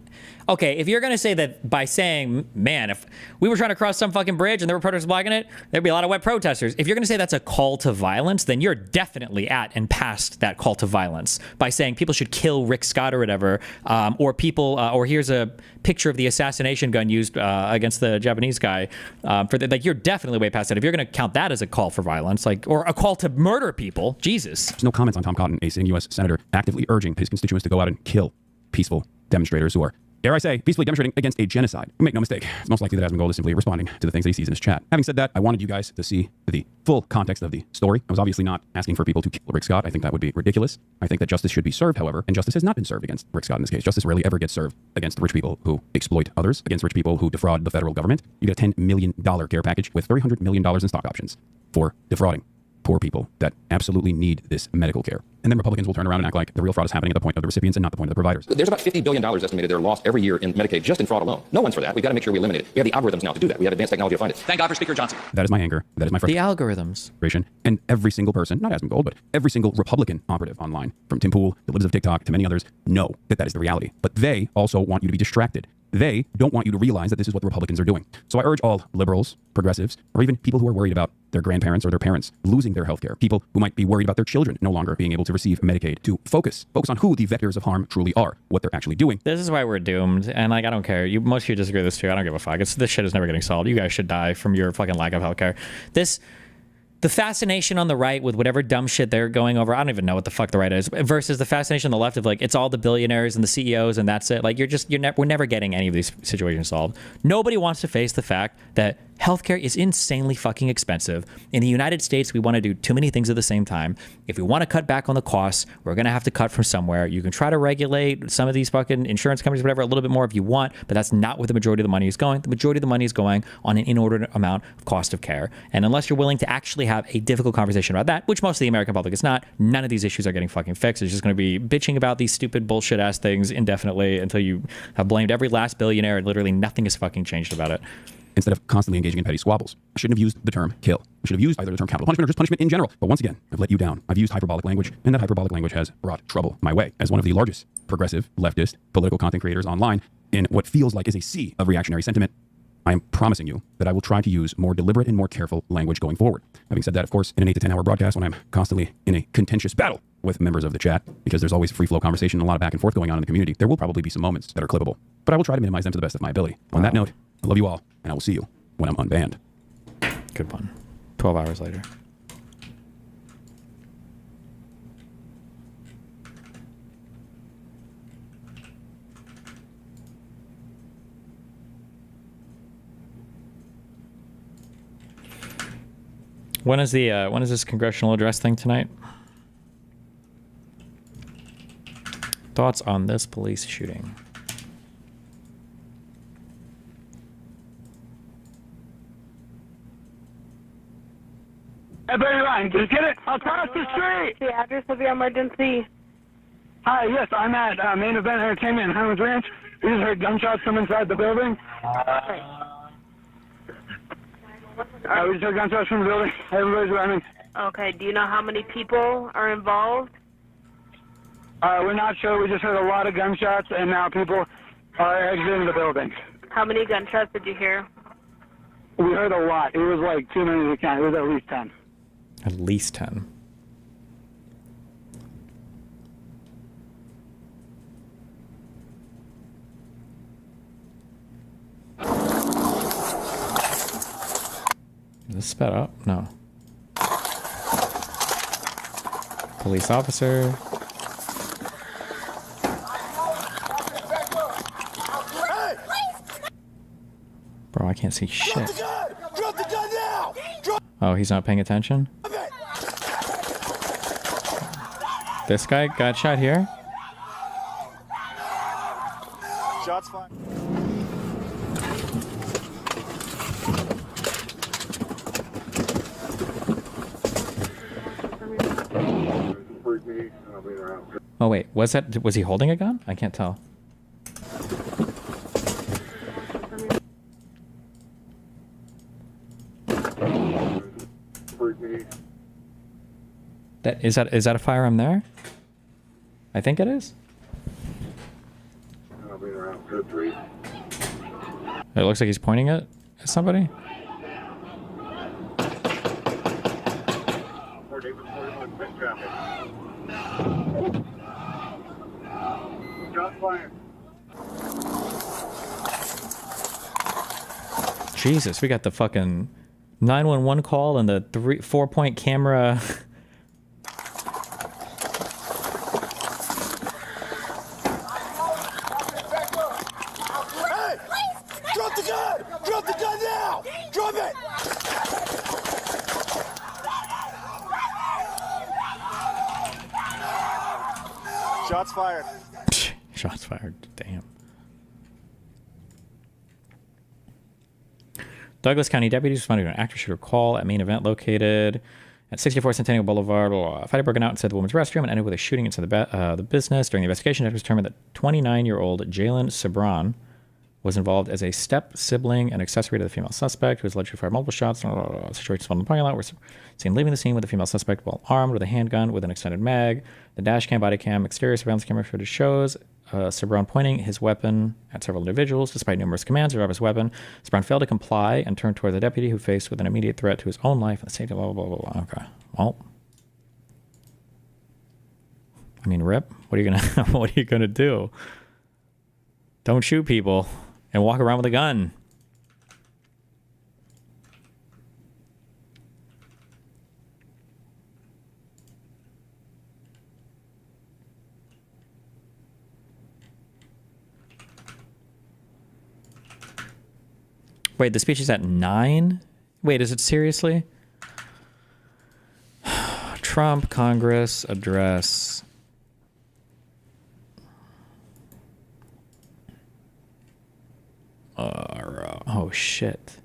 Okay, if you're going to say that by saying, man, if we were trying to cross some fucking bridge and there were protesters blocking it, there'd be a lot of wet protesters. If you're going to say that's a call to violence, then you're definitely at and past that call to violence by saying people should kill Rick Scott or whatever, or people, or here's a picture of the assassination gun used against the Japanese guy. Like, you're definitely way past that. If you're going to count that as a call for violence, like, or a call to murder people, Jesus. There's no comments on Tom Cotton, a sitting U.S. senator, actively urging his constituents to go out and kill peaceful demonstrators who are, dare I say, peacefully demonstrating against a genocide. Make no mistake, it's most likely that Asmongold is simply responding to the things that he sees in his chat. Having said that, I wanted you guys to see the full context of the story. I was obviously not asking for people to kill Rick Scott. I think that would be ridiculous. I think that justice should be served, however, and justice has not been served against Rick Scott in this case. Justice rarely ever gets served against rich people who exploit others, against rich people who defraud the federal government. You get a $10 million care package with $300 million in stock options for defrauding poor people that absolutely need this medical care. And then Republicans will turn around and act like the real fraud is happening at the point of the recipients and not the point of the providers. There's about $50 billion estimated they're lost every year in Medicaid just in fraud alone. No one's for that. We've got to make sure we eliminate it. We have the algorithms now to do that. We have advanced technology to find it. Thank God for Speaker Johnson. That is my anger. That is my frustration. The algorithms. And every single person, not Asmongold, but every single Republican operative online, from Tim Pool, the libs of TikTok, to many others, know that that is the reality. But they also want you to be distracted. They don't want you to realize that this is what the Republicans are doing. So I urge all liberals, progressives, or even people who are worried about their grandparents or their parents losing their health care, people who might be worried about their children no longer being able to receive Medicaid, to focus on who the vectors of harm truly are, what they're actually doing. This is why we're doomed. And like, I don't care. Most of you disagree with this too. I don't give a fuck. This shit is never getting solved. You guys should die from your fucking lack of healthcare. The fascination on the right with whatever dumb shit they're going over, I don't even know what the fuck the right is, versus the fascination on the left of like, it's all the billionaires and the CEOs and that's it. Like, we're never getting any of these situations solved. Nobody wants to face the fact that healthcare is insanely fucking expensive. In the United States, we want to do too many things at the same time. If we want to cut back on the costs, we're going to have to cut from somewhere. You can try to regulate some of these fucking insurance companies, whatever, a little bit more if you want, but that's not where the majority of the money is going. The majority of the money is going on an inordinate amount of cost of care. And unless you're willing to actually have a difficult conversation about that, which most of the American public is not, none of these issues are getting fucking fixed. It's just going to be bitching about these stupid bullshit ass things indefinitely until you have blamed every last billionaire and literally nothing has fucking changed about it. Instead of constantly engaging in petty squabbles. I shouldn't have used the term kill. I should have used either the term capital punishment or just punishment in general. But once again, I've let you down. I've used hyperbolic language, and that hyperbolic language has brought trouble my way. As one of the largest progressive, leftist, political content creators online in what feels like is a sea of reactionary sentiment, I am promising you that I will try to use more deliberate and more careful language going forward. Having said that, of course, in an 8 to 10 hour broadcast when I'm constantly in a contentious battle with members of the chat, because there's always free flow conversation and a lot of back and forth going on in the community, there will probably be some moments that are clippable. But I will try to minimize them to the best of my ability. On that note, I love you all, and I will see you when I'm unbanned. Good one. 12 hours later. When is this congressional address thing tonight? Thoughts on this police shooting? Hey, Barry Ryan, just get it across the street. The address of your emergency. Hi, yes, I'm at Main Event Entertainment in Highlands Ranch. We just heard gunshots from inside the building. We just heard gunshots from the building. Everybody's running. Okay, do you know how many people are involved? We're not sure. We just heard a lot of gunshots, and now people are exiting the building. How many gunshots did you hear? We heard a lot. It was like too many to count. It was at least 10. At least 10. Is this sped up? No. Police officer. Bro, I can't see shit. Drop the gun now! Oh, he's not paying attention? This guy got shot here? Shots fired. Oh wait, was he holding a gun? I can't tell. Is that a firearm there? I think it is. It looks like he's pointing it at somebody. Jesus, we got the fucking 911 call and the 4-point camera. Hey! Drop the gun! Drop the gun now! Drop it! Shots fired. Shots fired. Damn. Douglas County deputies responded to an active shooter call at main event located at 64 Centennial Boulevard. A fight had broken out inside the woman's restroom and ended with a shooting inside the business. During the investigation, it was determined that 29-year-old Jalen Sabran was involved as a step sibling and accessory to the female suspect, who was alleged to fire multiple shots. Situation spun in the parking lot. We're seen leaving the scene with the female suspect while armed with a handgun with an extended mag. The dash cam, body cam, exterior surveillance camera footage shows Sabran pointing his weapon at several individuals. Despite numerous commands to drop his weapon, Sabran failed to comply and turned toward the deputy, who faced with an immediate threat to his own life and the safety. Blah, blah, blah, blah. Okay. Well, I mean, rip. What are you gonna do? Don't shoot people and walk around with a gun. Wait, the speech is at 9? Wait, is it seriously? Trump Congress address. Oh shit.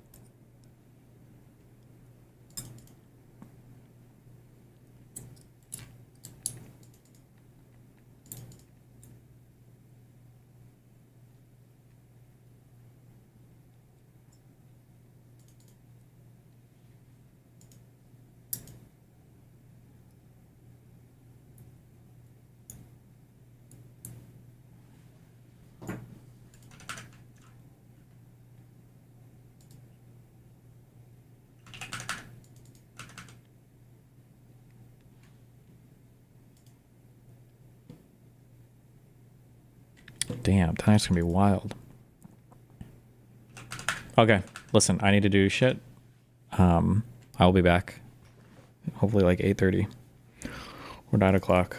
Damn, tonight's gonna be wild. Okay, listen, I need to do shit. I'll be back. Hopefully like 8:30 or 9 o'clock.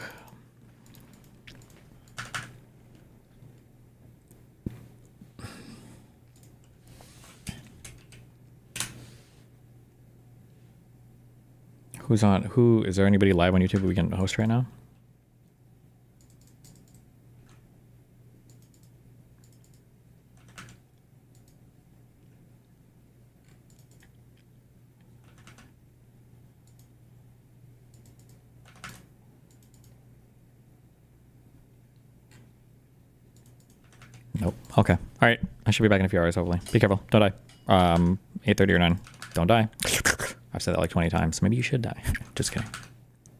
Who's on? Is there anybody live on YouTube we can host right now? Nope. Okay. All right. I should be back in a few hours, hopefully. Be careful. Don't die. 8:30 or 9. Don't die. I've said that like 20 times. Maybe you should die. Just kidding.